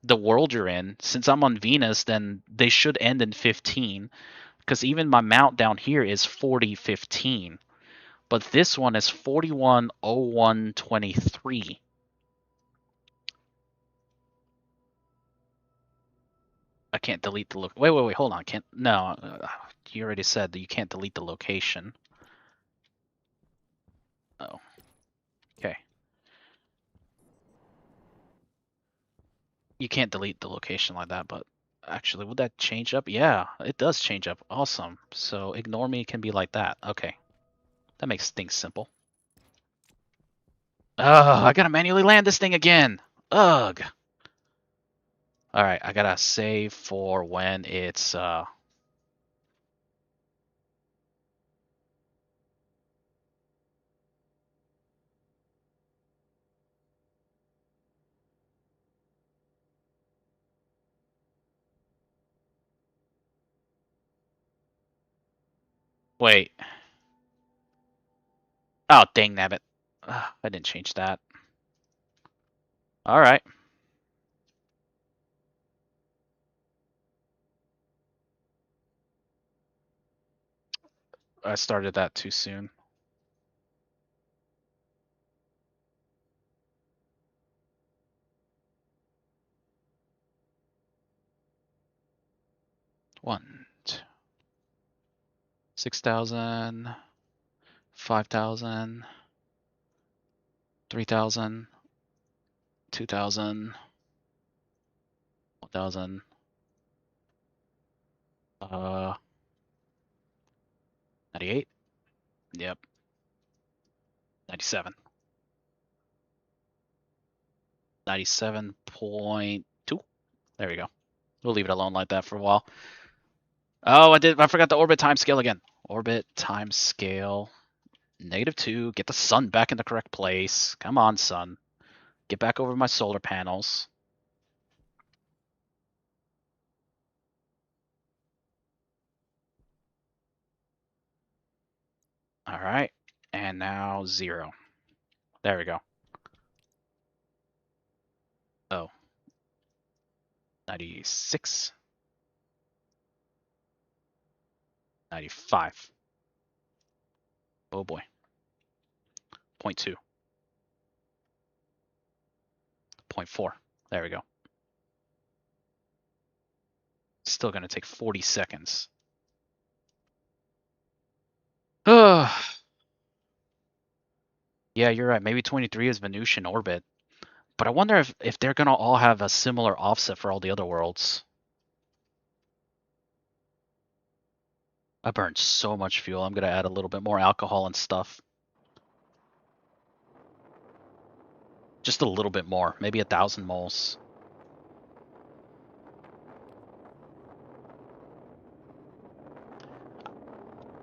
world you're in. Since I'm on Venus, then they should end in 15. Because even my mount down here is 4015. But this one is 410123. I can't delete the look. Wait, hold on. Can't. No, you already said that you can't delete the location. Oh, okay. You can't delete the location like that, but actually, would that change up? Yeah, it does change up. Awesome. So ignore me can be like that. Okay. That makes things simple. Ugh, I gotta manually land this thing again. Ugh. Alright, I gotta save for when it's Wait. Oh, dang nabbit. I didn't change that. All right. I started that too soon. One, two, 6,000, 5,000, 3,000, 2,000, 1,000. 98. Yep. 97. 97.2. There we go. We'll leave it alone like that for a while. Oh, I forgot the orbit time scale again. Orbit time scale. -2. Get the sun back in the correct place. Come on, sun. Get back over my solar panels. All right. And now 0. There we go. Oh. 96. 95. Oh boy. 0.2. 0.4. There we go. Still going to take 40 seconds. Yeah, you're right. Maybe 23 is Venusian orbit. But I wonder if they're going to all have a similar offset for all the other worlds. I burned so much fuel. I'm going to add a little bit more alcohol and stuff. Just a little bit more. Maybe 1,000 moles.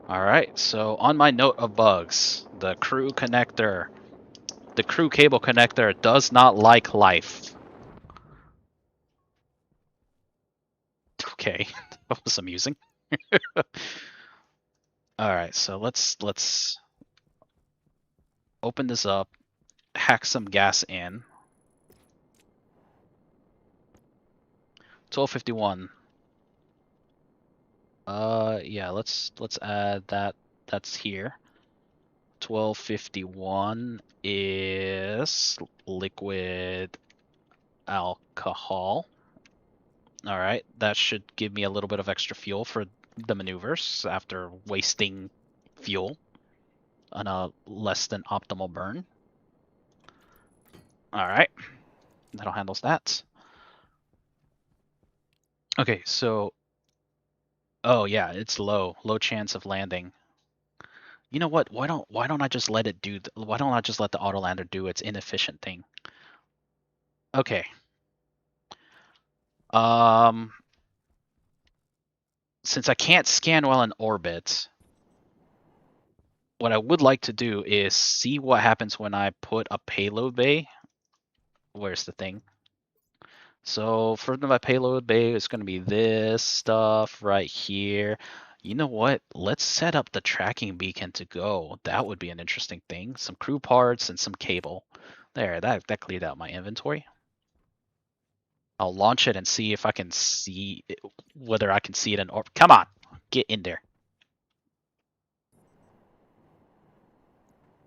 All right, so on my note of bugs, the crew connector, the crew cable connector does not like life. Okay, that was amusing. All right, so let's open this up, hack some gas in. 1251. Yeah, let's add that. That's here. 1251 is liquid alcohol. All right, that should give me a little bit of extra fuel for the maneuvers after wasting fuel on a less than optimal burn. All right, that'll handle that. Okay, so oh yeah, it's low chance of landing. You know what? Why don't I just let it do? Why don't I just let the autolander do its inefficient thing? Okay. Um, since I can't scan well in orbit, what I would like to do is see what happens when I put a payload bay. Where's the thing? So for my payload bay, it's going to be this stuff right here. You know what? Let's set up the tracking beacon to go. That would be an interesting thing. Some crew parts and some cable. There, that cleared out my inventory. I'll launch it and see if I can see whether I can see it in orbit. Come on, get in there.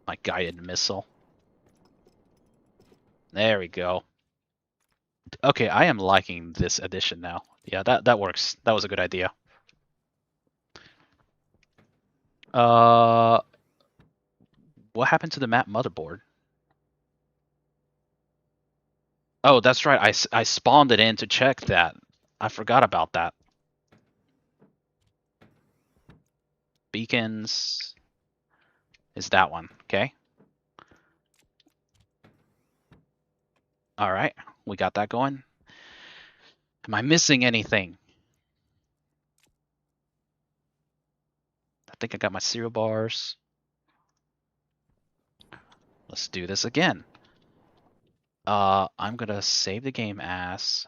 My guided missile. There we go. Okay, I am liking this addition now. Yeah, that works. That was a good idea. What happened to the map motherboard? Oh, that's right. I spawned it in to check that. I forgot about that. Beacons is that one. Okay. All right. We got that going. Am I missing anything? I think I got my cereal bars. Let's do this again. I'm gonna save the game as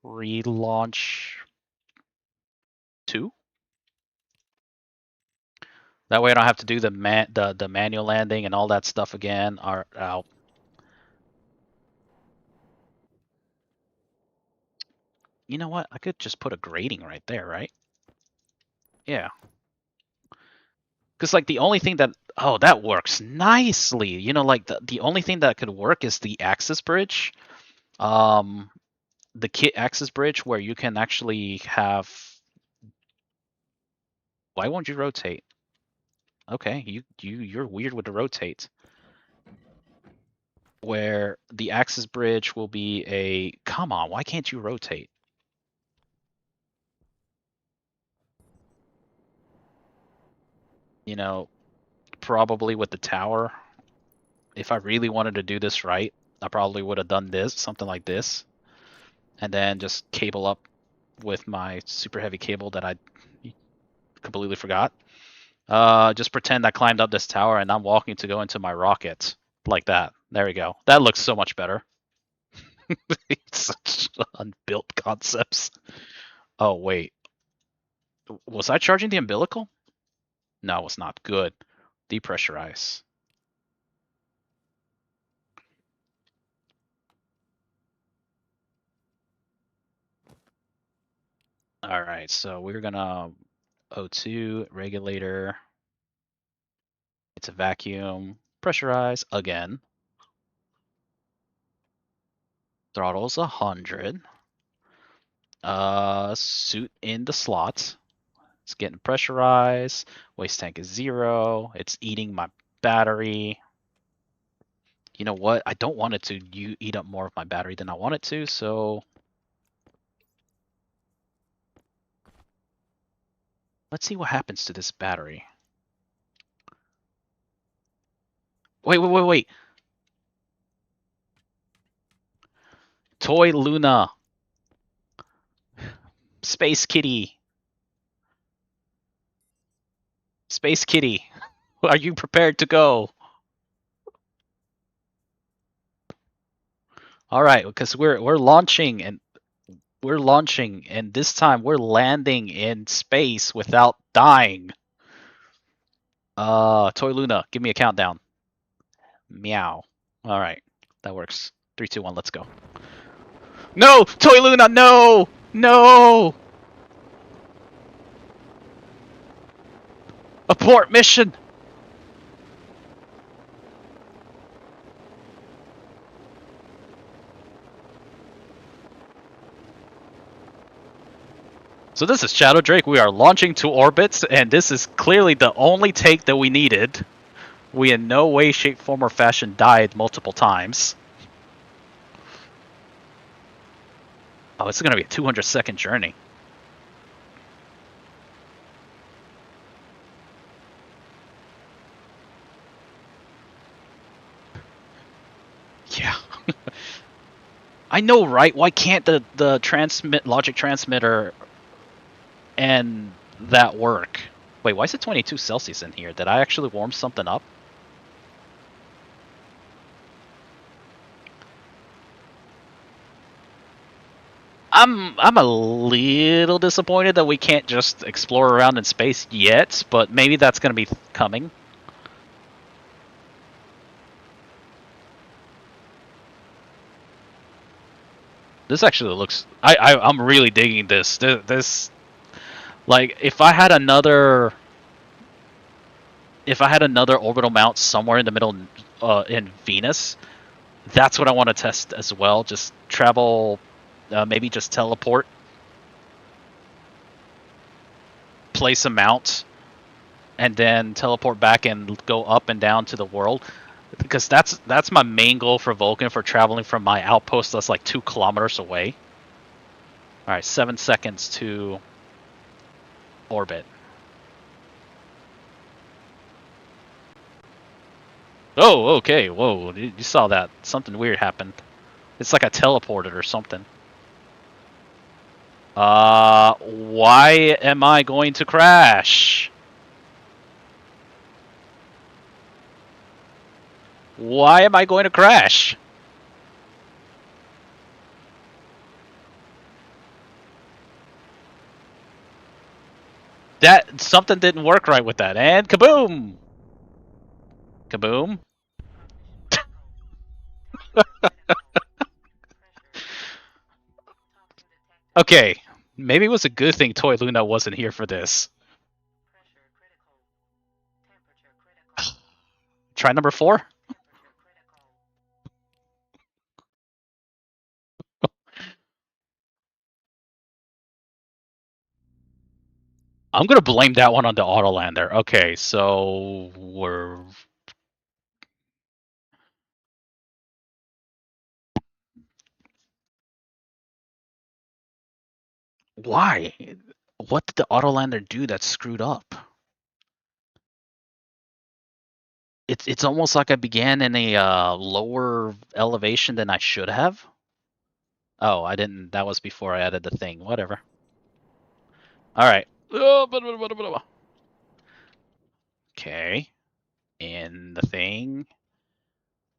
relaunch 2. That way I don't have to do the manual landing and all that stuff again. Out. You know what? I could just put a grating right there, right? Yeah. Because like the only thing that that works nicely. You know, like the only thing that could work is the access bridge. Um, the kit access bridge where you can actually have. Why won't you rotate? Okay, you're weird with the rotate. Where the access bridge will be a. Come on, why can't you rotate? You know, probably with the tower. If I really wanted to do this right, I probably would have done this, something like this, and then just cable up with my super heavy cable that I completely forgot. Just pretend I climbed up this tower and I'm walking to go into my rocket like that. There we go. That looks so much better. Such unbuilt concepts. Oh wait, was I charging the umbilical? No, it's not. Good. Depressurize. All right, so we're gonna O2 regulator. It's a vacuum. Pressurize again. Throttle's 100. Suit in the slot. It's getting pressurized. Waste tank is 0. It's eating my battery. You know what? I don't want it to eat up more of my battery than I want it to, so let's see what happens to this battery. Wait. Toy Luna. Space Kitty. Space Kitty. Are you prepared to go? All right, because we're launching and this time we're landing in space without dying. Toy Luna, give me a countdown. Meow. All right, that works. 3, 2, 1, let's go. No, Toy Luna, no, no. Abort mission. So this is Shadow Drake. We are launching to orbit, and this is clearly the only take that we needed. We in no way, shape, form, or fashion died multiple times. Oh, it's gonna be a 200-second journey. Yeah. I know, right? Why can't the logic transmitter and that work? Wait, why is it 22 Celsius in here? Did I actually warm something up? I'm a little disappointed that we can't just explore around in space yet, but maybe that's going to be coming. This actually looks. I'm really digging this. This like if I had another orbital mount somewhere in the middle in Venus, that's what I want to test as well. Just travel, maybe just teleport, place a mount, and then teleport back and go up and down to the world. Because that's my main goal for Vulcan for traveling from my outpost that's like 2 kilometers away. All right, 7 seconds to orbit. Oh, okay. Whoa, you saw that. Something weird happened. It's like I teleported or something. Why am I going to crash? Why am I going to crash? That something didn't work right with that, and kaboom! Kaboom! Okay, maybe it was a good thing Toy Luna wasn't here for this. Try number 4. I'm gonna blame that one on the Autolander. Okay, so we're why? What did the Autolander do that screwed up? It's almost like I began in a lower elevation than I should have. Oh, I didn't. That was before I added the thing. Whatever. All right. Okay. In the thing.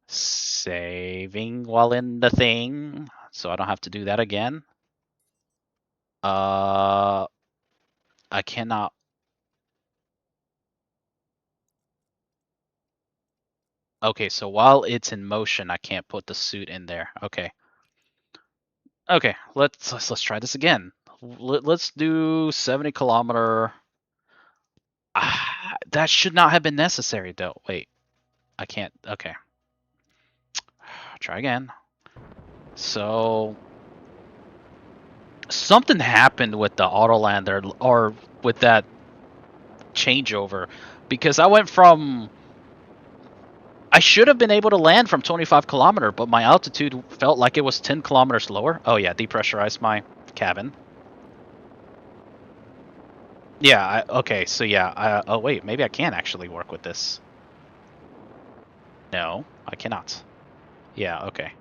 Saving while in the thing, so I don't have to do that again. I cannot. Okay, so while it's in motion, I can't put the suit in there. Okay. Okay, let's try this again. Let's do 70 km. That should not have been necessary though. Wait, I can't. Okay. Try again. So something happened with the Autolander or with that changeover because I went from I should have been able to land from 25 km, but my altitude felt like it was 10 km lower. Oh yeah, depressurize my cabin. Yeah, okay, so yeah, oh wait, maybe I can actually work with this. No, I cannot. Yeah, okay.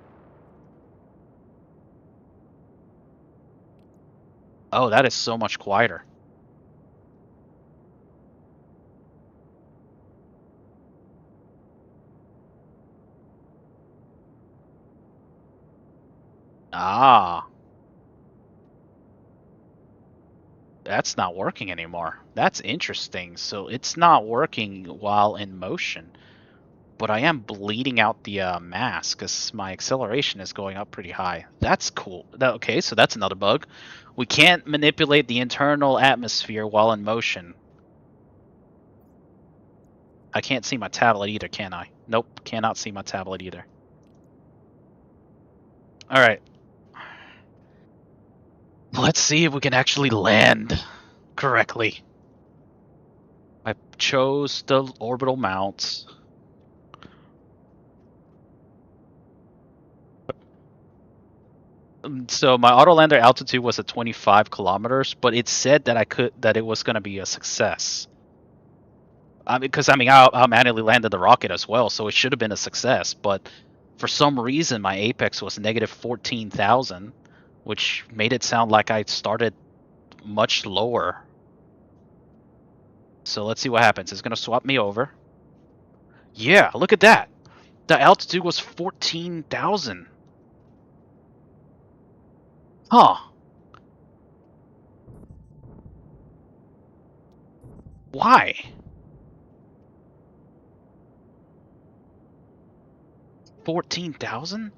Oh, that is so much quieter. Ah, that's not working anymore. That's interesting. So it's not working while in motion, but I am bleeding out the mass because my acceleration is going up pretty high. That's cool. Okay, so that's another bug. We can't manipulate the internal atmosphere while in motion. I can't see my tablet either, can I? Nope, cannot see my tablet either. All right. Let's see if we can actually land correctly. I chose the orbital mounts. So my Autolander altitude was at 25 kilometers, but it said that it was going to be a success. Because I manually landed the rocket as well, so it should have been a success. But for some reason, my apex was negative 14,000, which made it sound like I started much lower. So let's see what happens. It's gonna swap me over. Yeah, look at that. The altitude was 14,000. Huh? Why? 14,000?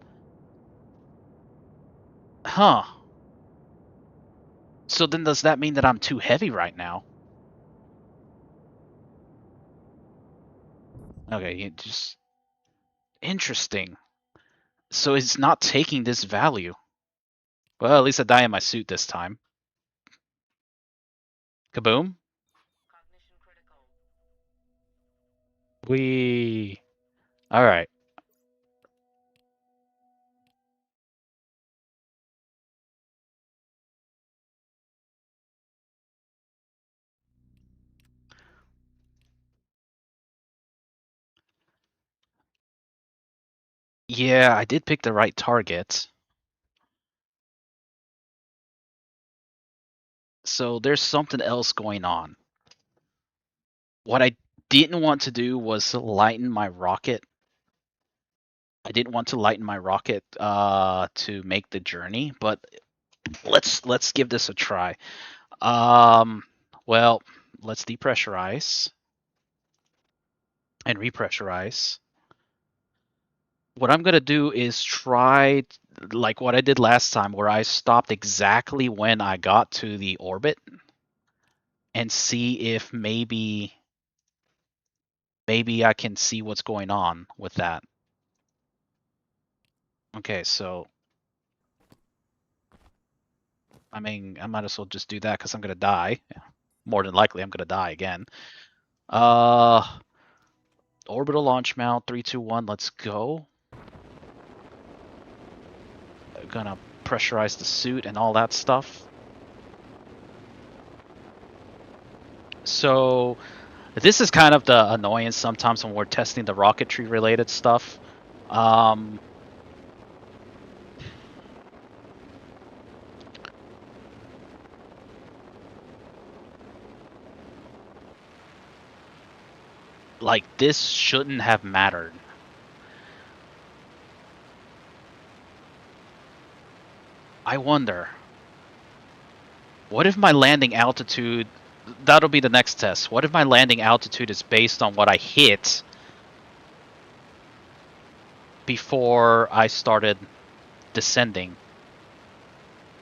Huh? So then does that mean that I'm too heavy right now? Okay, just interesting. So it's not taking this value. Well, at least I die in my suit this time. Kaboom. We. All right. Yeah, I did pick the right target. So there's something else going on. What I didn't want to do was lighten my rocket. I didn't want to lighten my rocket to make the journey, but let's give this a try. Um, well, let's depressurize and repressurize. What I'm gonna do is try like what I did last time, where I stopped exactly when I got to the orbit, and see if maybe I can see what's going on with that. Okay, so I mean, I might as well just do that because I'm gonna die. More than likely, I'm gonna die again. Uh, orbital launch mount, 3, 2, 1. Let's go. Gonna pressurize the suit and all that stuff. So this is kind of the annoyance sometimes when we're testing the rocketry related stuff. Like this shouldn't have mattered. I wonder, what if my landing altitude, that'll be the next test. What if my landing altitude is based on what I hit before I started descending?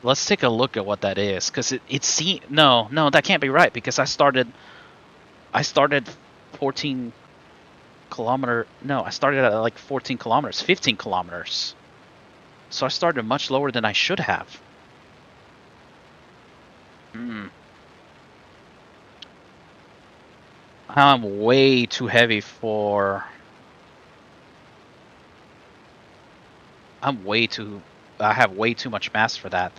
Let's take a look at what that is, because it seems, no, that can't be right, because I started 14 kilometer, no, I started at like 14 kilometers, 15 kilometers. So I started much lower than I should have. I'm way too heavy for... I have way too much mass for that.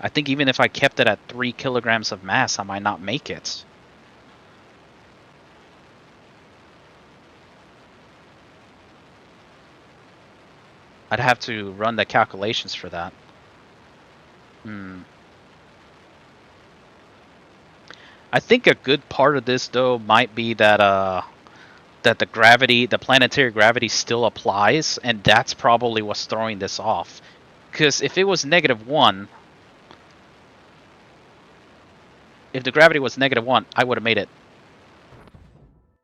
I think even if I kept it at 3 kilograms of mass, I might not make it. I'd have to run the calculations for that. I think a good part of this, though, might be that that the planetary gravity still applies, and that's probably what's throwing this off. Because if it was -1, if the gravity was -1, I would have made it.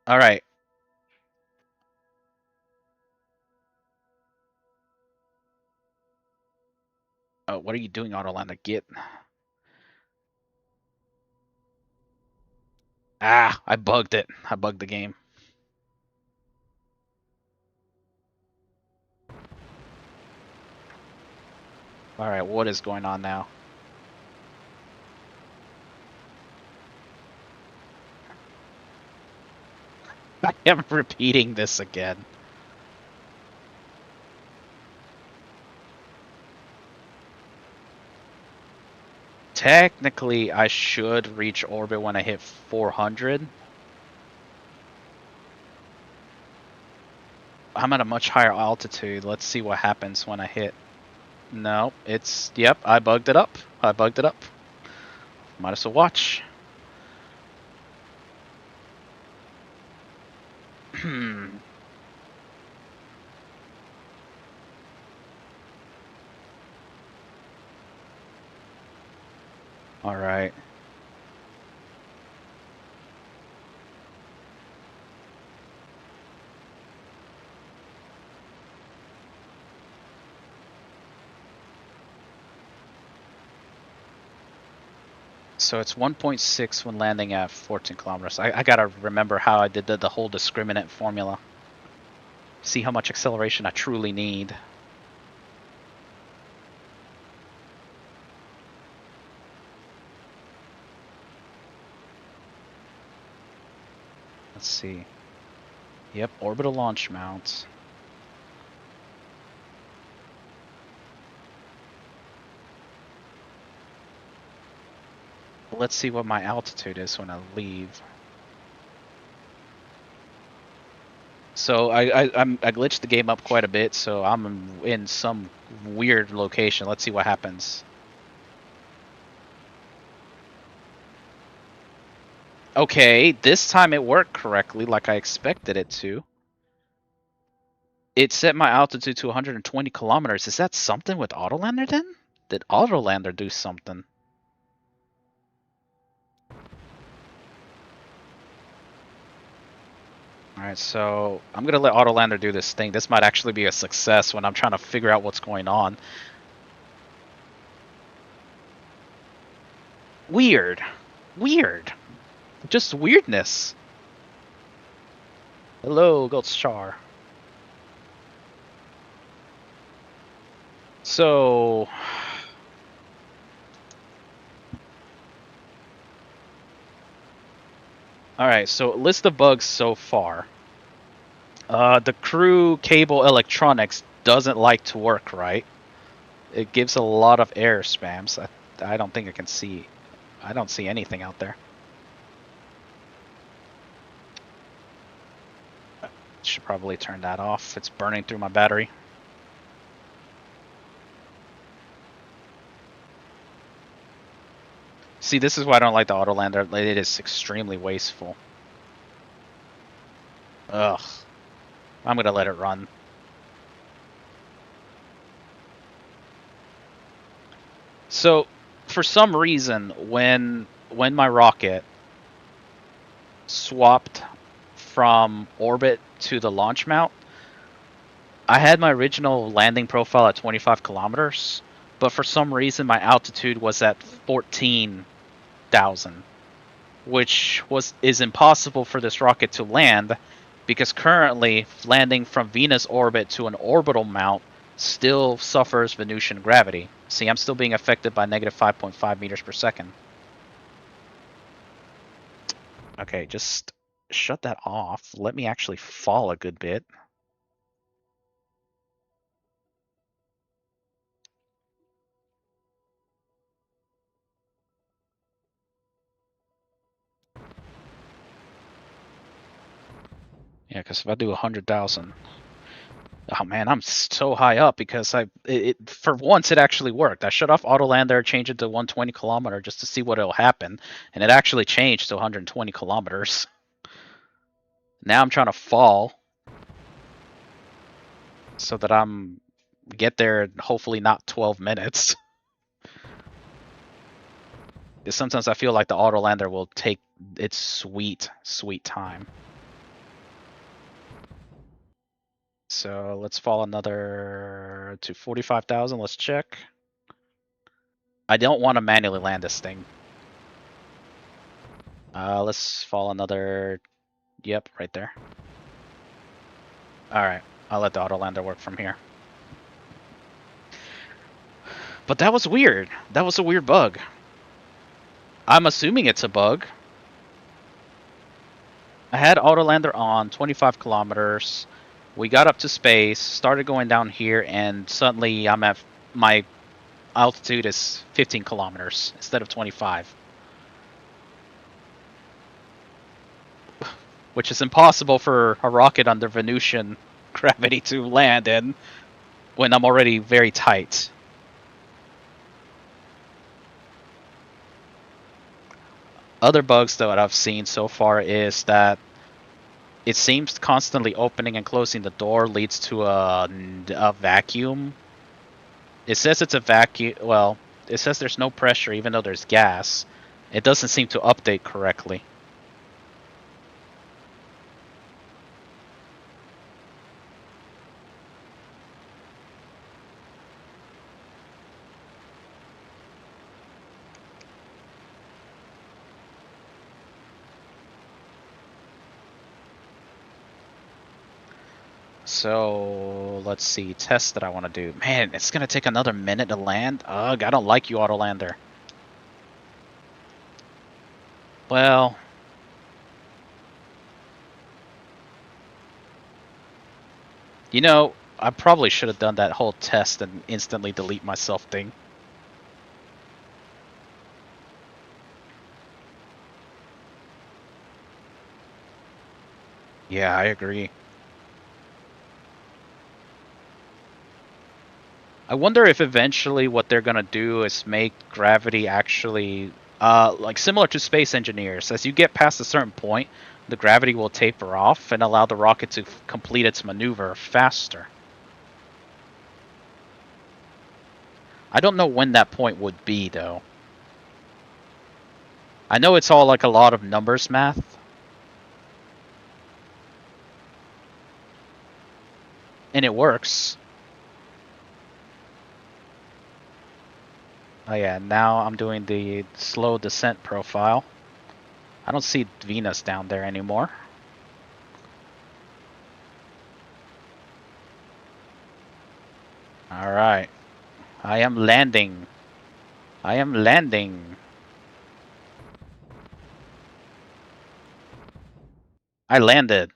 All right. Oh, what are you doing, Autolander? Get. Ah, I bugged it. I bugged the game. All right, what is going on now? I am repeating this again. Technically, I should reach orbit when I hit 400. I'm at a much higher altitude. Let's see what happens when I hit. No, it's... Yep, I bugged it up. Might as well watch. All right. So it's 1.6 when landing at 14 kilometers. I gotta remember how I did the whole discriminant formula. See how much acceleration I truly need. Let's see. Yep, orbital launch mount. Let's see what my altitude is when I leave. So I glitched the game up quite a bit, so I'm in some weird location. Let's see what happens. Okay, this time it worked correctly, like I expected it to. It set my altitude to 120 kilometers. Is that something with Autolander then? Did Autolander do something? Alright, so I'm gonna let Autolander do this thing. This might actually be a success when I'm trying to figure out what's going on. Weird. Weird. Just weirdness. Hello, Goldchar. So... Alright, so list of bugs so far. The crew cable electronics doesn't like to work right. It gives a lot of error spams. I don't think I can see... I don't see anything out there. Should probably turn that off. It's burning through my battery. See, this is why I don't like the Autolander. It is extremely wasteful. Ugh. I'm gonna let it run. So, for some reason, when my rocket swapped from orbit to the launch mount, I had my original landing profile at 25 kilometers, but for some reason my altitude was at 14,000, which is impossible for this rocket to land because currently landing from Venus orbit to an orbital mount still suffers Venusian gravity. See, I'm still being affected by negative 5.5 meters per second. Okay, just shut that off. Let me actually fall a good bit. Yeah, because if I do 100,000... Oh man, I'm so high up because for once it actually worked. I shut off Autolander, changed it to 120 kilometer just to see what will happen, and it actually changed to 120 kilometers. Now I'm trying to fall so that I'm get there in hopefully not 12 minutes. Because sometimes I feel like the Autolander will take its sweet, sweet time. So let's fall another to 45,000. Let's check. I don't want to manually land this thing. Let's fall another... Yep, right there. Alright, I'll let the Autolander work from here. But that was weird. That was a weird bug. I'm assuming it's a bug. I had Autolander on 25 kilometers. We got up to space, started going down here, and suddenly I'm at... My altitude is 15 kilometers instead of 25. Which is impossible for a rocket under Venusian gravity to land in when I'm already very tight. Other bugs though that I've seen so far is that it seems constantly opening and closing the door leads to a vacuum. It says it's a vacuum. Well, it says there's no pressure even though there's gas. It doesn't seem to update correctly. So let's see, test that I want to do. Man, it's gonna take another minute to land. Ugh, I don't like you, Autolander. Well, you know, I probably should have done that whole test and instantly delete myself thing. Yeah, I agree. I wonder if eventually what they're gonna do is make gravity actually, like similar to Space Engineers. As you get past a certain point, the gravity will taper off and allow the rocket to complete its maneuver faster. I don't know when that point would be, though. I know it's all like a lot of numbers math. And it works. Oh yeah, now I'm doing the slow descent profile. I don't see Venus down there anymore. Alright. I am landing. I am landing. I landed.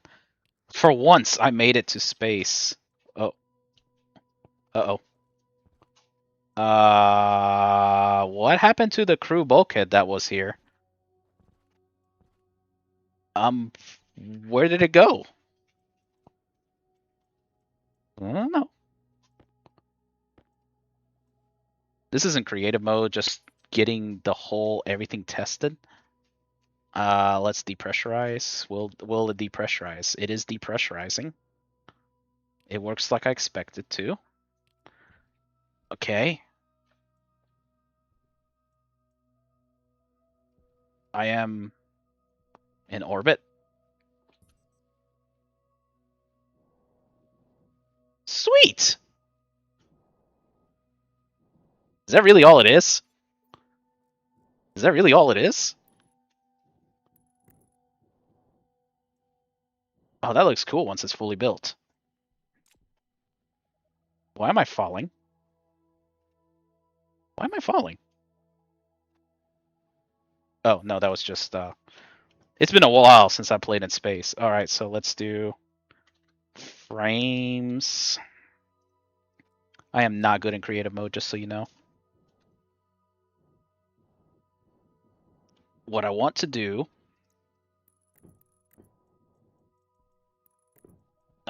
For once, I made it to space. Oh. Uh-oh. What happened to the crew bulkhead that was here? Um, where did it go? I don't know. This isn't creative mode, just getting the whole everything tested. Let's depressurize. Will it depressurize? It is depressurizing. It works like I expected to. Okay. I am in orbit. Sweet! Is that really all it is? Is that really all it is? Oh, that looks cool once it's fully built. Why am I falling? Why am I falling? Oh, no, that was just, it's been a while since I played in space. Alright, so let's do frames. I am not good in creative mode, just so you know. What I want to do...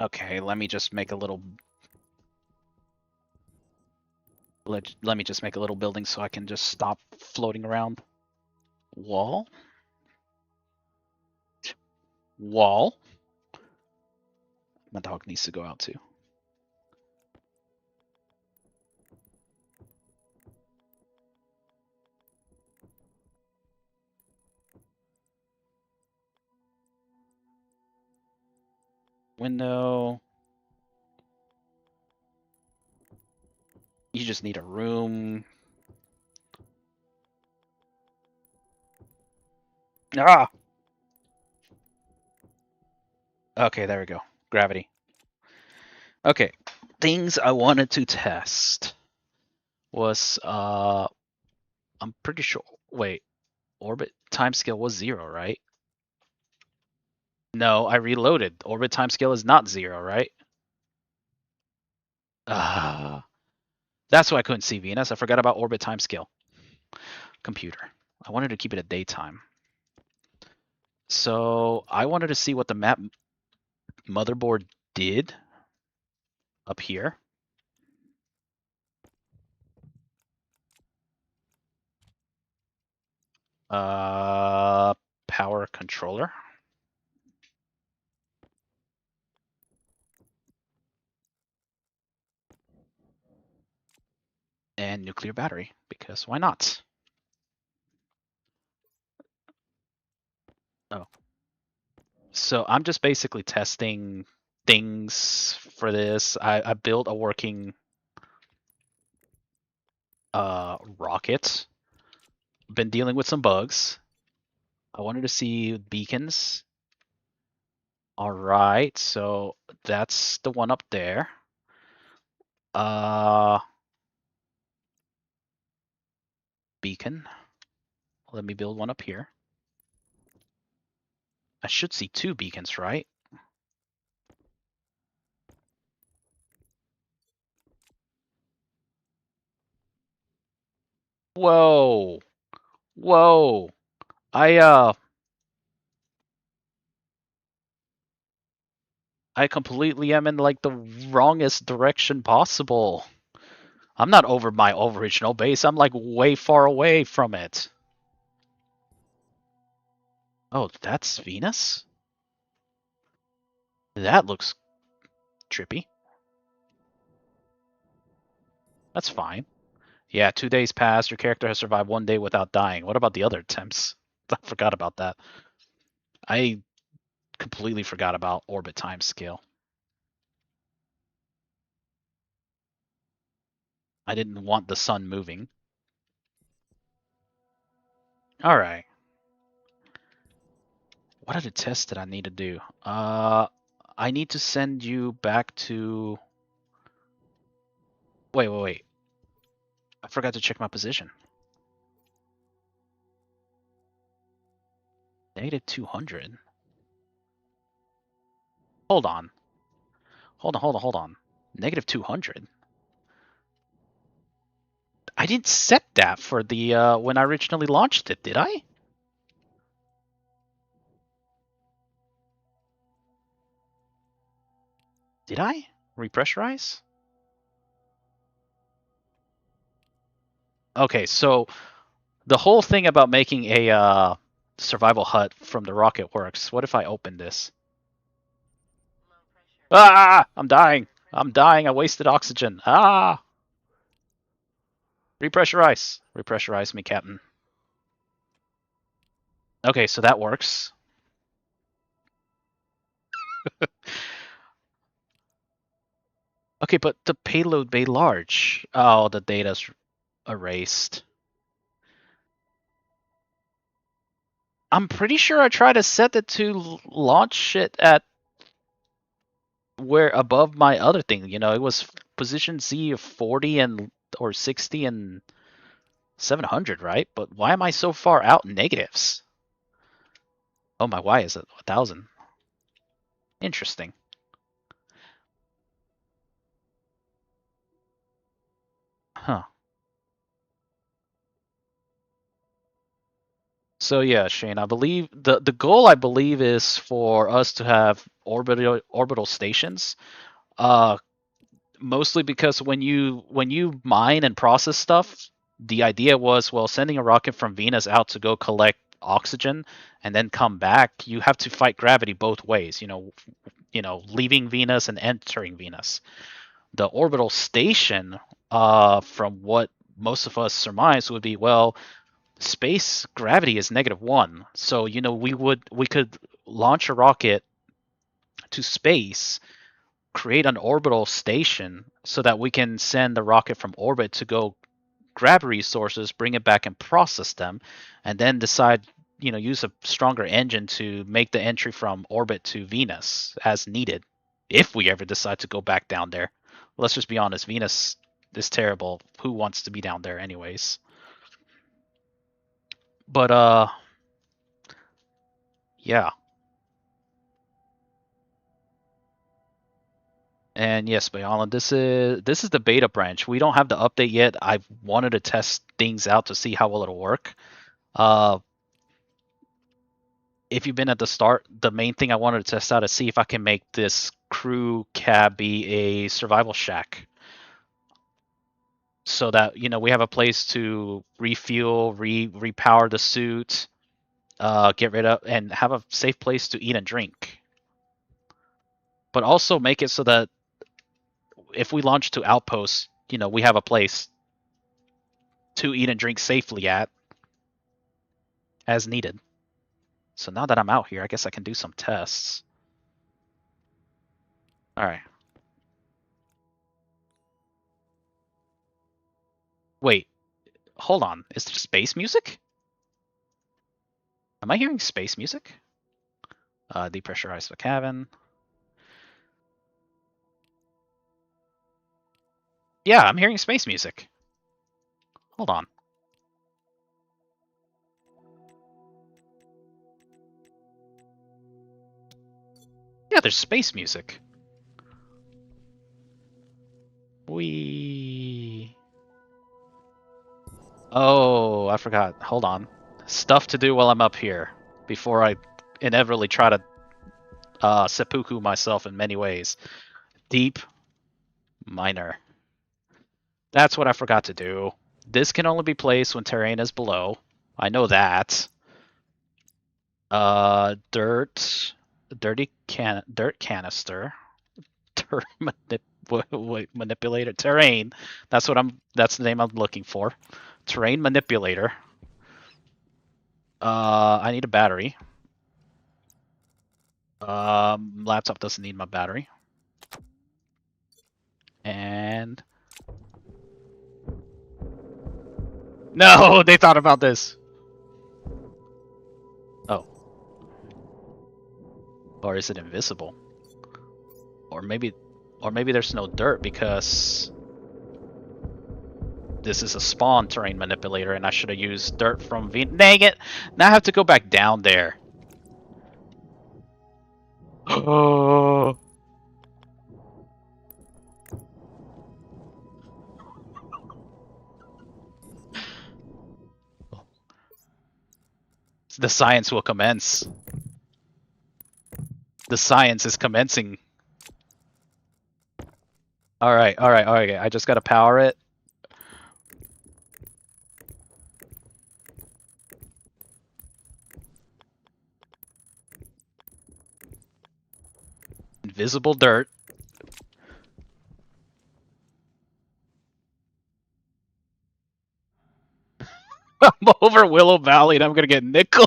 Okay, let me just make a little... Let me just make a little building so I can just stop floating around. Wall? Wall? My dog needs to go out too. Window. You just need a room. Ah! Okay, there we go. Gravity. Okay. Things I wanted to test was, I'm pretty sure, wait, orbit timescale was 0, right? No, I reloaded. Orbit timescale is not 0, right? Ah, that's why I couldn't see Venus. I forgot about orbit timescale. Computer. I wanted to keep it at daytime. So I wanted to see what the map motherboard did up here. Power controller. And nuclear battery, because why not? Oh. So I'm just basically testing things for this. I built a working rocket. Been dealing with some bugs. I wanted to see beacons. All right, so that's the one up there. Beacon. Let me build one up here. I should see 2 beacons, right? Whoa. Whoa. I completely am in like the wrongest direction possible. I'm not over my original base. I'm like way far away from it. Oh, that's Venus? That looks trippy. That's fine. Yeah, 2 days passed. Your character has survived 1 day without dying. What about the other attempts? I forgot about that. I completely forgot about orbit time scale. I didn't want the sun moving. All right. What other tests did I need to do? I need to send you back to. Wait. I forgot to check my position. Negative 200. Hold on. Hold on. Negative 200. I didn't set that for the when I originally launched it, did I? Did I? Repressurize? Okay, so the whole thing about making a survival hut from the rocket works. What if I open this? Low pressure. Ah! I'm dying. I'm dying. I wasted oxygen. Ah! Repressurize. Repressurize me, Captain. Okay, so that works. Okay, but the payload bay large. Oh, the data's erased. I'm pretty sure I tried to set it to launch it at where above my other thing. You know, it was position Z of 40 and or 60 and 700, right? But why am I so far out in negatives? Oh, my Y is at 1,000. Interesting. Huh. So yeah, Shane, I believe the goal I believe is for us to have orbital stations. Uh, Mostly because when you mine and process stuff, the idea was, well, sending a rocket from Venus out to go collect oxygen and then come back, you have to fight gravity both ways. Leaving Venus and entering Venus. The orbital station, from what most of us surmise, would be, well, space gravity is -1, so we could launch a rocket to space, create an orbital station so that we can send the rocket from orbit to go grab resources, bring it back and process them, and then decide, use a stronger engine to make the entry from orbit to Venus as needed, if we ever decide to go back down there. Let's just be honest, Venus is terrible. Who wants to be down there anyways? But yeah. And yes, Bayalan, this is the beta branch. We don't have the update yet. I wanted to test things out to see how well it'll work. Uh, if you've been at the start, the main thing I wanted to test out is see if I can make this crew cab be a survival shack, so that we have a place to refuel, repower the suit, get rid of, and have a safe place to eat and drink. But also make it so that if we launch to outposts, we have a place to eat and drink safely at as needed. So now that I'm out here, I guess I can do some tests. All right. Wait, hold on. Is there space music? Am I hearing space music? Depressurize the cabin. Yeah, I'm hearing space music. Hold on. Yeah, there's space music. We. Oh, I forgot. Hold on. Stuff to do while I'm up here before I inevitably try to seppuku myself in many ways. Deep minor. That's what I forgot to do. This can only be placed when terrain is below. I know that. Dirt canister, dirt manipulator, terrain. That's the name I'm looking for. Terrain manipulator. I need a battery. Laptop doesn't need my battery. And No, they thought about this. Oh. Or is it invisible? Or maybe there's no dirt because this is a spawn terrain manipulator and I should have used dirt from Dang it! Now I have to go back down there. Oh. The science will commence. The science is commencing. Alright. I just gotta power it. Invisible dirt. I'm over Willow Valley and I'm gonna get nickel.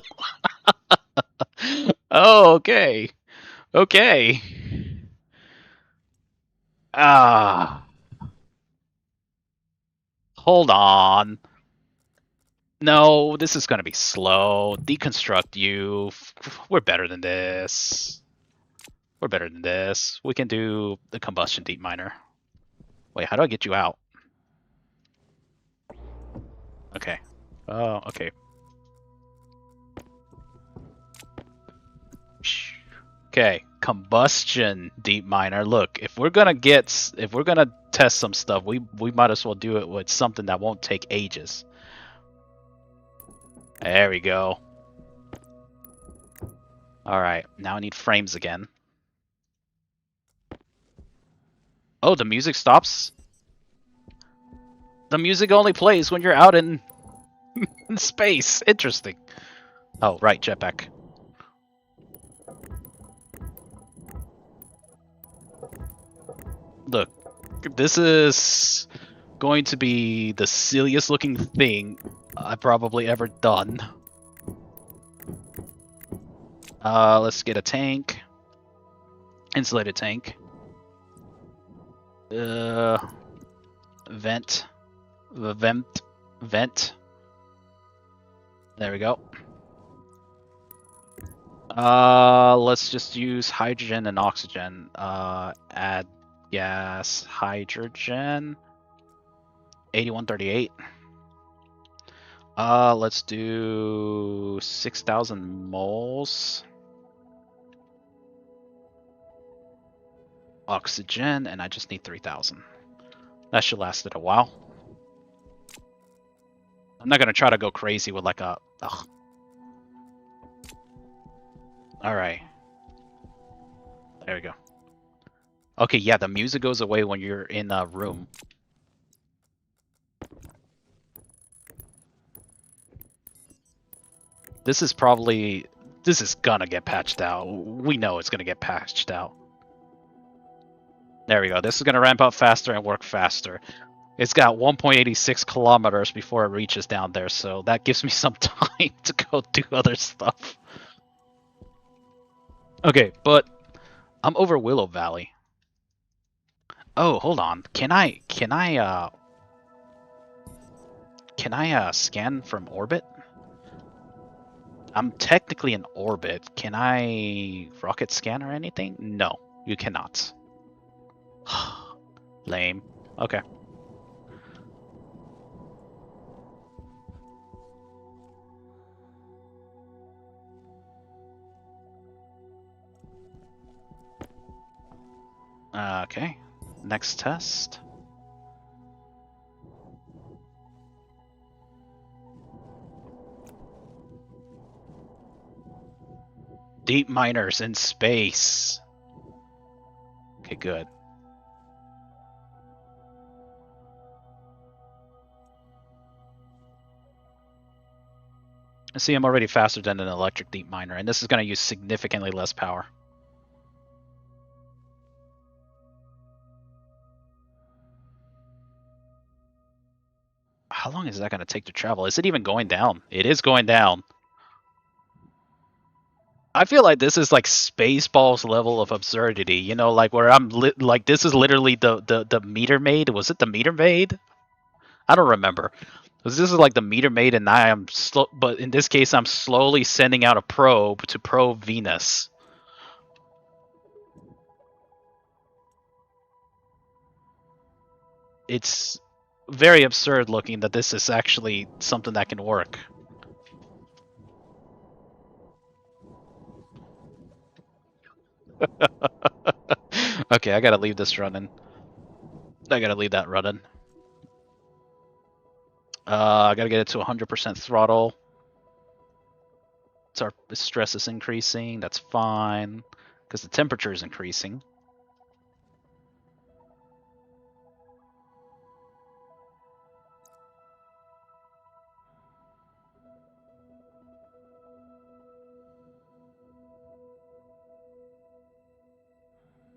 Oh, okay. Okay. Ah. Hold on. No, this is gonna be slow. Deconstruct you. We're better than this. We're better than this. We can do the combustion deep miner. Wait, how do I get you out? Okay. Oh, okay. Okay, combustion deep miner. Look, if we're gonna test some stuff, we might as well do it with something that won't take ages. There we go. All right, now I need frames again. Oh, the music stops. The music only plays when you're out in space. Interesting. Oh, right, jetpack. Look, this is going to be the silliest looking thing I've probably ever done. Let's get a tank. Insulated tank. Vent. Vent. There we go. Let's just use hydrogen and oxygen. Add gas, hydrogen. 8138. Let's do 6,000 moles. Oxygen, and I just need 3,000. That should last it a while. I'm not gonna try to go crazy with like a... Ugh. Alright. There we go. Okay, yeah, the music goes away when you're in a room. This is gonna get patched out. We know it's gonna get patched out. There we go. This is gonna ramp up faster and work faster. It's got 1.86 kilometers before it reaches down there, so that gives me some time to go do other stuff. Okay, but I'm over Willow Valley. Oh, hold on. Can I scan from orbit? I'm technically in orbit. Can I rocket scan or anything? No, you cannot. Lame. Okay. Okay. Next test. Deep miners in space. Okay, good. See, I'm already faster than an electric deep miner, and this is going to use significantly less power. How long is that going to take to travel? Is it even going down? It is going down. I feel like this is like Spaceballs level of absurdity, you know, like where I'm like this is literally the meter maid. Was it the meter maid? I don't remember. This is like the meter maid, and I am slow. But in this case, I'm slowly sending out a probe to probe Venus. It's very absurd looking that this is actually something that can work. Okay, I gotta leave this running. I gotta leave that running. I gotta get it to 100% throttle. The stress is increasing. That's fine because the temperature is increasing.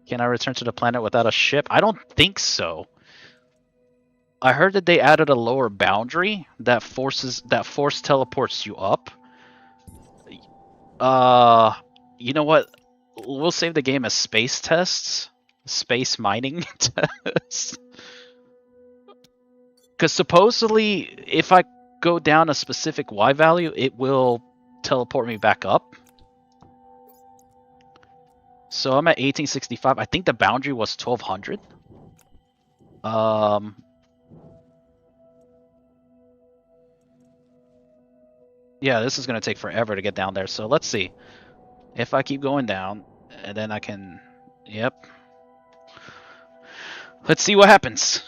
Can I return to the planet without a ship? I don't think so. I heard that they added a lower boundary that force teleports you up. You know what? We'll save the game as space tests, space mining tests. Because supposedly, if I go down a specific Y value, it will teleport me back up. So I'm at 1865. I think the boundary was 1200. Yeah, this is going to take forever to get down there. So let's see. If I keep going down, and then I can... Yep. Let's see what happens.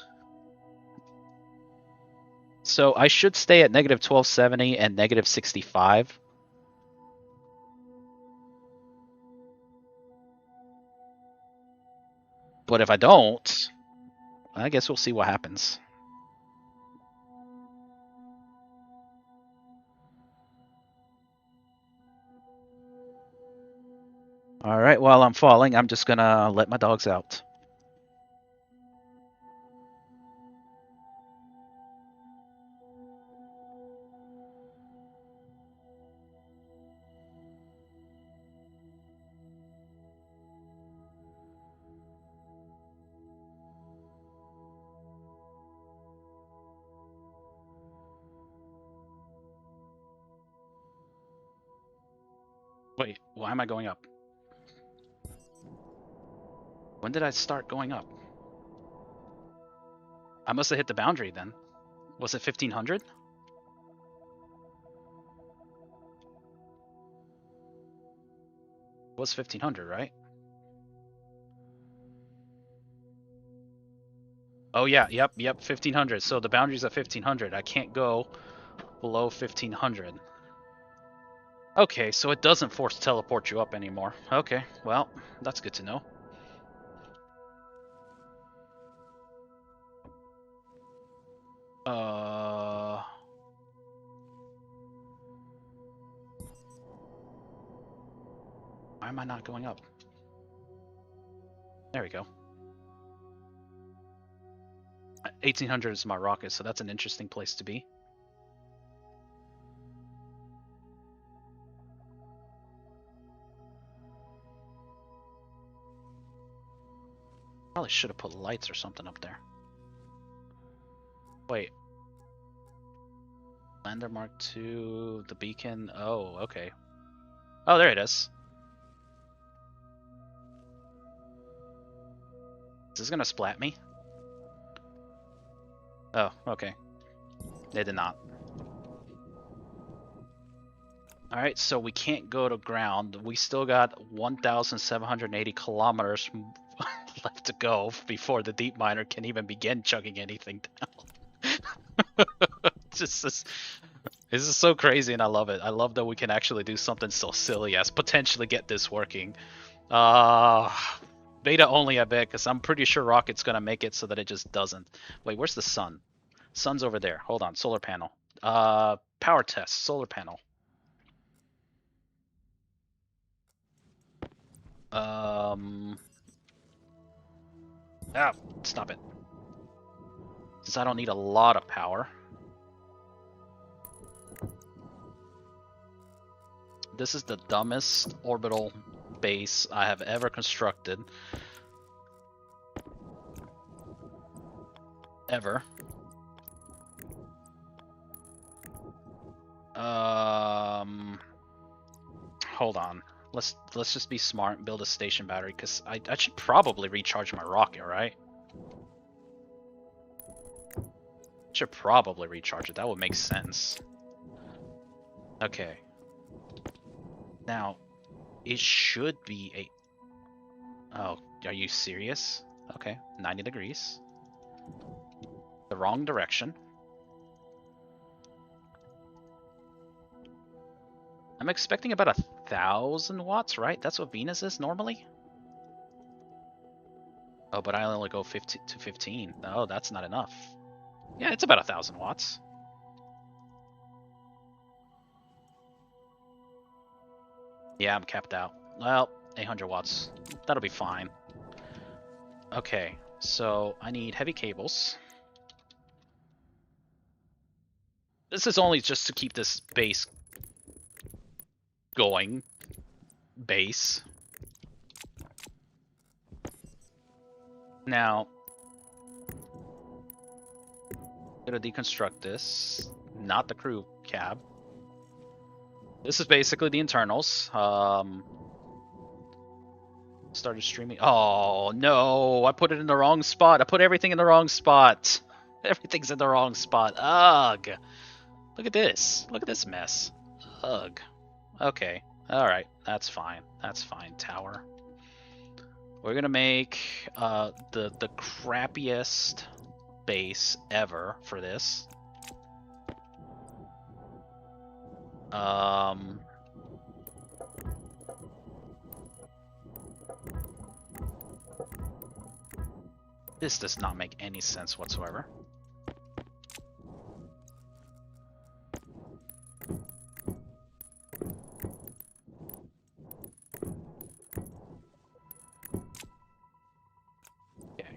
So I should stay at negative 1270 and negative 65. But if I don't, I guess we'll see what happens. Alright, while I'm falling, I'm just gonna let my dogs out. Wait, why am I going up? When did I start going up? I must have hit the boundary then. Was it 1500? It was 1500, right? Oh yeah, yep, 1500. So the boundary's at 1500. I can't go below 1500. Okay, so it doesn't force teleport you up anymore. Okay, well, that's good to know. Why am I not going up? There we go. 1800 is my rocket, so that's an interesting place to be. Probably should have put lights or something up there. Wait. Lander Mark II, the beacon. Oh, okay. Oh, there it is. Is this gonna splat me? Oh, okay. They did not. Alright, so we can't go to ground. We still got 1,780 kilometers left to go before the deep miner can even begin chugging anything down. Just this is so crazy and I love it. I love that we can actually do something so silly as potentially get this working. Beta only, I bet, because I'm pretty sure Rocket's gonna make it so that it just doesn't. Wait, where's the sun? Sun's over there. Hold on, solar panel. Power test, solar panel. Stop it. Since I don't need a lot of power. This is the dumbest orbital base I have ever constructed. Ever. Hold on. Let's just be smart and build a station battery, because I should probably recharge my rocket, right? Should probably recharge it. That would make sense. Okay. Now, it should be a... Oh, are you serious? Okay, 90 degrees. The wrong direction. I'm expecting about 1,000 watts, right? That's what Venus is normally? Oh, but I only go 15 to 15. Oh, that's not enough. Yeah, it's about 1,000 watts. Yeah, I'm capped out. Well, 800 watts. That'll be fine. Okay, so I need heavy cables. This is only just to keep this base going. Base. Now, I'm gonna deconstruct this. Not the crew cab. This is basically the internals. Started streaming. Oh no, I put it in the wrong spot. I put everything in the wrong spot. Everything's in the wrong spot. Ugh. Look at this. Look at this mess. Ugh. Okay. Alright. That's fine. That's fine, tower. We're gonna make the crappiest base ever for this. This does not make any sense whatsoever. Okay.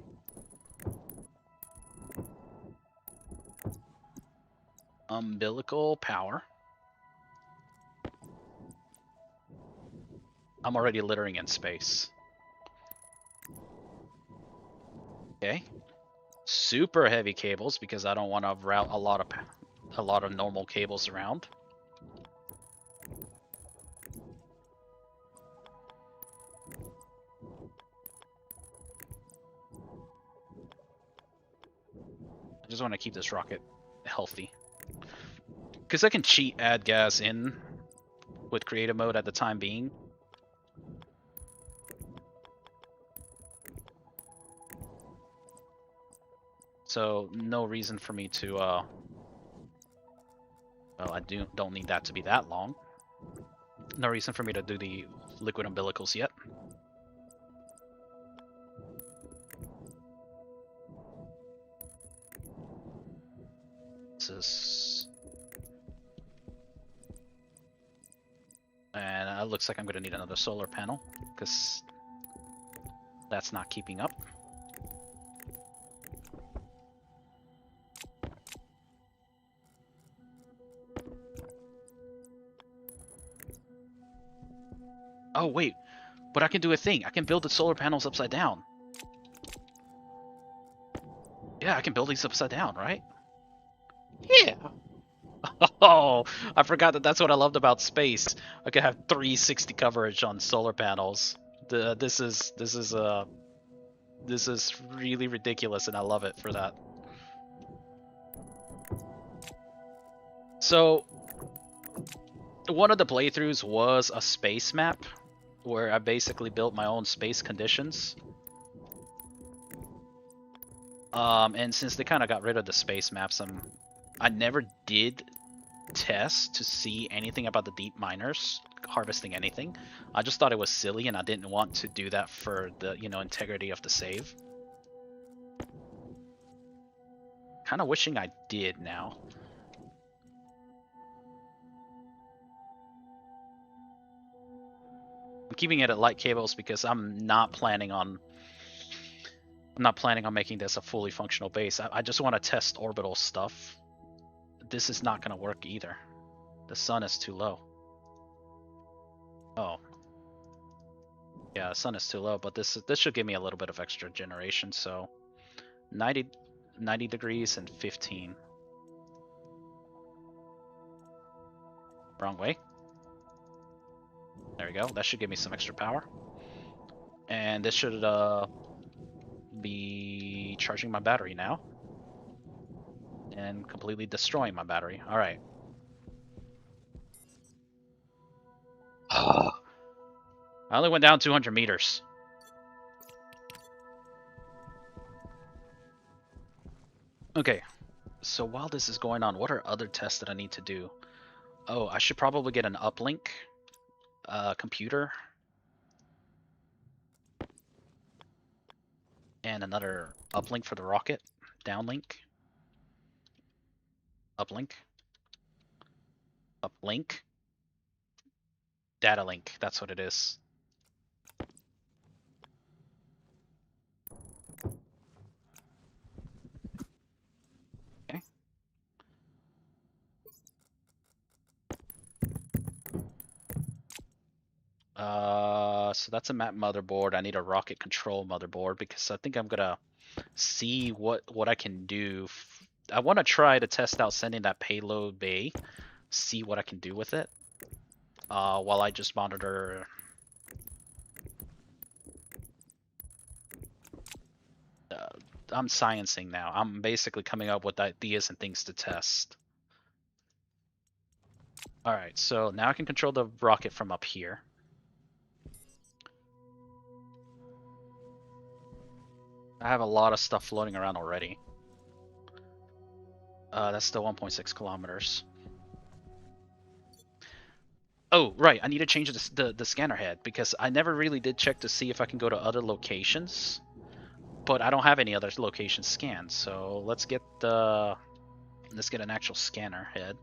Umbilical power. I'm already littering in space. Okay. Super heavy cables because I don't want to route a lot of normal cables around. I just want to keep this rocket healthy. Because I can cheat add gas in with creative mode at the time being. So no reason for me to well, I don't need that to be that long. No reason for me to do the liquid umbilicals yet. This is... And it looks like I'm going to need another solar panel, because that's not keeping up. Oh, wait. But I can do a thing. I can build the solar panels upside down. Yeah, I can build these upside down, right? Yeah. Oh, I forgot that that's what I loved about space. I could have 360 coverage on solar panels. This is really ridiculous, and I love it for that. So, one of the playthroughs was a space map, where I basically built my own space conditions. And since they kind of got rid of the space maps, I never did test to see anything about the deep miners harvesting anything. I just thought it was silly, and I didn't want to do that for the, integrity of the save. Kind of wishing I did now. I'm keeping it at light cables because I'm not planning on making this a fully functional base. I just want to test orbital stuff. This is not going to work either. The sun is too low. Oh. Yeah, the sun is too low, but this should give me a little bit of extra generation, so 90 degrees and 15. Wrong way. There we go. That should give me some extra power. And this should be charging my battery now. And completely destroying my battery. Alright. I only went down 200 meters. Okay. So while this is going on, what are other tests that I need to do? Oh, I should probably get an uplink computer. And another uplink for the rocket. Downlink. Uplink. Uplink. Data link. That's what it is. Okay. So that's a map motherboard. I need a rocket control motherboard because I think I'm gonna see what I can do. I want to try to test out sending that payload bay, see what I can do with it. While I just monitor. I'm sciencing now. I'm basically coming up with ideas and things to test. Alright, so now I can control the rocket from up here. I have a lot of stuff floating around already. That's still 1.6 kilometers. Oh, right, I need to change the scanner head because I never really did check to see if I can go to other locations. But I don't have any other locations scanned, so let's get an actual scanner head.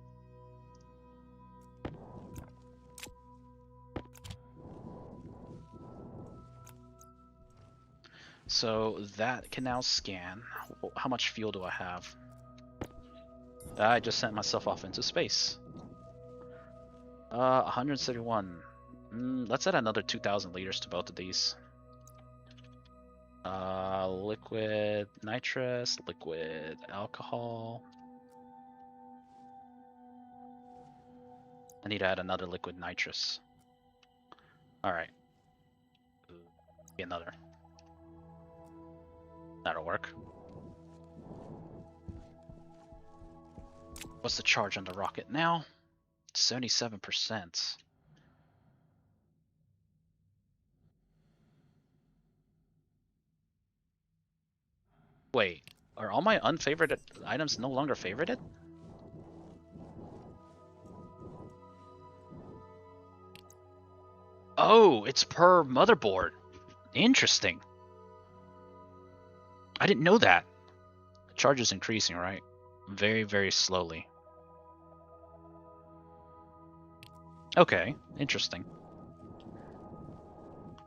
So that can now scan. How much fuel do I have? I just sent myself off into space. 171. Let's add another 2,000 liters to both of these. Liquid nitrous, liquid alcohol. I need to add another liquid nitrous. Alright. Another. That'll work. What's the charge on the rocket now? 77%. Wait, are all my unfavorited items no longer favorited? Oh, it's per motherboard. Interesting. I didn't know that. The charge is increasing, right? Very, very slowly. Okay, interesting.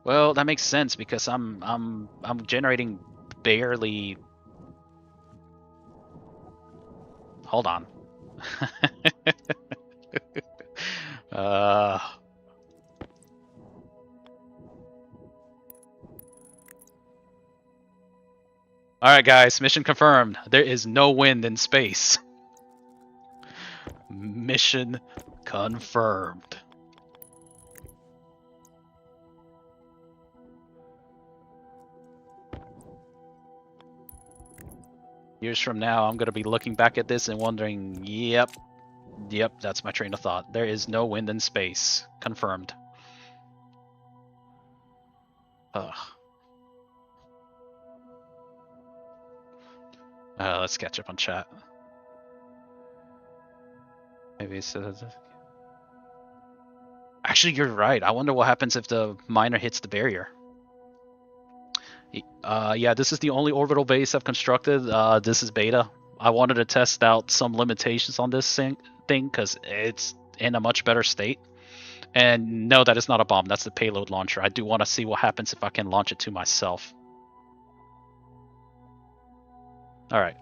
Well, that makes sense because I'm generating barely. Hold on. Alright guys, mission confirmed. There is no wind in space. Mission confirmed. Years from now, I'm going to be looking back at this and wondering, yep, that's my train of thought. There is no wind in space. Confirmed. Ugh. Let's catch up on chat. Maybe it says. Actually, you're right. I wonder what happens if the miner hits the barrier. Yeah, this is the only orbital base I've constructed. This is beta. I wanted to test out some limitations on this thing because it's in a much better state. And no, that is not a bomb. That's the payload launcher. I do want to see what happens if I can launch it to myself. Alright,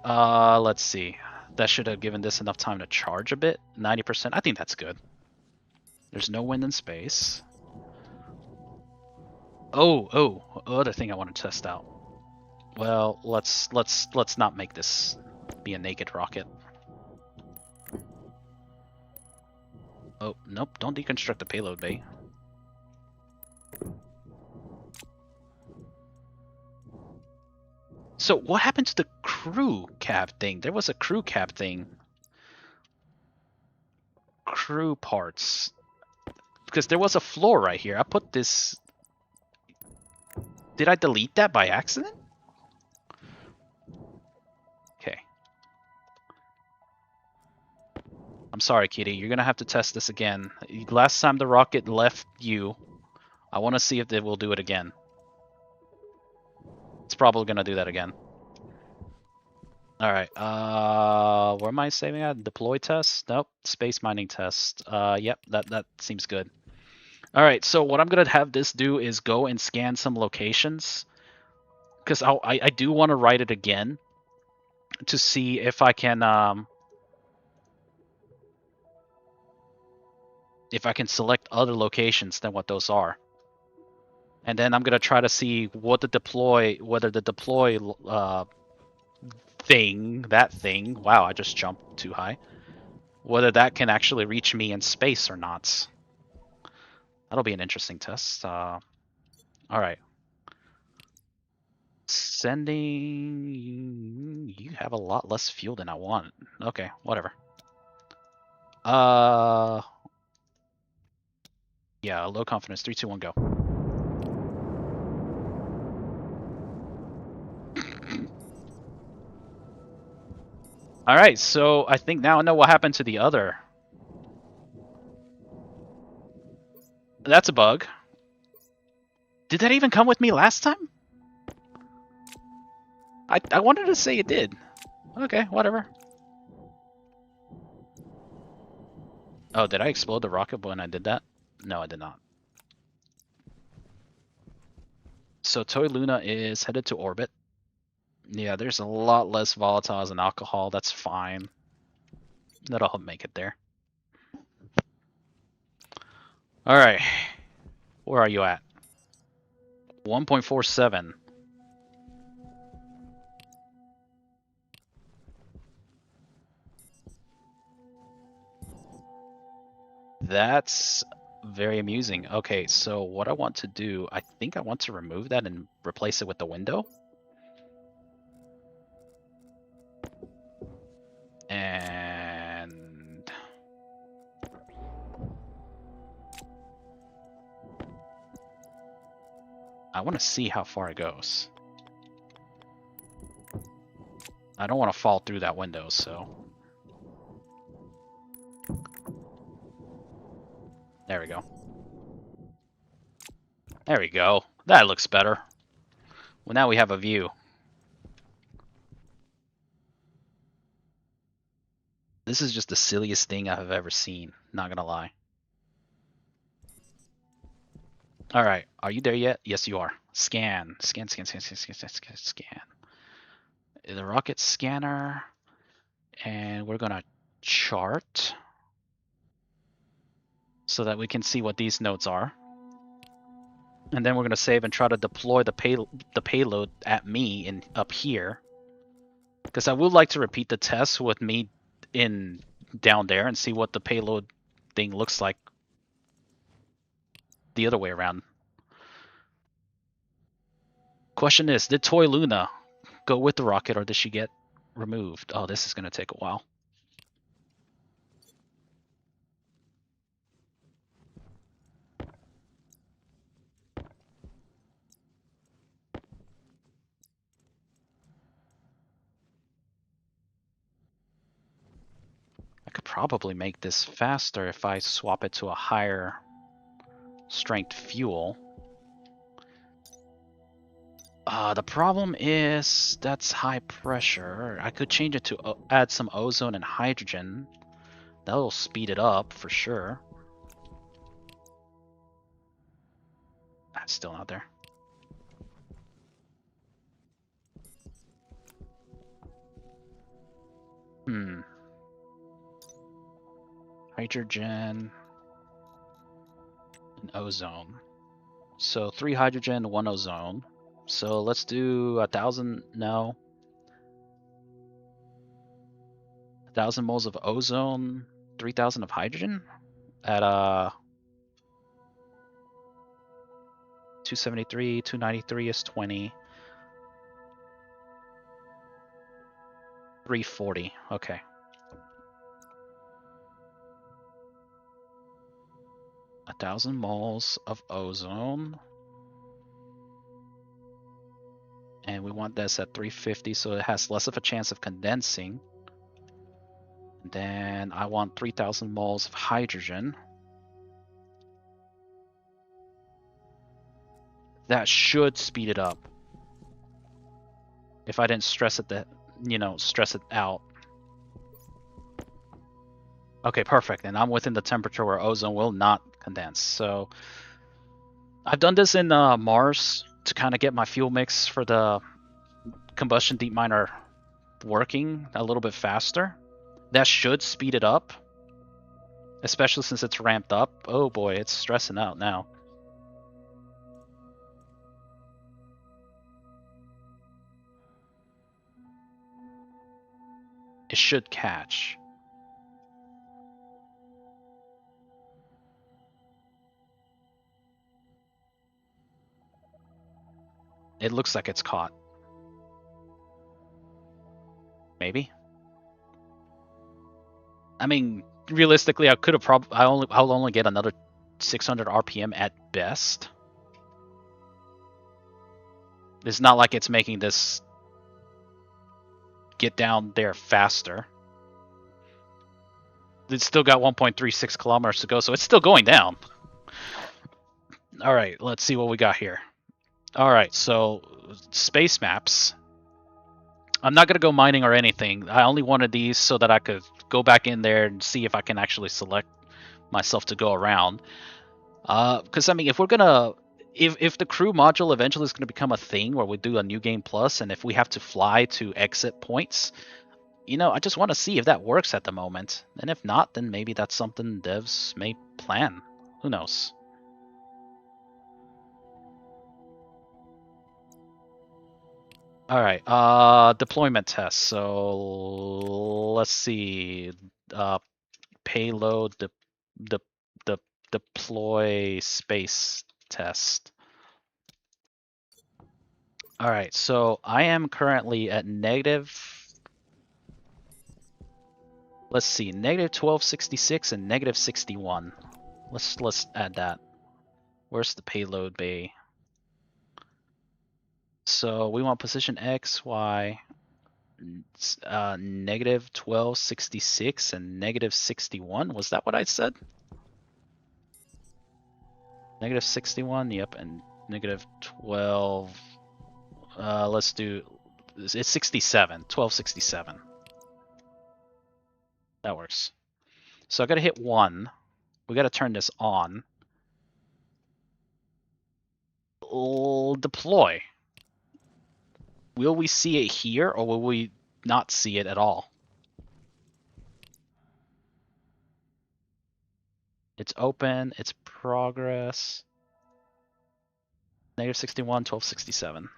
let's see. That should have given this enough time to charge a bit. 90%. I think that's good. There's no wind in space. Oh, other thing I want to test out. Well, let's not make this be a naked rocket. Oh, nope, don't deconstruct the payload bay. So what happened to the crew cab thing? There was a crew cab thing. Crew parts. Because there was a floor right here. I put this... Did I delete that by accident? Okay. I'm sorry, Kitty. You're gonna have to test this again. Last time the rocket left you, I want to see if it will do it again. It's probably gonna do that again. Alright, where am I saving at? Deploy test? Nope. Space mining test. Yep, that seems good. Alright, so what I'm gonna have this do is go and scan some locations. Because I do want to write it again to see if I can select other locations than what those are. And then I'm gonna try to see what the deploy, whether the deploy thing, wow, I just jumped too high, whether that can actually reach me in space or not. That'll be an interesting test. All right. Sending. You have a lot less fuel than I want. Okay, whatever. Yeah, low confidence. 3, 2, 1, go. All right, so I think now I know what happened to the other. That's a bug. Did that even come with me last time? I wanted to say it did. Okay, whatever. Oh, did I explode the rocket when I did that? No, I did not. So Toy Luna is headed to orbit. Yeah, there's a lot less volatiles and alcohol. That's fine. That'll help make it there. All right. Where are you at? 1.47. That's very amusing. Okay, so what I want to do, I think I want to remove that and replace it with the window. And I want to see how far it goes. I don't want to fall through that window, so... There we go. There we go. That looks better. Well, now we have a view. This is just the silliest thing I have ever seen, not gonna lie. Alright, are you there yet? Yes, you are. Scan. Scan. The rocket scanner. And we're gonna chart so that we can see what these nodes are. And then we're gonna save and try to deploy the payload at me in up here. Because I would like to repeat the test with me in down there and see what the payload thing looks like the other way around. Question is, did Toy Luna go with the rocket or did she get removed? Oh, this is gonna take a while. I could probably make this faster if I swap it to a higher strength fuel. The problem is that's high pressure. I could change it to add some ozone and hydrogen. That'll speed it up for sure. That's still not there. Hydrogen and ozone. So 3 hydrogen, 1 ozone. So let's do 1,000. No. 1,000 moles of ozone, 3,000 of hydrogen. at 273, 293 is 20. 340. Okay. A 1,000 moles of ozone. And we want this at 350 so it has less of a chance of condensing. And then I want 3,000 moles of hydrogen. That should speed it up. If I didn't stress it stress it out. Okay, perfect. And I'm within the temperature where ozone will not condense. So I've done this in Mars to kind of get my fuel mix for the combustion deep miner working a little bit faster. That should speed it up, especially since it's ramped up. Oh boy, it's stressing out now. It should catch. It looks like it's caught. Maybe. I mean, realistically, I could have I'll only get another 600 RPM at best. It's not like it's making this get down there faster. It's still got 1.36 kilometers to go, so it's still going down. All right, let's see what we got here. All right, so space maps. I'm not going to go mining or anything. I only wanted these so that I could go back in there and see if I can actually select myself to go around. Because, I mean, if we're going to... If the crew module eventually is going to become a thing where we do a new game plus, and if we have to fly to exit points, I just want to see if that works at the moment. And if not, then maybe that's something devs may plan. Who knows? All right, deployment test. So let's see. Payload deploy space test. All right, so I am currently at negative. Let's see, negative 1266 and negative 61. Let's add that. Where's the payload bay? So we want position X, Y, negative 1266 and negative 61. Was that what I said? Negative 61, yep, and negative 12. Let's do. It's 67. 1267. That works. So I gotta hit 1. We gotta turn this on. Deploy. Will we see it here, or will we not see it at all? It's open. It's progress. Negative 61, 1267.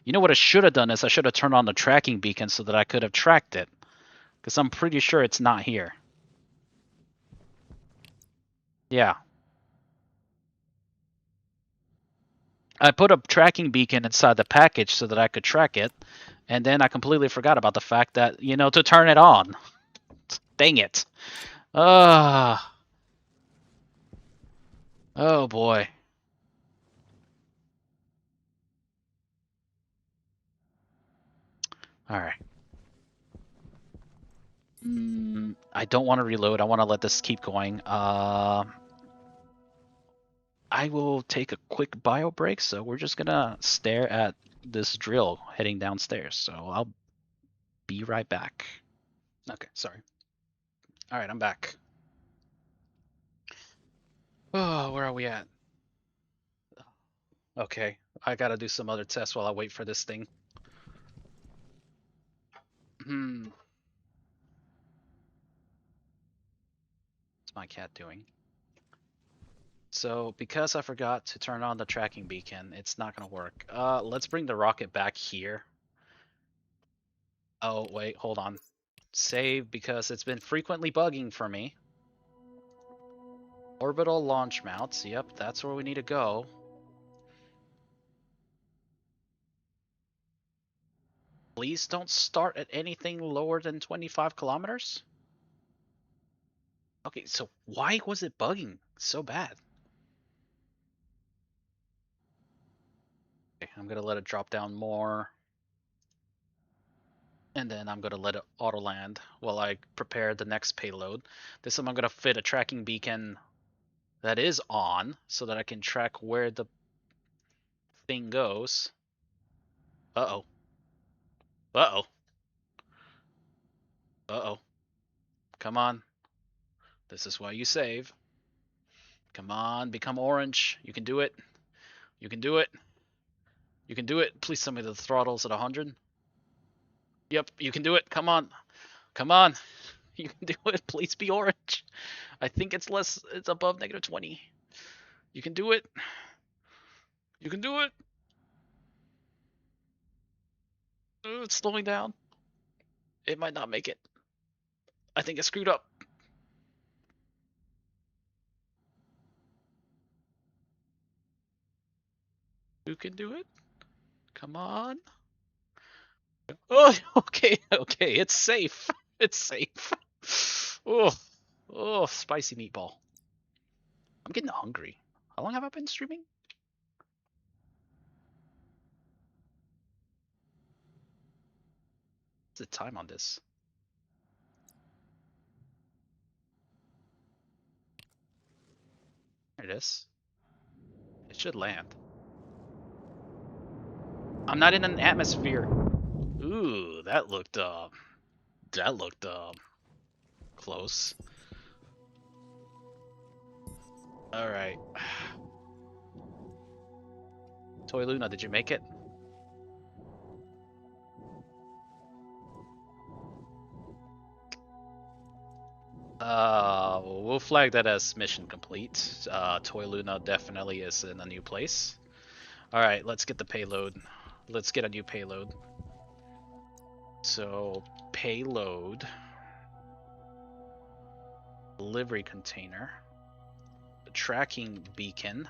You know what I should have done is I should have turned on the tracking beacon so that I could have tracked it. Because I'm pretty sure it's not here. Yeah. I put a tracking beacon inside the package so that I could track it. And then I completely forgot about the fact that, to turn it on. Dang it. Oh boy. All right. I don't want to reload. I want to let this keep going. I will take a quick bio break, so we're just gonna stare at this drill heading downstairs. So I'll be right back. Okay, sorry. All right, I'm back. Oh, where are we at? Okay, I gotta do some other tests while I wait for this thing. What's my cat doing? So because I forgot to turn on the tracking beacon, it's not gonna work. Let's bring the rocket back here. Oh, wait, hold on. Save because it's been frequently bugging for me. Orbital launch mounts. Yep, that's where we need to go. Please don't start at anything lower than 25 kilometers. Okay, so why was it bugging so bad? Okay, I'm gonna let it drop down more. And then I'm gonna let it auto land while I prepare the next payload. This time I'm gonna fit a tracking beacon that is on so that I can track where the thing goes. Uh-oh. Uh-oh. Uh-oh. Come on. This is why you save. Come on, become orange. You can do it. You can do it. You can do it. Please tell me the throttle's at 100. Yep, you can do it. Come on. Come on. You can do it. Please be orange. I think it's less, it's above negative 20. You can do it. You can do it. It's slowing down. It might not make it. I think I screwed up. You can do it. Come on. Oh, okay, okay. It's safe. It's safe. Oh, oh, spicy meatball. I'm getting hungry. How long have I been streaming? What's the time on this? There it is. It should land. I'm not in an atmosphere. Ooh, that looked close. All right. Toy Luna, did you make it? We'll flag that as mission complete. Toy Luna definitely is in a new place. All right, let's get the payload. Let's get a new payload. So, payload, delivery container, tracking beacon.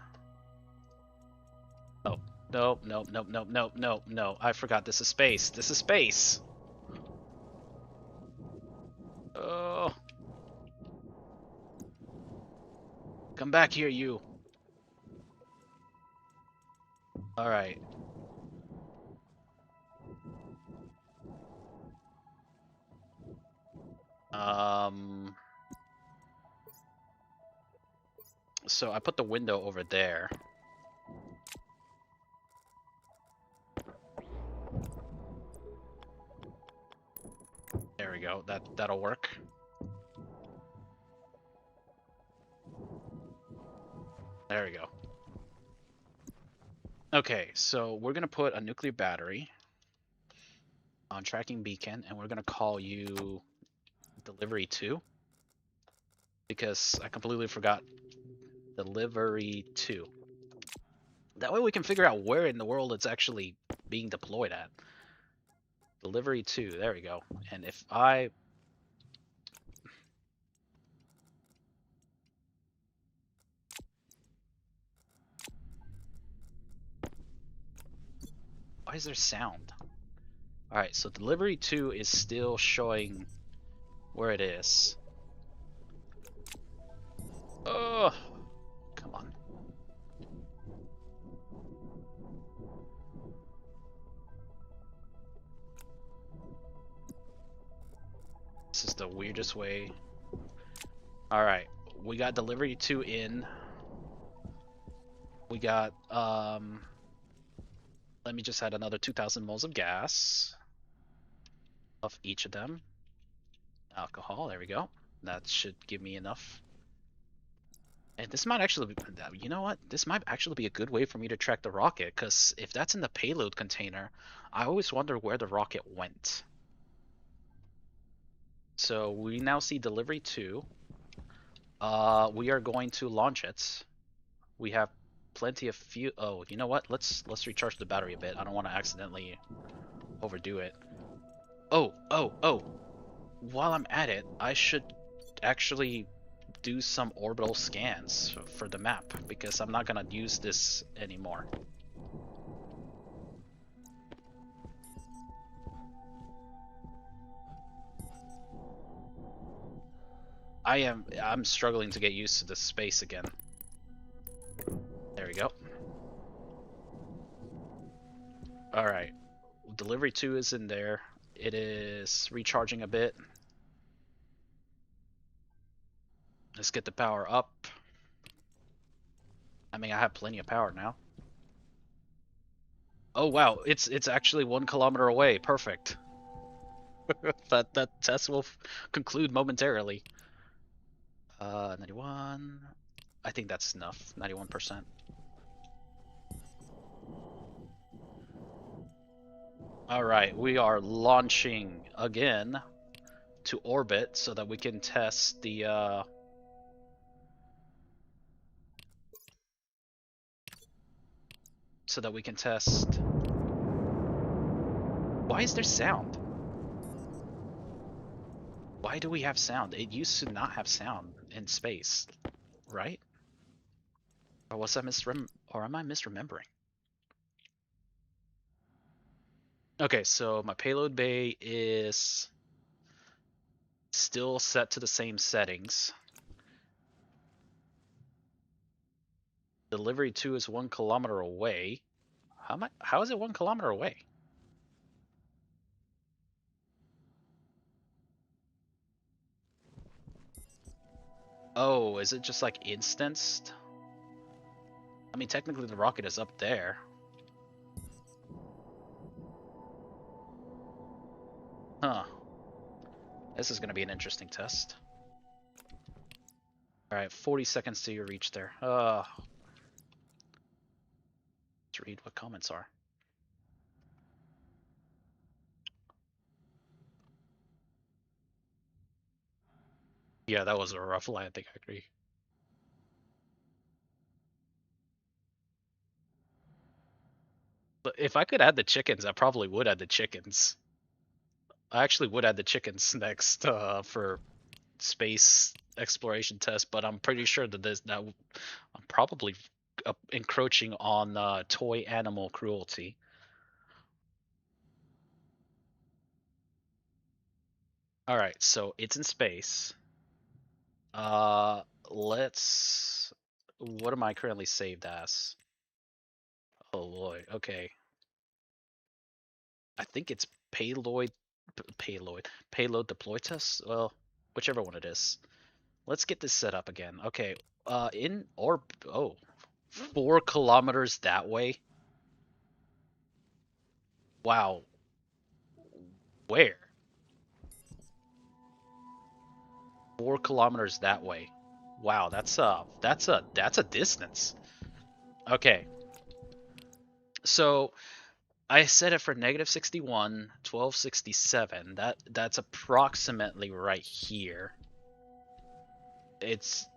Oh, no, no, no, no, no, no, no. I forgot this is space. This is space. Oh. Come back here, you. All right. So I put the window over there. There we go. That'll work. There we go. Okay, so we're gonna put a nuclear battery on tracking beacon, and we're gonna call you delivery 2 because I completely forgot delivery 2. That way we can figure out where in the world it's actually being deployed at. Delivery 2, there we go. And if I... Why is there sound? Alright, so delivery 2 is still showing where it is. Oh, come on. This is the weirdest way. Alright, we got delivery 2 in. We got, let me just add another 2,000 moles of gas. Of each of them. Alcohol, there we go. That should give me enough. And this might actually be, you know what? This might actually be a good way for me to track the rocket, because if that's in the payload container, I always wonder where the rocket went. So we now see delivery 2. We are going to launch it. We have plenty of fuel. Oh, you know what? Let's recharge the battery a bit. I don't want to accidentally overdo it. Oh. While I'm at it, I should actually do some orbital scans for the map because I'm not gonna use this anymore. I'm struggling to get used to this space again. There we go. Alright. Delivery 2 is in there. It is recharging a bit. Let's get the power up. I mean, I have plenty of power now. Oh wow, it's actually 1 kilometer away. Perfect. That test will conclude momentarily. 91. I think that's enough. 91%. All right, we are launching again to orbit so that we can test the Why is there sound? Why do we have sound? It used to not have sound in space, right? Or was I or am I misremembering? Okay, so my payload bay is still set to the same settings. Delivery 2 is 1 kilometer away. How is it 1 kilometer away? Oh, is it just like instanced? I mean, technically the rocket is up there. Huh. This is going to be an interesting test. Alright, 40 seconds till you reach there. Let's read what comments are. Yeah, that was a rough landing, I agree. But if I could add the chickens, I probably would add the chickens. I actually would add the chickens next for space exploration test, but I'm pretty sure that I'm probably encroaching on toy animal cruelty. All right, so it's in space. Uh, let's. What am I currently saved as? Oh boy. Okay. I think it's payload deploy test. Well, whichever one it is. Let's get this set up again. Okay. In orb. Oh, 4 kilometers that way. Wow. Where? 4 kilometers that way. Wow, that's a distance. Okay. So I set it for -61, 1267. That's approximately right here. It's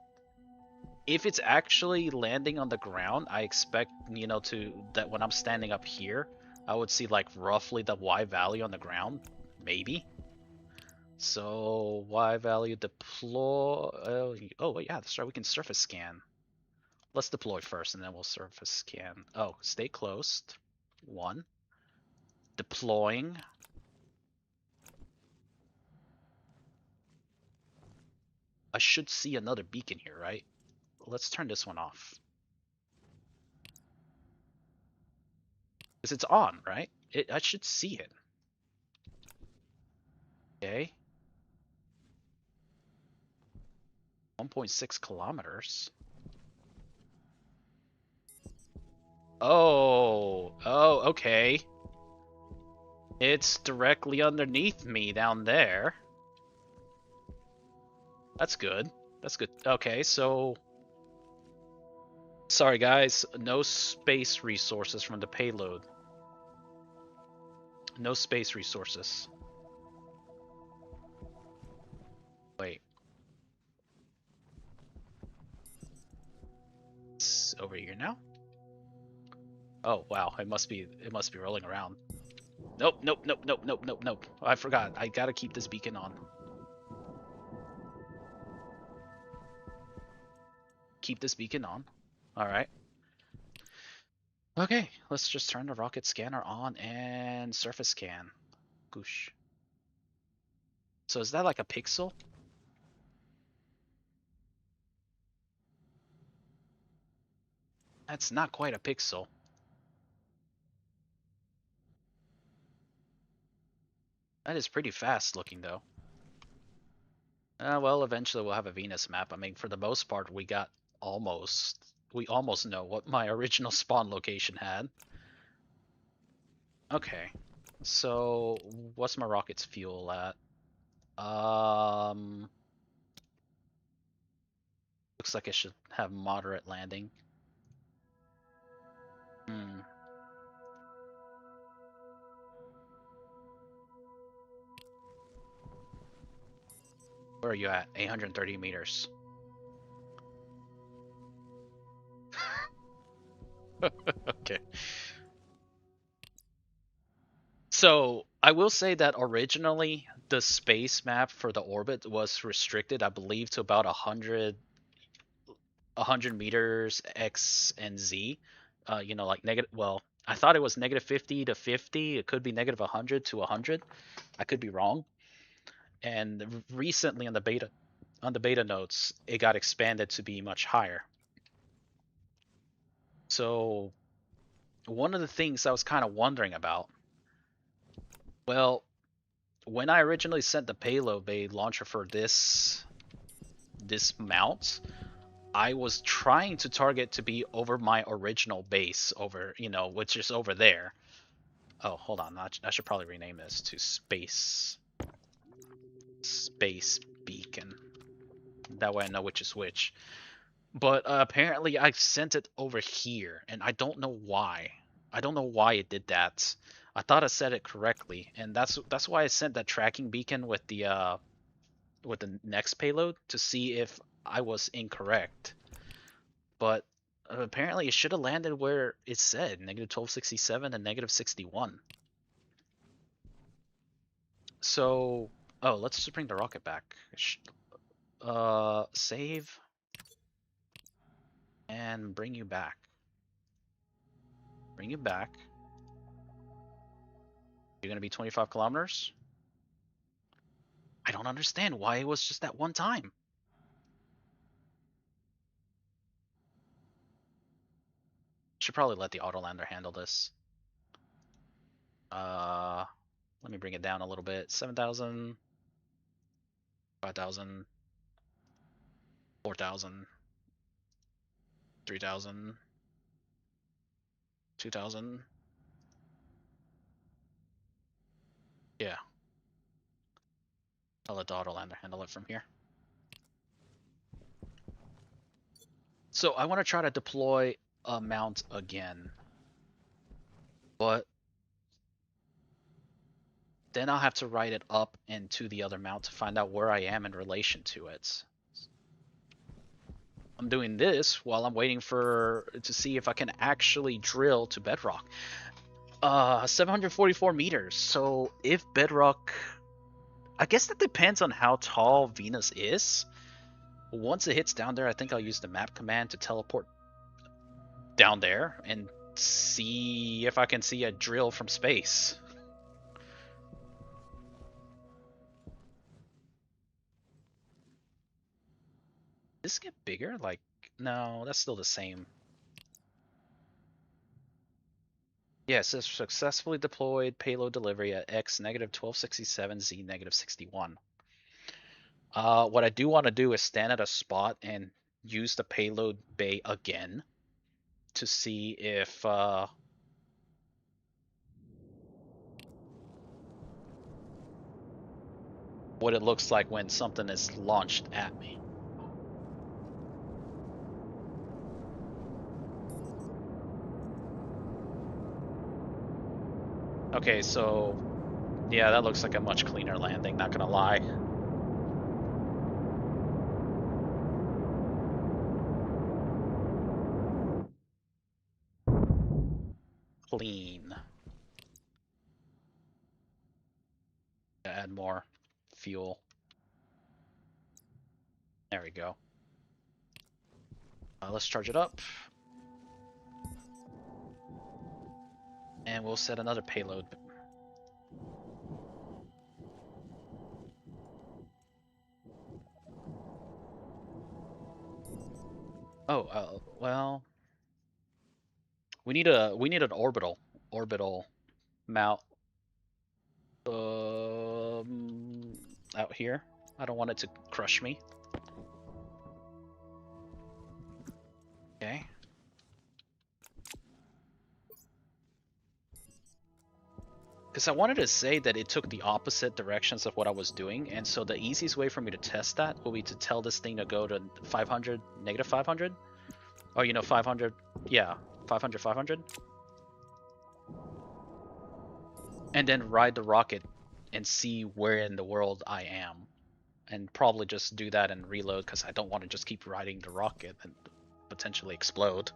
if it's actually landing on the ground, I expect, that when I'm standing up here, I would see like roughly the Y value on the ground, maybe. So Y value deploy. Oh yeah, that's right. We can surface scan. Let's deploy first, and then we'll surface scan. Oh, stay closed. 1. Deploying. I should see another beacon here, right? Let's turn this one off. Because it's on, right? I should see it. Okay. 1.6 kilometers. Oh, okay. It's directly underneath me down there. That's good. That's good. Okay, so... Sorry, guys. No space resources from the payload. No space resources. Wait. over here now. Oh wow, it must be rolling around. Nope, nope, nope, nope, nope, nope, nope. I forgot. I gotta keep this beacon on. Keep this beacon on. Alright. Okay, let's just turn the rocket scanner on and surface scan. Goosh. So is that like a pixel? That's not quite a pixel. That is pretty fast looking though. Well, eventually we'll have a Venus map. I mean, for the most part, we almost know what my original spawn location had. Okay, so what's my rocket's fuel at? Looks like it should have moderate landing. Hmm. Where are you at? 830 meters. Okay. So I will say that originally the space map for the orbit was restricted, I believe, to about 100 meters x and z. You know, like negative. Well, I thought it was negative 50 to 50. It could be negative 100 to 100. I could be wrong. And recently on the beta notes, it got expanded to be much higher. So one of the things I was kind of wondering about, well, when I originally sent the payload bay launcher for this mount, I was trying to target to be over my original base, over, you know, which is over there. Oh, hold on. I should probably rename this to space beacon. That way I know which is which. But apparently I sent it over here, and I don't know why. I don't know why it did that. I thought I said it correctly, and that's why I sent that tracking beacon with the next payload to see if I was incorrect. But apparently it should have landed where it said, negative 1267 and negative 61. So, oh, let's just bring the rocket back. Save and bring you back. Bring you back. You're gonna be 25 kilometers? I don't understand why it was just that one time. Should probably let the autolander handle this. Let me bring it down a little bit. 7,000, 5,000, 4,000, 3,000, 2,000. Yeah. I'll let the autolander handle it from here. So I want to try to deploy a mount again. But then I'll have to write it up into the other mount to find out where I am in relation to it. I'm doing this while I'm waiting to see if I can actually drill to bedrock. 744 meters. So if bedrock, I guess that depends on how tall Venus is. Once it hits down there, I think I'll use the map command to teleport down there and see if I can see a drill from space. Does this get bigger? Like, no, that's still the same. Yes, it says successfully deployed payload delivery at X negative 1267, Z negative 61. What I do want to do is stand at a spot and use the payload bay again to see if what it looks like when something is launched at me. Okay, so yeah, that looks like a much cleaner landing, not gonna lie. clean. Add more fuel. There we go. Let's charge it up. And we'll set another payload. Oh, well, we need an orbital mount out here. I don't want it to crush me. Okay. Because I wanted to say that it took the opposite directions of what I was doing, and so the easiest way for me to test that will be to tell this thing to go to 500, negative 500. Oh, you know, 500, yeah, 500, 500. And then ride the rocket and see where in the world I am. And probably just do that and reload because I don't want to just keep riding the rocket and potentially explode.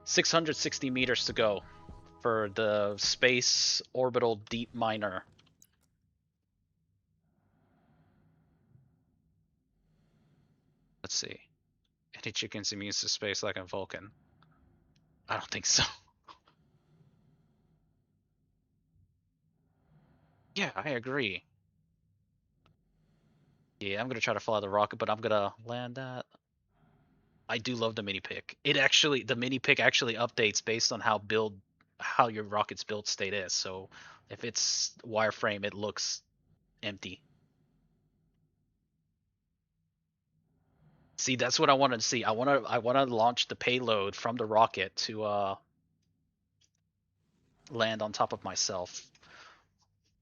660 meters to go for the space orbital deep miner. Let's see. Any chickens immune to space like a Vulcan? I don't think so. Yeah, I agree. Yeah, I'm gonna try to fly the rocket, but I'm gonna land that. I do love the mini pick. The mini pick actually updates based on how your rocket's build state is. So if it's wireframe, it looks empty. See, that's what I wanted to see. I want to launch the payload from the rocket to land on top of myself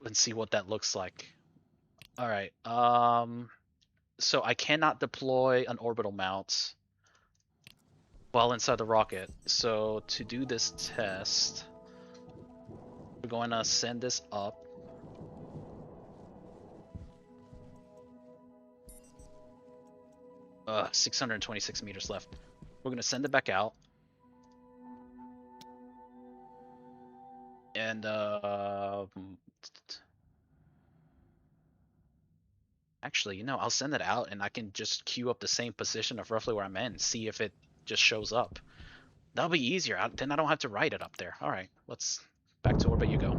and see what that looks like. All right. So I cannot deploy an orbital mount while inside the rocket. So to do this test, we're going to send this up. 626 meters left. We're going to send it back out. And actually, you know, I'll send it out and I can just queue up the same position of roughly where I'm in and see if it just shows up. That'll be easier. Then I don't have to write it up there. All right, let's back to orbit you go.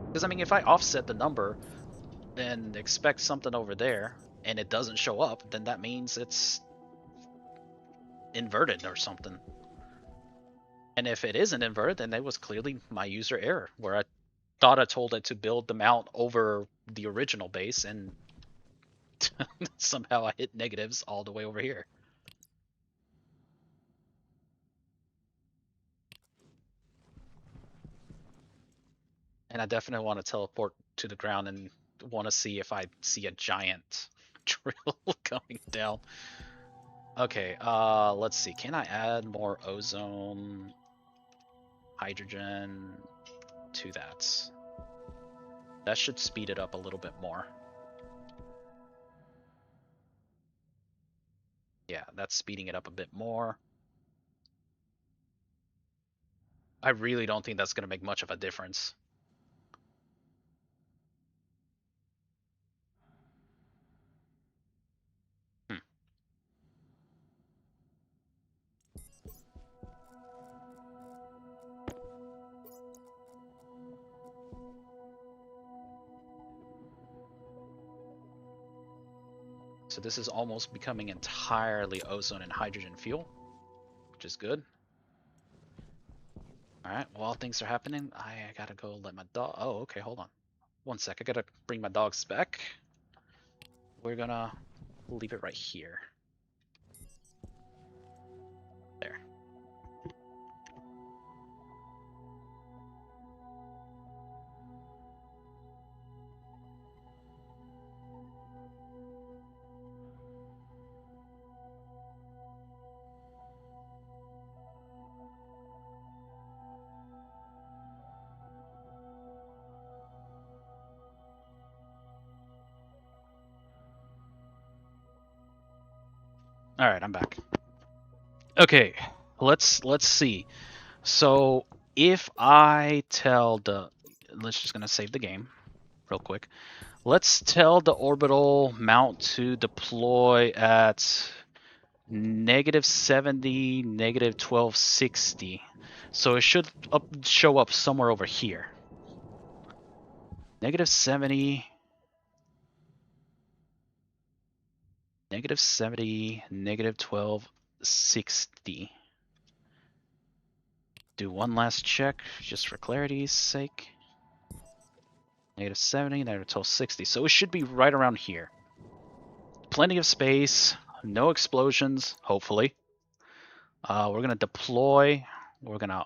Because I mean, if I offset the number, then expect something over there, and it doesn't show up, then that means it's inverted or something. And if it isn't inverted, then it was clearly my user error, where I thought I told it to build the mount over the original base, and somehow I hit negatives all the way over here. And I definitely want to teleport to the ground and want to see if I see a giant drill coming down. Okay, let's see. Can I add more ozone, hydrogen to that? That should speed it up a little bit more. Yeah, that's speeding it up a bit more. I really don't think that's going to make much of a difference. Hmm. So this is almost becoming entirely ozone and hydrogen fuel, which is good. Alright, while things are happening, I gotta go let my dog... Oh, okay, hold on. One sec, I gotta bring my dogs back. We're gonna leave it right here. There. Alright, I'm back. Okay, let's see. So if I tell the, let's just gonna save the game real quick. Let's tell the orbital mount to deploy at -70, -1260. So it should show up somewhere over here. -70, -70, -1260. Do one last check just for clarity's sake. -70, -1260. So it should be right around here. Plenty of space, no explosions, hopefully. We're gonna deploy. We're gonna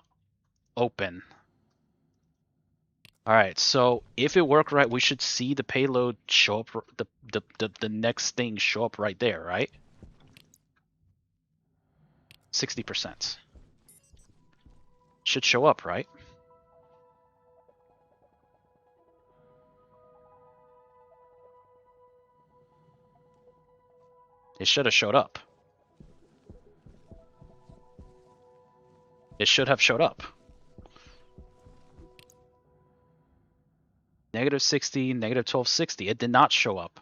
open. All right, so if it worked right, we should see the payload show up, the next thing show up right there, right? 60%. Should show up, right? It should have showed up. It should have showed up. -60, -1260. It did not show up.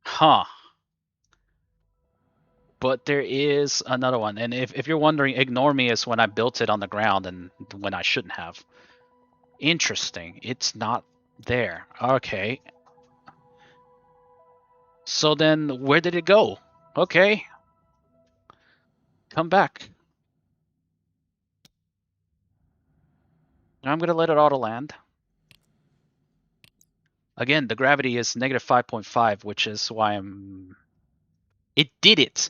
Huh. But there is another one. And if you're wondering, ignore me as when I built it on the ground and when I shouldn't have. Interesting. It's not there. Okay. So then where did it go? Okay. Come back. I'm going to let it auto land. Again, the gravity is -5.5, which is why I'm... It did it.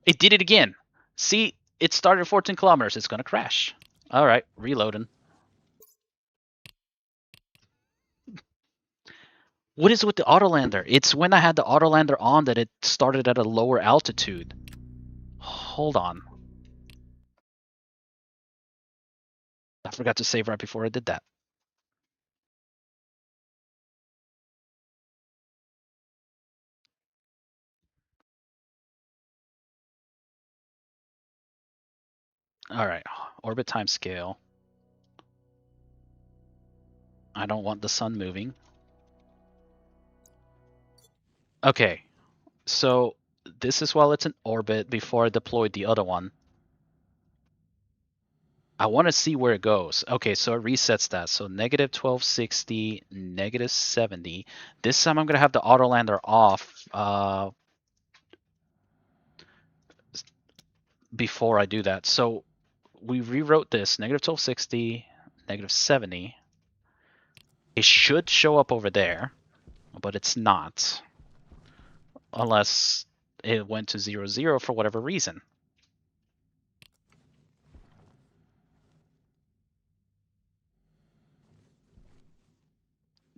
It did it again. See, it started at 14 kilometers. It's going to crash. All right, reloading. What is with the autolander? It's when I had the autolander on that it started at a lower altitude. Hold on. I forgot to save right before I did that. All right, orbit time scale. I don't want the sun moving. Okay, so this is while it's in orbit before I deployed the other one. I want to see where it goes. Okay, so it resets that. So -1260, -70. This time I'm going to have the autolander off before I do that. So we rewrote this, -1260, -70. It should show up over there, but it's not. Unless it went to 0, 0 for whatever reason.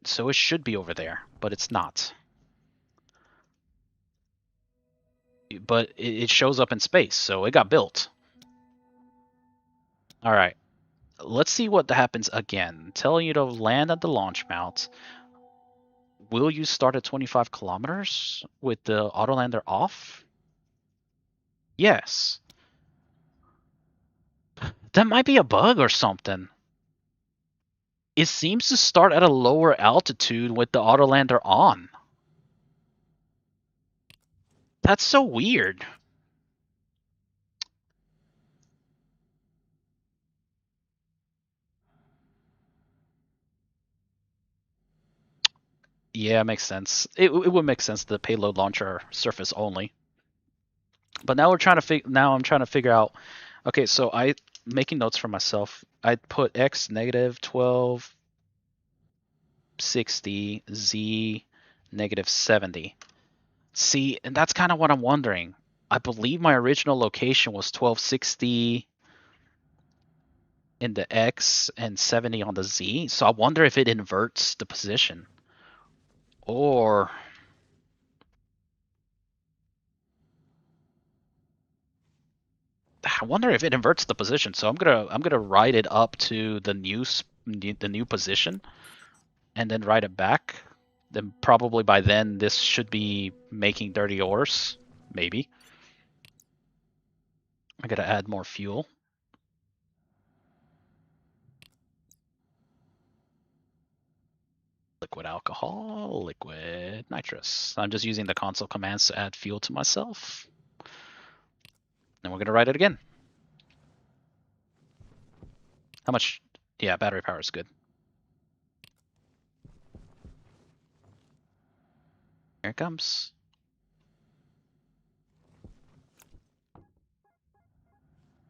So it should be over there, but it's not. But it shows up in space, so it got built. All right. Let's see what happens again. Tell you to land at the launch mount. Will you start at 25 kilometers with the autolander off? Yes. That might be a bug or something. It seems to start at a lower altitude with the autolander on. That's so weird. Yeah, makes sense. It would make sense the payload launcher surface only. But now I'm trying to figure out. Okay, so I making notes for myself. I put x -1260, z -70. See, and that's kind of what I'm wondering. I believe my original location was 1260 in the x and 70 on the z. So I wonder if it inverts the position. Or I wonder if it inverts the position. So I'm gonna write it up to the new position, and then write it back. Then probably by then this should be making dirty ores. Maybe. I gotta add more fuel. Liquid alcohol, liquid nitrous. I'm just using the console commands to add fuel to myself. And we're gonna write it again. How much? Yeah, battery power is good. Here it comes.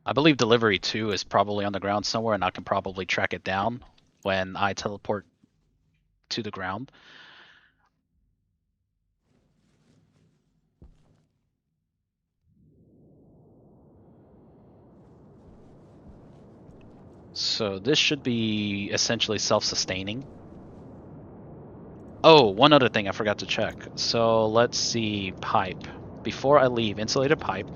I believe delivery 2 is probably on the ground somewhere, and I can probably track it down when I teleport to the ground. So this should be essentially self-sustaining. Oh, one other thing I forgot to check. So let's see, pipe. Before I leave, insulated pipe.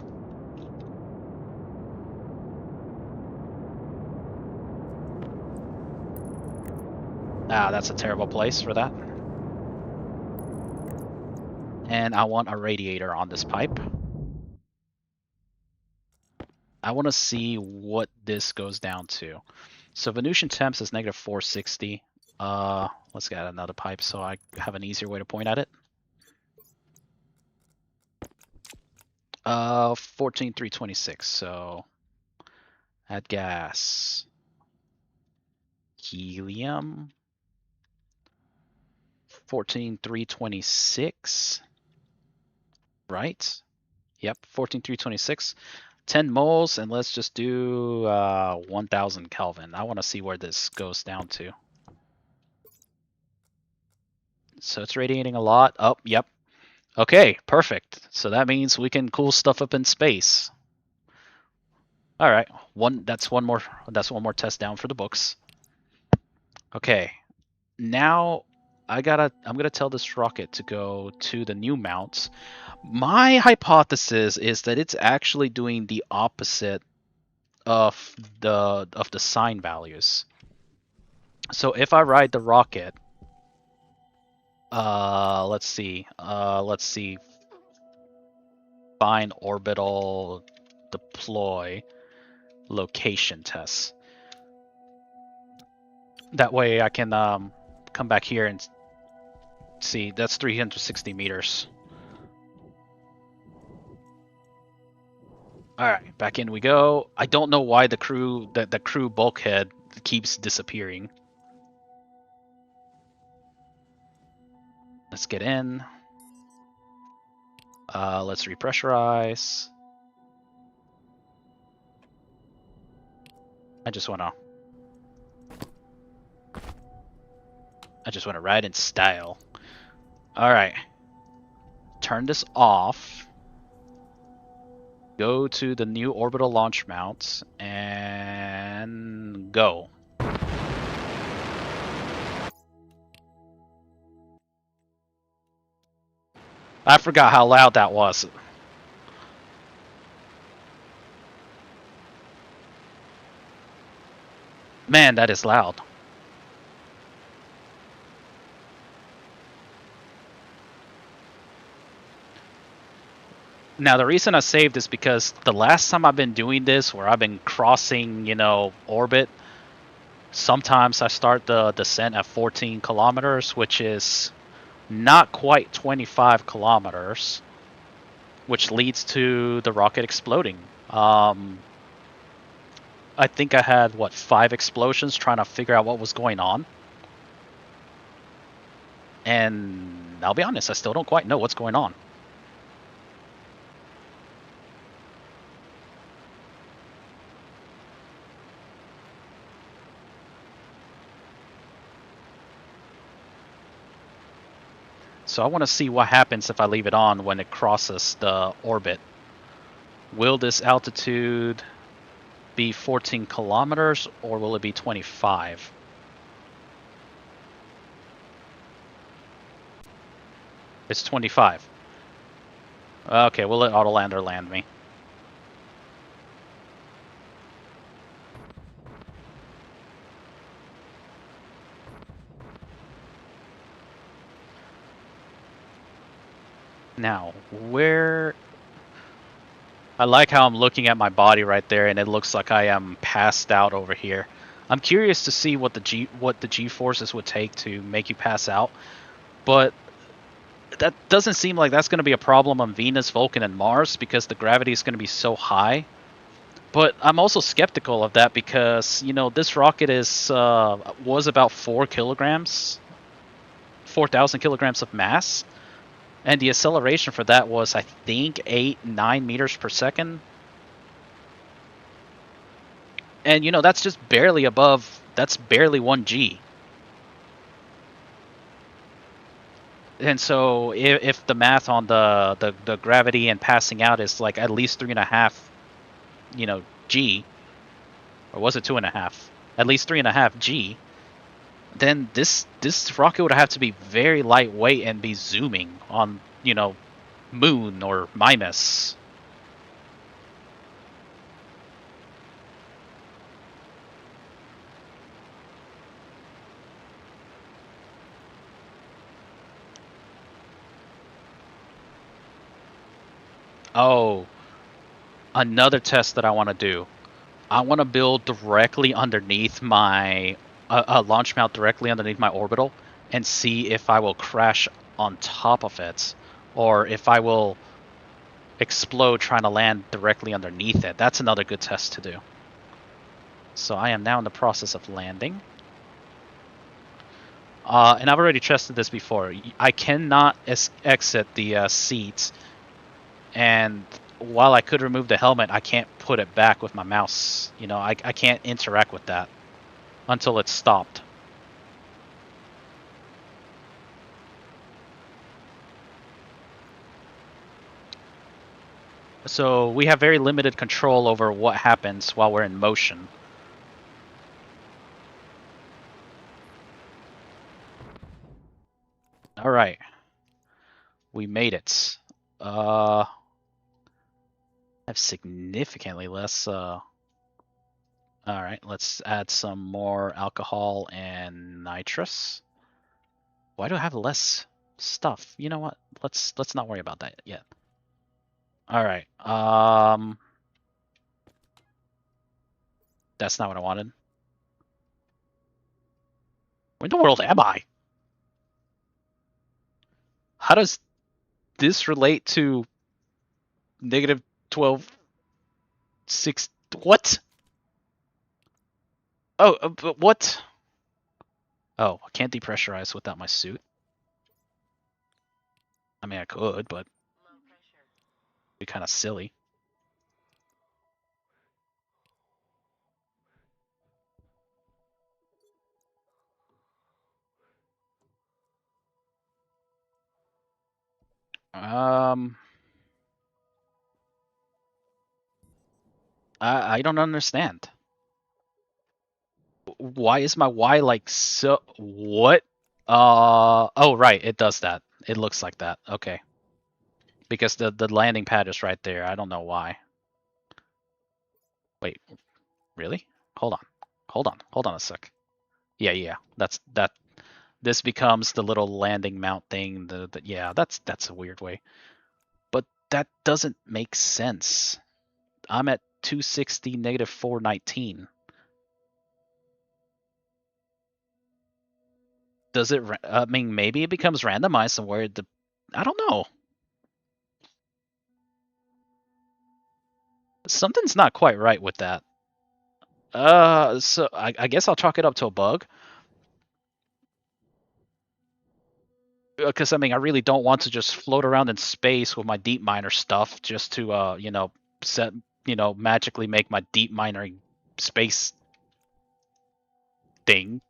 Ah, that's a terrible place for that. And I want a radiator on this pipe. I want to see what this goes down to. So Venusian temps is negative 460. Let's get another pipe so I have an easier way to point at it. 14,326. So add gas, helium, 14,326. Right? Yep, 14,326. 10 moles, and let's just do 1,000 Kelvin. I want to see where this goes down to. So it's radiating a lot. Oh, yep. Okay, perfect. So that means we can cool stuff up in space. All right, that's one more test down for the books. Okay, now I'm gonna tell this rocket to go to the new mounts. My hypothesis is that it's actually doing the opposite of the sign values. So if I ride the rocket, let's see, find orbital, deploy, location tests. That way I can come back here and see. That's 360 meters. All right, back in we go. I don't know why the crew bulkhead keeps disappearing. Let's get in. Let's repressurize. I just wanna ride in style. All right. Turn this off. Go to the new orbital launch mount and go. I forgot how loud that was. Man, that is loud. Now, the reason I saved is because the last time I've been doing this, where I've been crossing, orbit, sometimes I start the descent at 14 kilometers, which is not quite 25 kilometers, which leads to the rocket exploding. I think I had, 5 explosions trying to figure out what was going on. And I'll be honest, I still don't quite know what's going on. So I want to see what happens if I leave it on when it crosses the orbit. Will this altitude be 14 kilometers or will it be 25? It's 25. Okay, we'll let Autolander land me. Now, where... I like how I'm looking at my body right there, and it looks like I am passed out over here. I'm curious to see what the G forces would take to make you pass out, but that doesn't seem like that's going to be a problem on Venus, Vulcan, and Mars because the gravity is going to be so high. But I'm also skeptical of that because this rocket was about 4 kilograms, 4,000 kilograms of mass, and the acceleration for that was I think 8-9 meters per second. And that's just barely above. That's barely 1 G. And so if the math on the gravity and passing out is like at least 3.5, G, or was it 2.5? At least 3.5 G. Then this rocket would have to be very lightweight and be zooming on Moon or Mimas. Oh, another test that I want to do. I want to build directly underneath my a launch mount directly underneath my orbital and see if I will crash on top of it or if I will explode trying to land directly underneath it. That's another good test to do. So I am now in the process of landing. And I've already tested this before. I cannot exit the seats, and while I could remove the helmet, I can't put it back with my mouse. I can't interact with that until it's stopped. So we have very limited control over what happens while we're in motion. All right, we made it. I have significantly less. All right, let's add some more alcohol and nitrous. Why do I have less stuff? You know what? Let's not worry about that yet. All right. That's not what I wanted. Where in the world am I? How does this relate to negative 12, 6? What? Oh, but what? Oh, I can't depressurize without my suit. I mean, I could, but Low pressure. it'd be kind of silly. Um, I don't understand. Why is my Y like so? What? Oh, right, it does that. It looks like that. Okay. Because the landing pad is right there. I don't know why. Wait, really? Hold on. Hold on. Hold on a sec. Yeah, yeah. That's that. This becomes the little landing mount thing. Yeah, that's a weird way. But that doesn't make sense. I'm at 260 negative 419. Does it? I mean, maybe it becomes randomized somewhere. I don't know. Something's not quite right with that. So I guess I'll chalk it up to a bug. Because I mean, I really don't want to just float around in space with my deep miner stuff just to, set, magically make my deep mining space thing.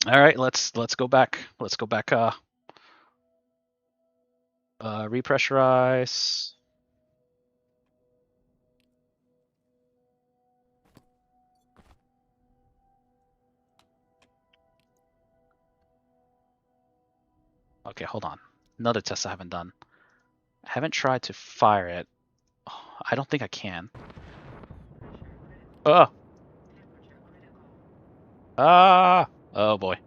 All right, let's go back. Let's go back. Repressurize. Okay, hold on. Another test I haven't done. I haven't tried to fire it. Oh, I don't think I can. Pressure critical. Oh, Temperature critical. ah, oh boy.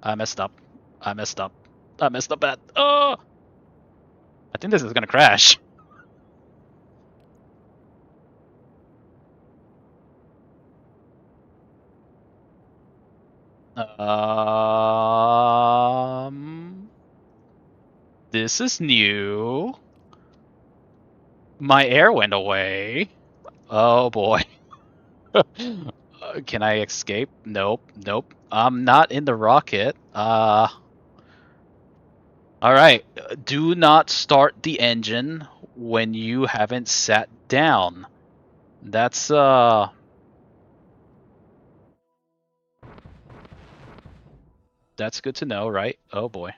I messed up. I messed up. I messed up bad. Oh! I think this is gonna crash. This is new. My air went away. Oh boy. Can I escape? Nope, nope. I'm not in the rocket. Alright. Do not start the engine when you haven't sat down. That's, that's good to know, right? Oh boy.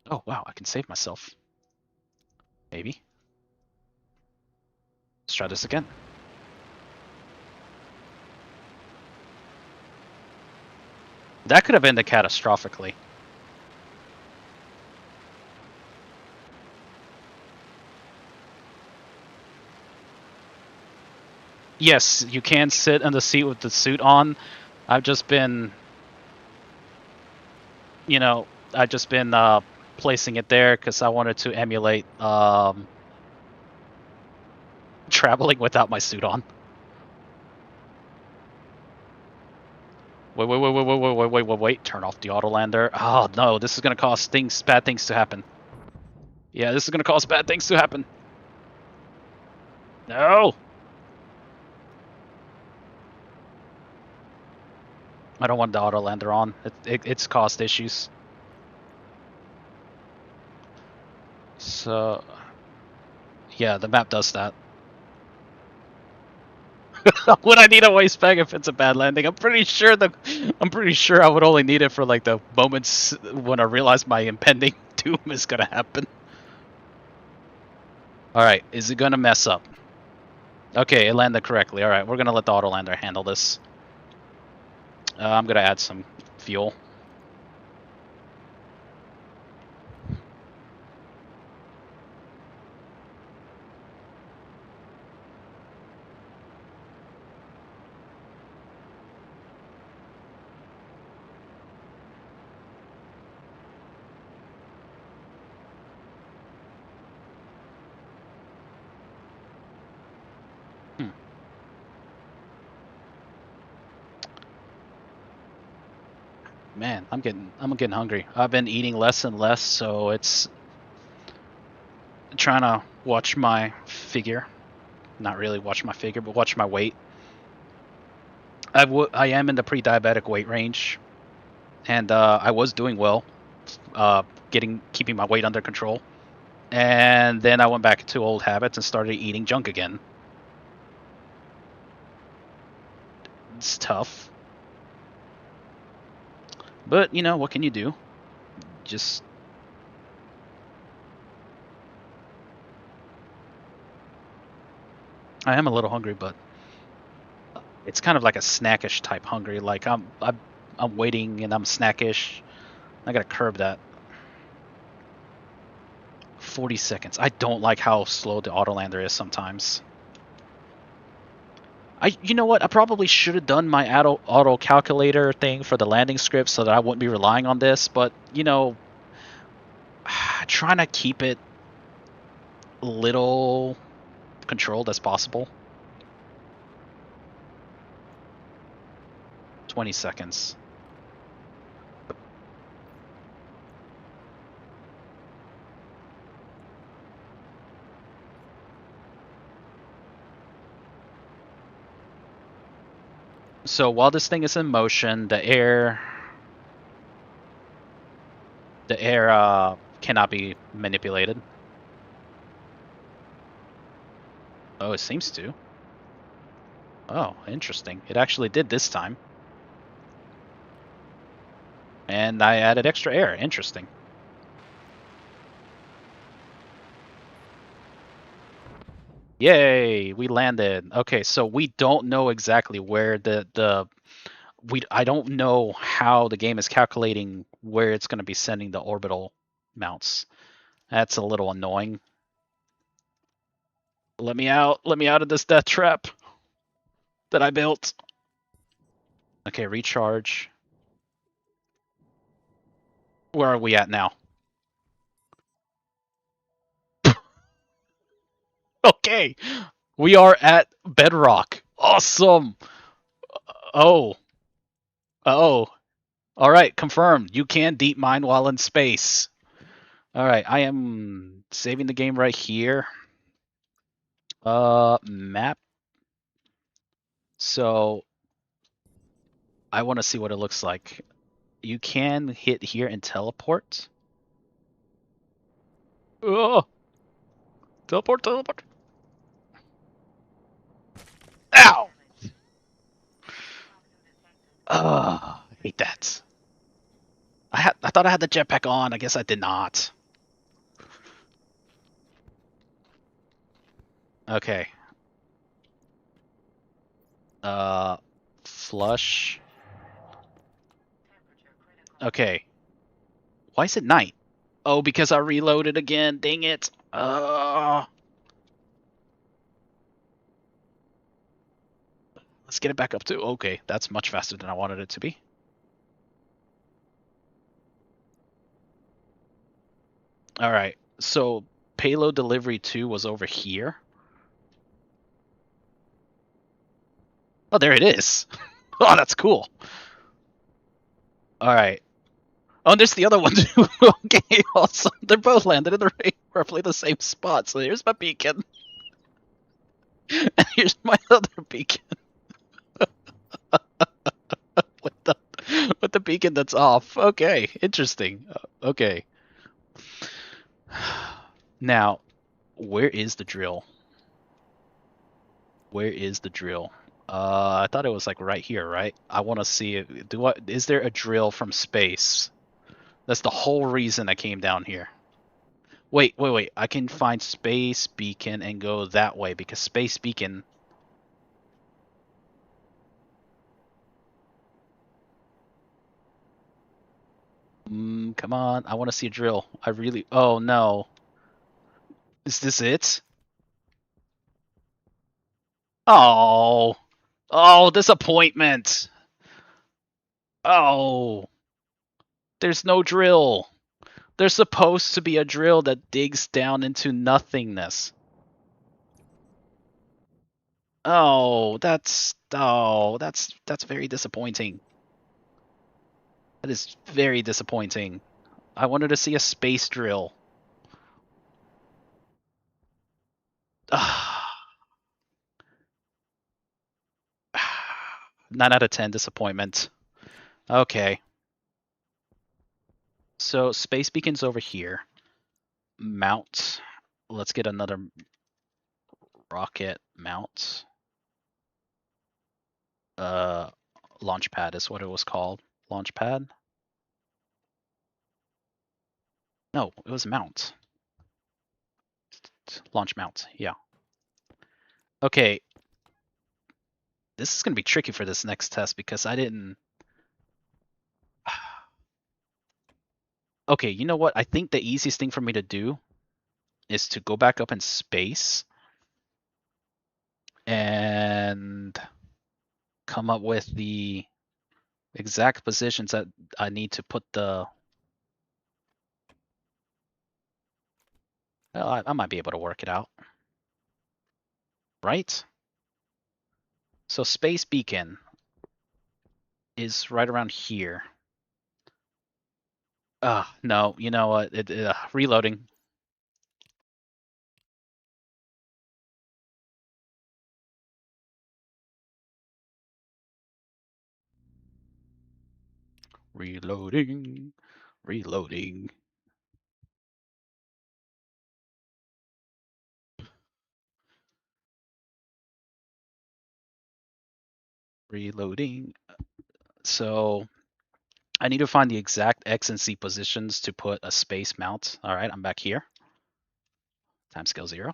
Oh wow, I can save myself. Maybe. Let's try this again. That could have ended catastrophically. Yes, you can sit in the seat with the suit on. I've just been, I've just been placing it there because I wanted to emulate traveling without my suit on. Wait. Turn off the autolander. Oh no, this is gonna cause bad things to happen. Yeah, this is gonna cause bad things to happen. No! I don't want the autolander on. It's caused issues. So, yeah, the map does that. Would I need a waist bag if it's a bad landing? I'm pretty sure I would only need it for like the moments when I realize my impending doom is gonna happen. Alright, is it gonna mess up? Okay, it landed correctly. Alright, we're gonna let the autolander handle this. I'm gonna add some fuel. Man, I'm getting hungry. I've been eating less and less, so it's trying to watch my figure. Not really watch my figure, but watch my weight. I am in the pre-diabetic weight range, and I was doing well, keeping my weight under control. And then I went back to old habits and started eating junk again. It's tough, but what can you do? Just I am a little hungry, but it's kind of like a snackish type hungry. Like I'm waiting and I'm snackish. I gotta curb that. 40 seconds. I don't like how slow the autolander is sometimes. You know what? I probably should have done my auto calculator thing for the landing script so that I wouldn't be relying on this. But trying to keep it little controlled as possible. 20 seconds. So while this thing is in motion, the air cannot be manipulated. Oh, it seems to. Oh, interesting. It actually did this time. And I added extra air. Interesting. Yay, we landed. Okay, so we don't know exactly where I don't know how the game is calculating where it's going to be sending the orbital mounts. That's a little annoying. Let me out. Let me out of this death trap that I built. Okay, recharge. Where are we at now? Okay, we are at bedrock. Awesome. Oh, oh. All right, confirmed. You can deep mine while in space. All right, I am saving the game right here. Map. So I want to see what it looks like. You can hit here and teleport. Oh, teleport, teleport. Ow! I hate that. I thought I had the jetpack on. I guess I did not. Okay. Uh, flush. Okay. Why is it night? Oh, because I reloaded again. Dang it. Let's get it back up to. Okay, that's much faster than I wanted it to be. All right. So payload delivery 2 was over here. Oh, there it is. Oh, that's cool. All right. Oh, and there's the other one too. Okay, awesome. They're both landed in roughly the same spot. So here's my beacon. And here's my other beacon. with the with the beacon that's off. Okay, interesting. Okay. Now, where is the drill? Where is the drill? I thought it was like right here, right? I want to see it. Is there a drill from space? That's the whole reason I came down here. Wait, wait, wait. I can find space beacon and go that way because space beacon. Come on. I want to see a drill. I really. Oh no. Is this it? Oh. Oh, disappointment. Oh. There's no drill. There's supposed to be a drill that digs down into nothingness. That's very disappointing. That is very disappointing. I wanted to see a space drill. 9 out of 10 disappointment. Okay. So space beacon's over here. Mount. Let's get another rocket mount. Launch pad is what it was called. Launch pad? No, it was mount. Launch mount, yeah. Okay. This is going to be tricky for this next test because I didn't... Okay, you know what? I think the easiest thing for me to do is to go back up in space and come up with the exact positions that I need to put the... Well, I might be able to work it out. Right? So space beacon is right around here. No, you know what? Reloading. Reloading. Reloading. Reloading. So I need to find the exact X and C positions to put a space mount. All right, I'm back here. Timescale 0.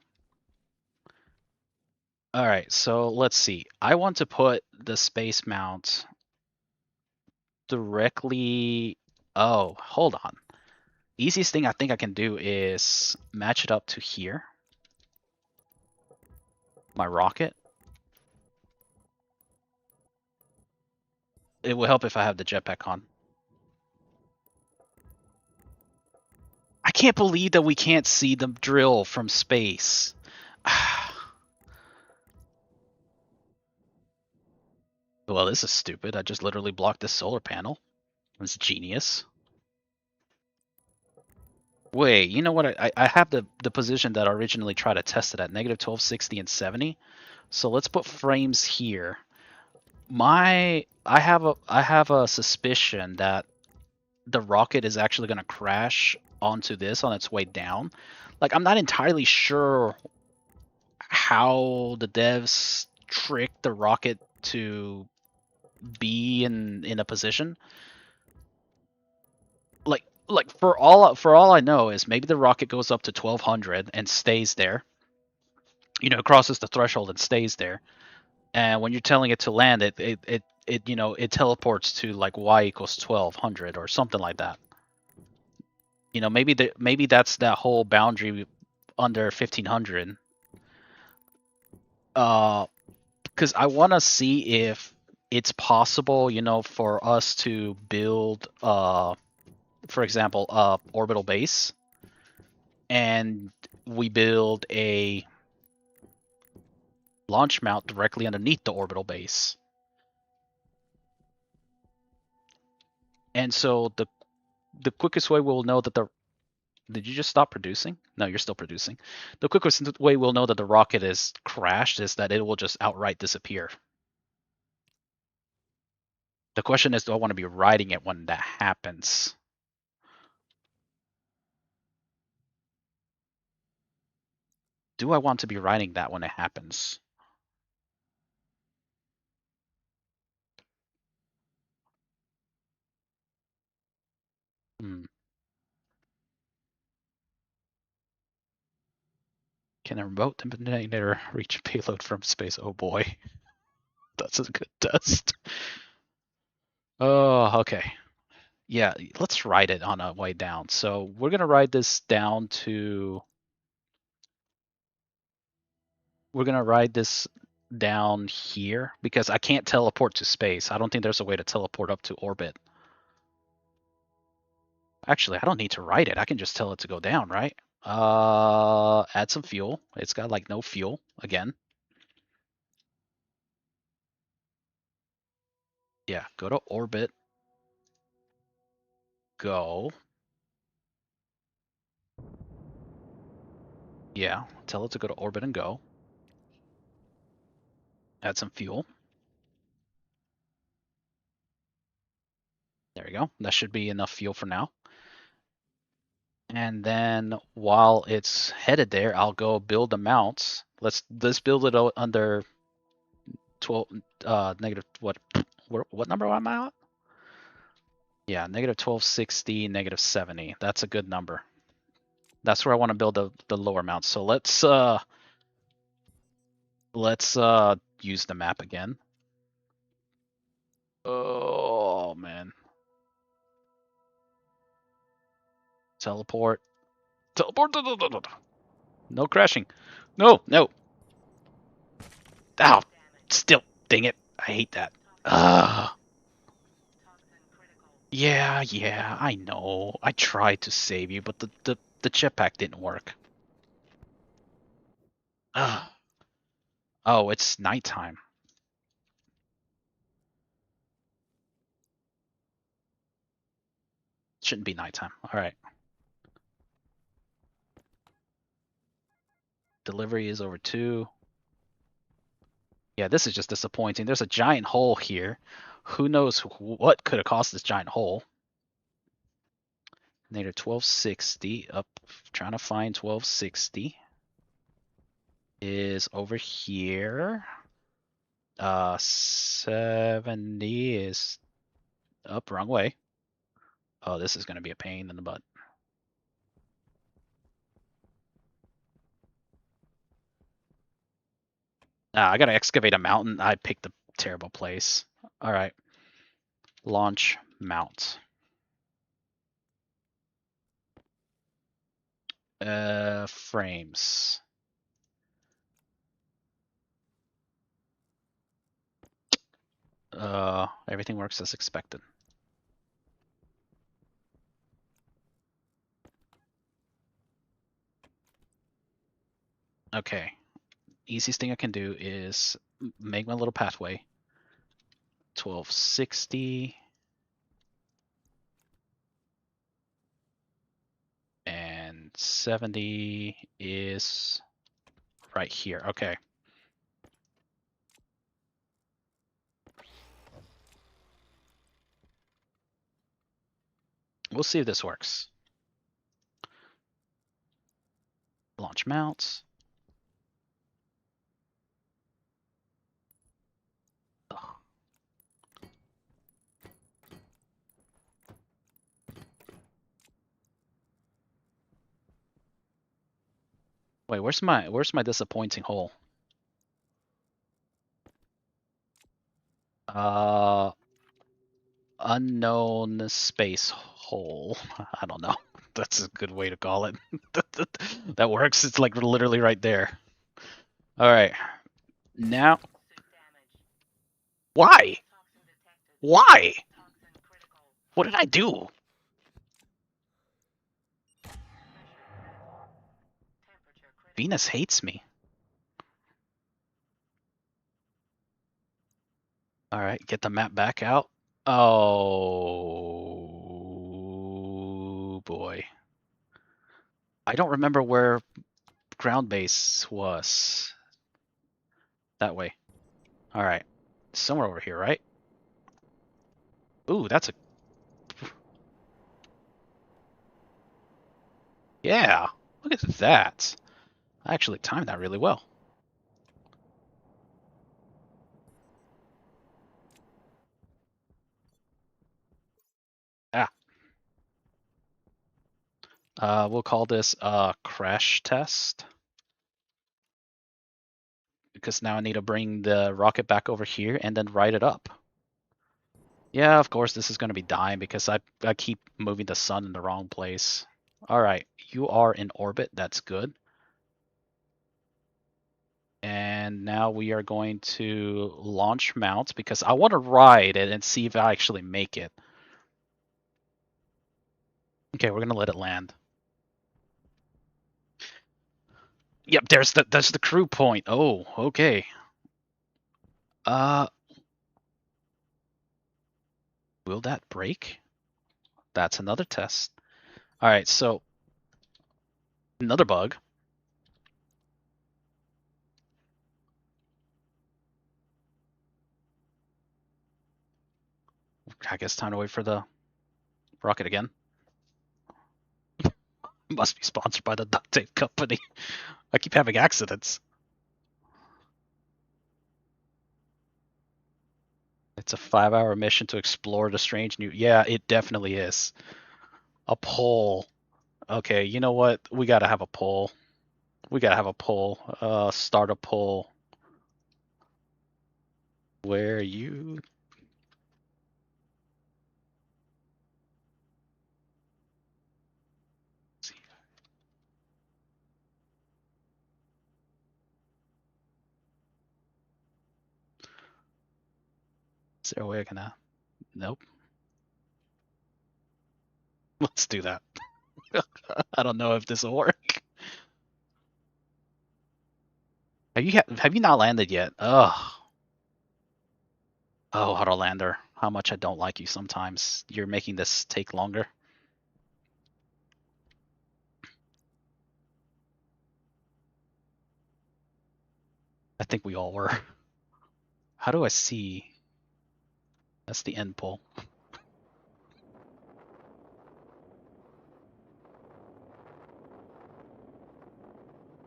All right, so let's see. I want to put the space mount directly... Oh, hold on. Easiest thing I think I can do is match it up to here. My rocket. It will help if I have the jetpack on. I can't believe that we can't see the drill from space. Well, this is stupid. I just literally blocked this solar panel. It's genius. Wait, you know what? I have the position that I originally tried to test it at, negative 1260 and 70. So let's put frames here. I have a suspicion that the rocket is actually going to crash onto this on its way down. Like, I'm not entirely sure how the devs tricked the rocket to be in a position. Like for all I know is maybe the rocket goes up to 1200 and stays there. You know, crosses the threshold and stays there. And when you're telling it to land, it you know, it teleports to like y equals 1200 or something like that. You know, maybe that's that whole boundary under 1500. Because I want to see if it's possible, you know, for us to build, for example, orbital base, and we build a launch mount directly underneath the orbital base. And so the quickest way we'll know that the did you just stop producing? No, you're still producing. The quickest way we'll know that the rocket is crashed is that it will just outright disappear. The question is, do I want to be riding it when that happens? Do I want to be riding that when it happens? Hmm. Can a remote detonator reach a payload from space? Oh boy, that's a good test. Oh, okay. Yeah, let's ride it on our way down. So we're gonna ride this down to. We're gonna ride this down here because I can't teleport to space. I don't think there's a way to teleport up to orbit. Actually, I don't need to ride it. I can just tell it to go down, right? Add some fuel. It's got like no fuel again. Yeah, go to orbit. Go. Yeah, tell it to go to orbit and go. Add some fuel. There we go. That should be enough fuel for now. And then while it's headed there, I'll go build the mounts. Let's build it under 12 negative what number am I at? Yeah, negative 1260, negative 70. That's a good number. That's where I want to build the lower mounts. So let's use the map again. Oh man. Teleport. Teleport. No crashing. No, no. Ow. Still. Dang it. I hate that. Ah. Yeah, I know. I tried to save you, but the jetpack didn't work. Ah. Oh, it's nighttime. Shouldn't be nighttime. All right. Delivery is over 2. Yeah, this is just disappointing. There's a giant hole here. Who knows what could have caused this giant hole? Negative 1260 up. Trying to find 1260 is over here. 70 is up, wrong way. Oh, this is going to be a pain in the butt. I got to excavate a mountain. I picked a terrible place. All right. Launch mount. Frames. Everything works as expected. Okay. Easiest thing I can do is make my little pathway. 1260. And 70 is right here. Okay. We'll see if this works. Launch mounts. Ugh. Wait, where's my disappointing hole? Unknown space hole. I don't know. That's a good way to call it. That works. It's like literally right there. All right. Now, Suit damage. why? Toxin detected. Why? Toxin critical. What did I do? Pressure. Temperature critical. Venus hates me. All right, get the map back out. Oh boy. I don't remember where ground base was. That way. All right. Somewhere over here, right? Ooh, that's a... Yeah. Look at that. I actually timed that really well. Ah. We'll call this a crash test. Because now I need to bring the rocket back over here and then ride it up. Yeah, of course this is going to be dying because I keep moving the sun in the wrong place. All right, you are in orbit. That's good. And now we are going to launch mount because I want to ride it and see if I actually make it. Okay, we're going to let it land. Yep, that's the crew point. Oh, okay. Uh, will that break? That's another test. All right, so another bug. I guess time to wait for the rocket again. Must be sponsored by the duct tape company. I keep having accidents. It's a 5-hour mission to explore the strange new. Yeah, it definitely is. A poll. Okay, you know what? We gotta have a poll. We gotta have a poll. Start a poll. Where you? Is there a way I can? Nope. Let's do that. I don't know if this will work. Have you not landed yet? Ugh. Oh, Autolander. How much I don't like you sometimes. You're making this take longer. I think we all were. How do I see? That's the end pull.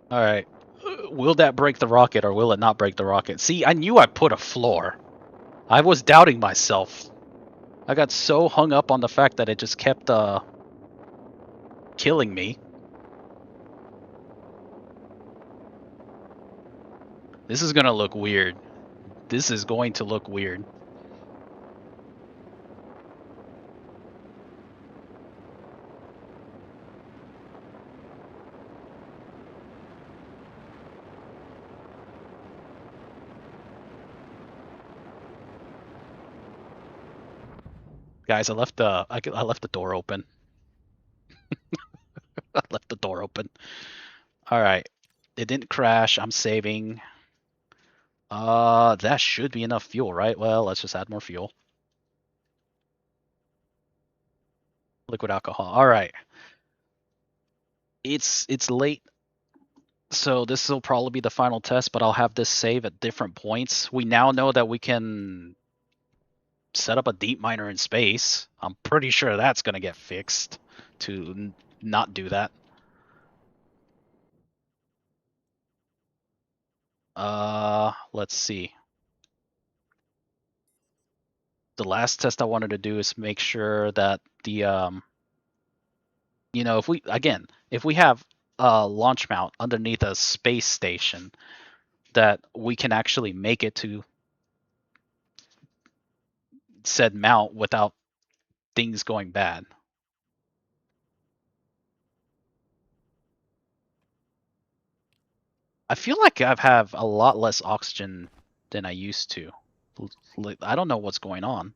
All right. Will that break the rocket or will it not break the rocket? See, I knew I put a floor. I was doubting myself. I got so hung up on the fact that it just kept killing me. This is gonna look weird. This is going to look weird. Guys, I left the door open. I left the door open. All right. It didn't crash. I'm saving. That should be enough fuel, right? Well, let's just add more fuel. Liquid alcohol. All right. It's late, so this will probably be the final test, but I'll have this save at different points. We now know that we can set up a deep miner in space. I'm pretty sure that's gonna get fixed to not do that. Let's see. The last test I wanted to do is make sure that the if we have a launch mount underneath a space station, that we can actually make it to said mount without things going bad. I feel like I have a lot less oxygen than I used to. I don't know what's going on.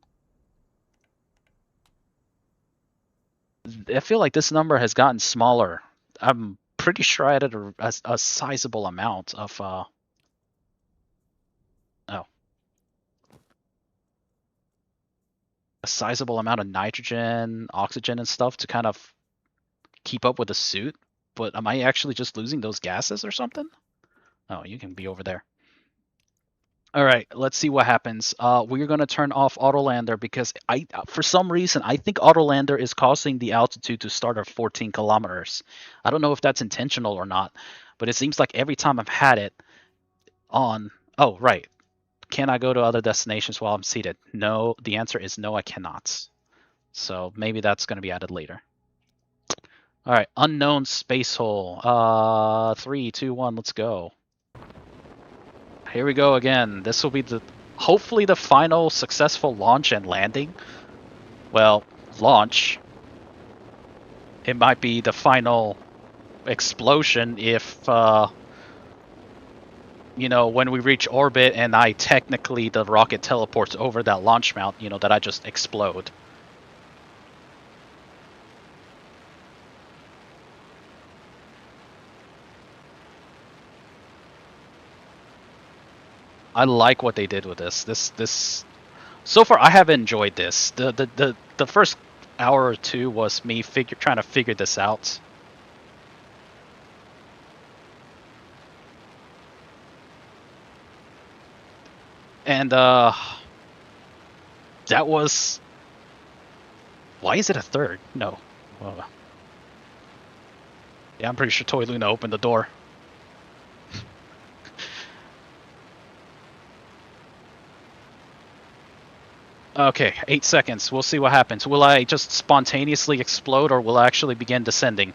I feel like this number has gotten smaller. I'm pretty sure I added a sizable amount of oh, a sizable amount of nitrogen, oxygen, and stuff to kind of keep up with the suit. But am I actually just losing those gases or something? Oh, you can be over there. All right, let's see what happens. We're gonna turn off Autolander because for some reason, I think Autolander is causing the altitude to start at 14 kilometers. I don't know if that's intentional or not, but it seems like every time I've had it on. Oh, right. Can I go to other destinations while I'm seated? No. The answer is no, I cannot. So maybe that's gonna be added later. All right, unknown space hole. 3, 2, 1, let's go. Here we go again. This will be hopefully the final successful launch and landing. Well, launch. It might be the final explosion if, when we reach orbit and the rocket teleports over that launch mount, that I just explode. I like what they did with this. So far, I have enjoyed this. The first hour or two was me trying to figure this out. And that was. Why is it a third? No. Yeah, I'm pretty sure Toy Luna opened the door. Okay, 8 seconds. We'll see what happens. Will I just spontaneously explode or will I actually begin descending?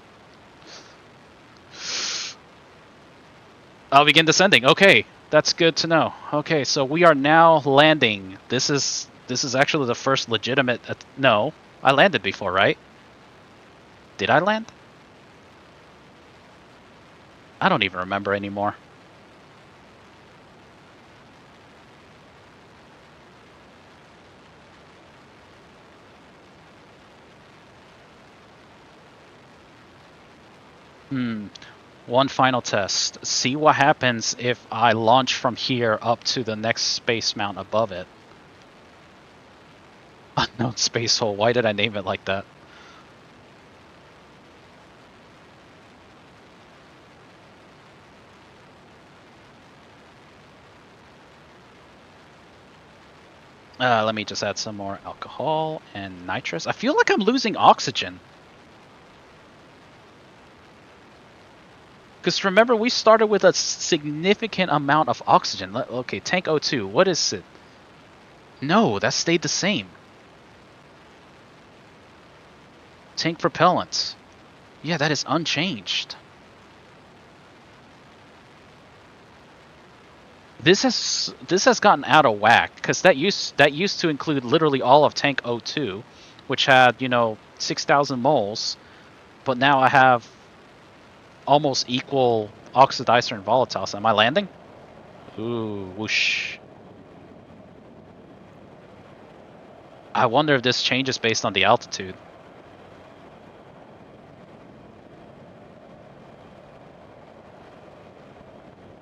I'll begin descending. Okay, that's good to know. Okay, so we are now landing. This is actually the first legitimate. No, I landed before, right? Did I land? I don't even remember anymore. One final test. See what happens if I launch from here up to the next space mount above it. Unknown space hole. Why did I name it like that? Let me just add some more alcohol and nitrous. I feel like I'm losing oxygen. Because remember, we started with a significant amount of oxygen. Okay, tank O2, what is it? No, that stayed the same. Tank propellants. Yeah, that is unchanged. This has gotten out of whack because that used to include literally all of tank O2, which had 6,000 moles, but now I have almost equal oxidizer and volatiles. Am I landing? Ooh, whoosh. I wonder if this changes based on the altitude.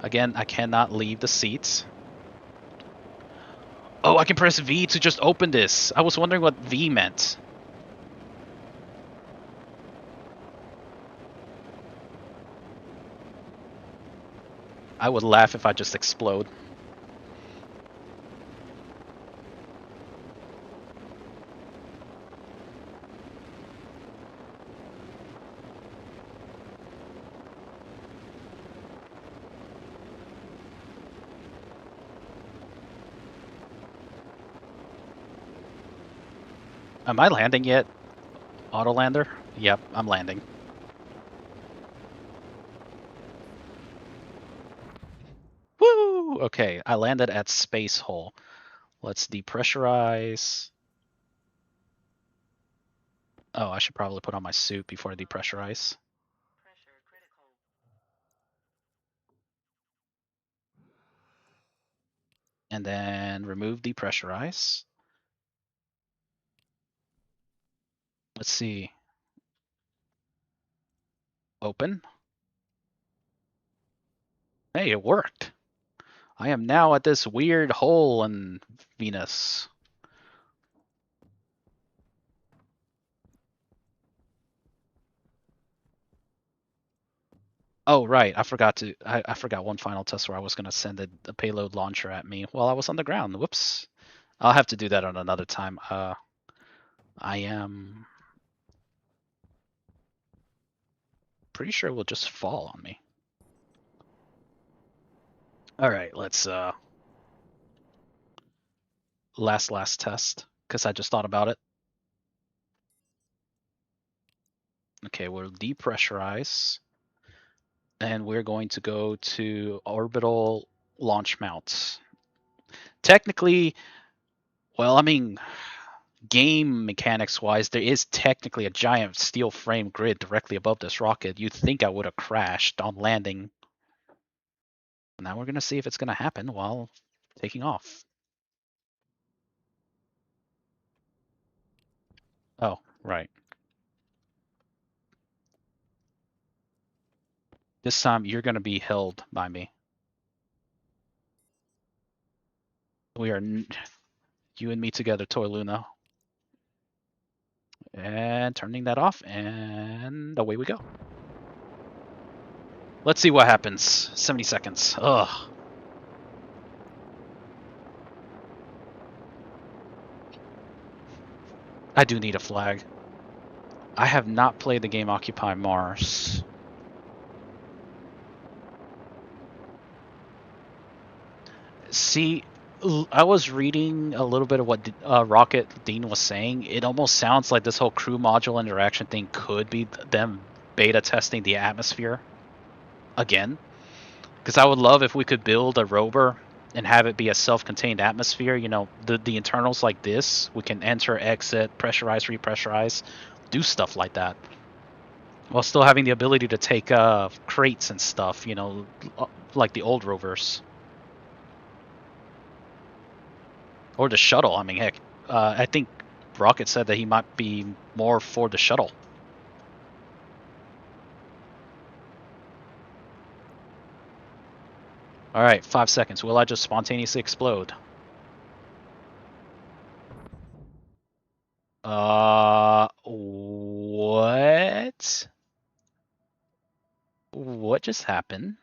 Again, I cannot leave the seats. Oh, I can press V to just open this. I was wondering what V meant. I would laugh if I just explode. Am I landing yet? Auto lander? Yep, I'm landing. Woo! Okay, I landed at space hole. Let's depressurize. Oh, I should probably put on my suit before I depressurize. Pressure critical. And then remove depressurize. Let's see. Open. Hey, it worked. I am now at this weird hole in Venus. Oh, right. I forgot one final test where I was going to send a payload launcher at me while I was on the ground. Whoops. I'll have to do that on another time. I am pretty sure it will just fall on me. All right, let's last test because I just thought about it. Okay, we'll depressurize and we're going to go to orbital launch mounts. Technically, well, I mean, game mechanics wise, there is technically a giant steel frame grid directly above this rocket. You'd think I would have crashed on landing. Now we're going to see if it's going to happen while taking off. Oh, right. This time you're going to be held by me. We are you and me together, Toy Luna. And turning that off, and away we go. Let's see what happens. 70 seconds. Ugh. I do need a flag. I have not played the game Occupy Mars. See, I was reading a little bit of what Rocket Dean was saying. It almost sounds like this whole CrewModule interaction thing could be them beta testing the atmosphere again. Because I would love if we could build a rover and have it be a self-contained atmosphere. You know, the internals like this, we can enter, exit, pressurize, repressurize, do stuff like that, while still having the ability to take crates and stuff. You know, like the old rovers or the shuttle. I mean, heck, I think Rocket said that he might be more for the shuttle. All right, 5 seconds. Will I just spontaneously explode? What? What just happened?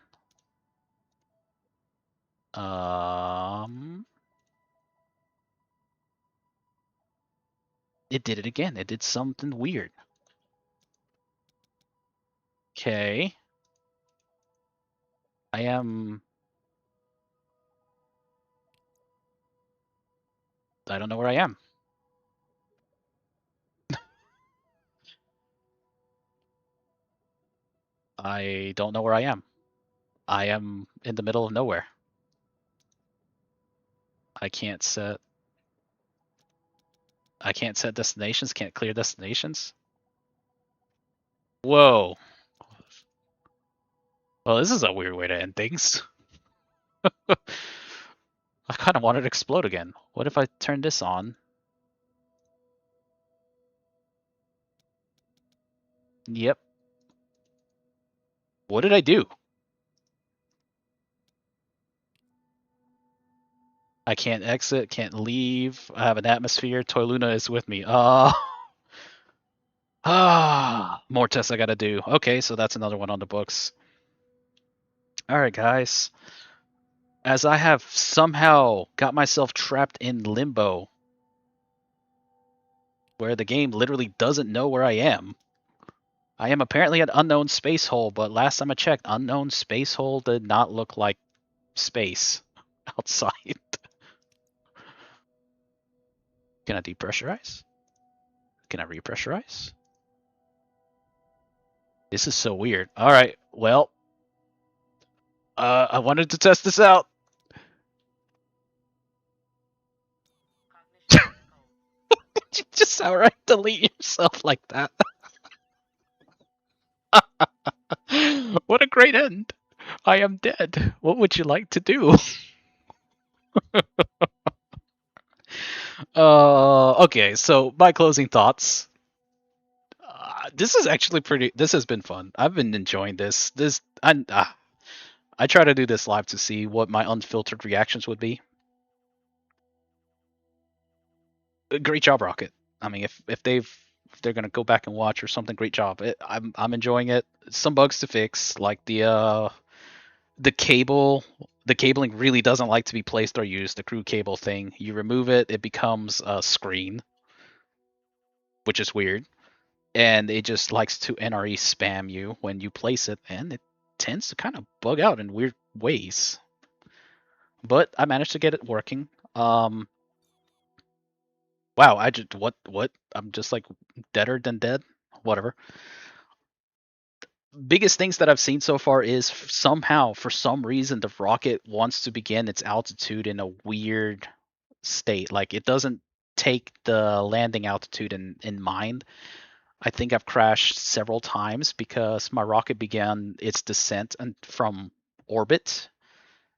It did it again. It did something weird. Okay. I am. I don't know where I am. I don't know where I am. I am in the middle of nowhere. I can't set. I can't set destinations. Can't clear destinations. Whoa. Well, this is a weird way to end things. I kind of wanted to explode again. What if I turn this on? Yep. What did I do? I can't exit, can't leave. I have an atmosphere. Toy Luna is with me. More tests I gotta do. Okay, so that's another one on the books. Alright, guys. As I have somehow got myself trapped in limbo, where the game literally doesn't know where I am. I am apparently an unknown space hole, but last time I checked, unknown space hole did not look like space outside. Can I depressurize? Can I repressurize? This is so weird. All right, well, I wanted to test this out. Cognition critical. You just outright delete yourself like that. What a great end. I am dead. What would you like to do? Okay, so my closing thoughts. This is actually pretty. This has been fun. I've been enjoying this. I try to do this live to see what my unfiltered reactions would be. Great job, Rocket. I mean, if they're gonna go back and watch or something, great job. I'm enjoying it. Some bugs to fix, like the cable. The cabling really doesn't like to be placed or used. The crew cable thing. You remove it, it becomes a screen, which is weird, and it just likes to NRE spam you when you place it, and it tends to kind of bug out in weird ways. But I managed to get it working. Wow, I just what? I'm just like deader than dead. Whatever. Biggest things that I've seen so far is somehow, for some reason, the rocket wants to begin its altitude in a weird state. Like it doesn't take the landing altitude in mind. I think I've crashed several times because my rocket began its descent from orbit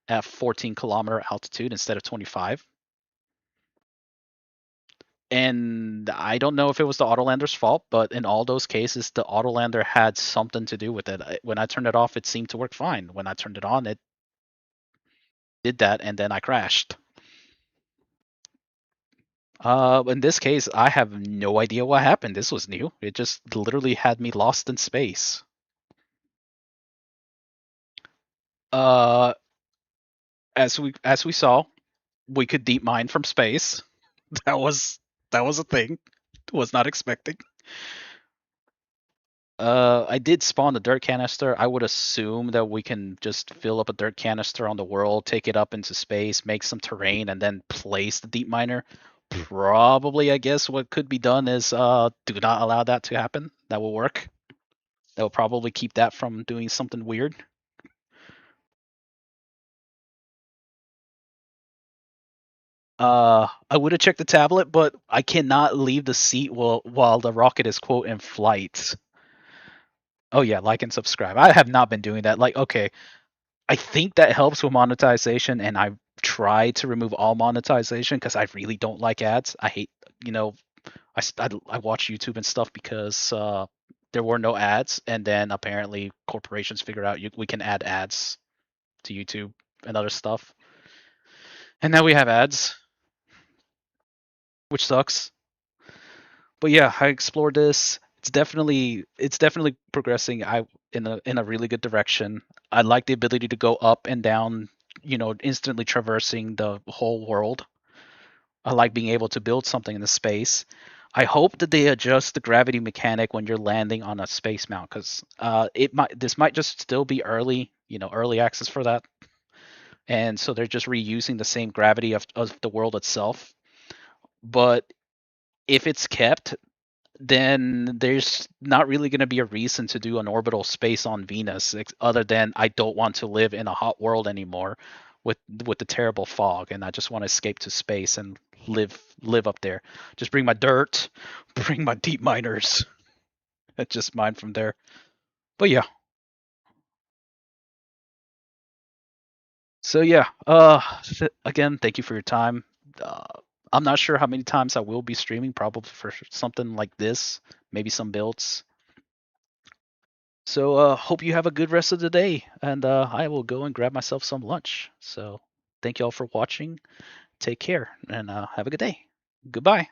at 14-kilometer altitude instead of 25. And I don't know if it was the autolander's fault, but in all those cases, the autolander had something to do with it. When I turned it off, it seemed to work fine. When I turned it on, it did that, and then I crashed. In this case, I have no idea what happened. This was new. It just literally had me lost in space. Uh, as we saw, we could deep mine from space. That was that was a thing. Was not expecting. I did spawn the dirt canister. I would assume that we can just fill up a dirt canister on the world, take it up into space, make some terrain, and then place the deep miner. Probably, I guess what could be done is do not allow that to happen. That will work. That will probably keep that from doing something weird. I would have checked the tablet, but I cannot leave the seat while the rocket is quote in flight. Oh yeah, like and subscribe. I have not been doing that. Like, okay, I think that helps with monetization, and I try to remove all monetization because I really don't like ads. I hate, you know, I watch YouTube and stuff because there were no ads, and then apparently corporations figure out we can add ads to YouTube and other stuff, and now we have ads, which sucks. But yeah, I explored this. It's definitely progressing. In a really good direction. I like the ability to go up and down, instantly traversing the whole world. I like being able to build something in the space. I hope that they adjust the gravity mechanic when you're landing on a space mount, because this might just still be early, early access for that, and so they're just reusing the same gravity of the world itself. But if it's kept, then there's not really going to be a reason to do an orbital space on Venus, other than I don't want to live in a hot world anymore with the terrible fog, and I just want to escape to space and live up there. Just bring my dirt, bring my deep miners, and just mine from there. But yeah, so yeah. Again, thank you for your time. Uh, I'm not sure how many times I will be streaming. Probably for something like this, maybe some builds. So hope you have a good rest of the day, and I will go and grab myself some lunch. So thank you all for watching. Take care, and have a good day. Goodbye.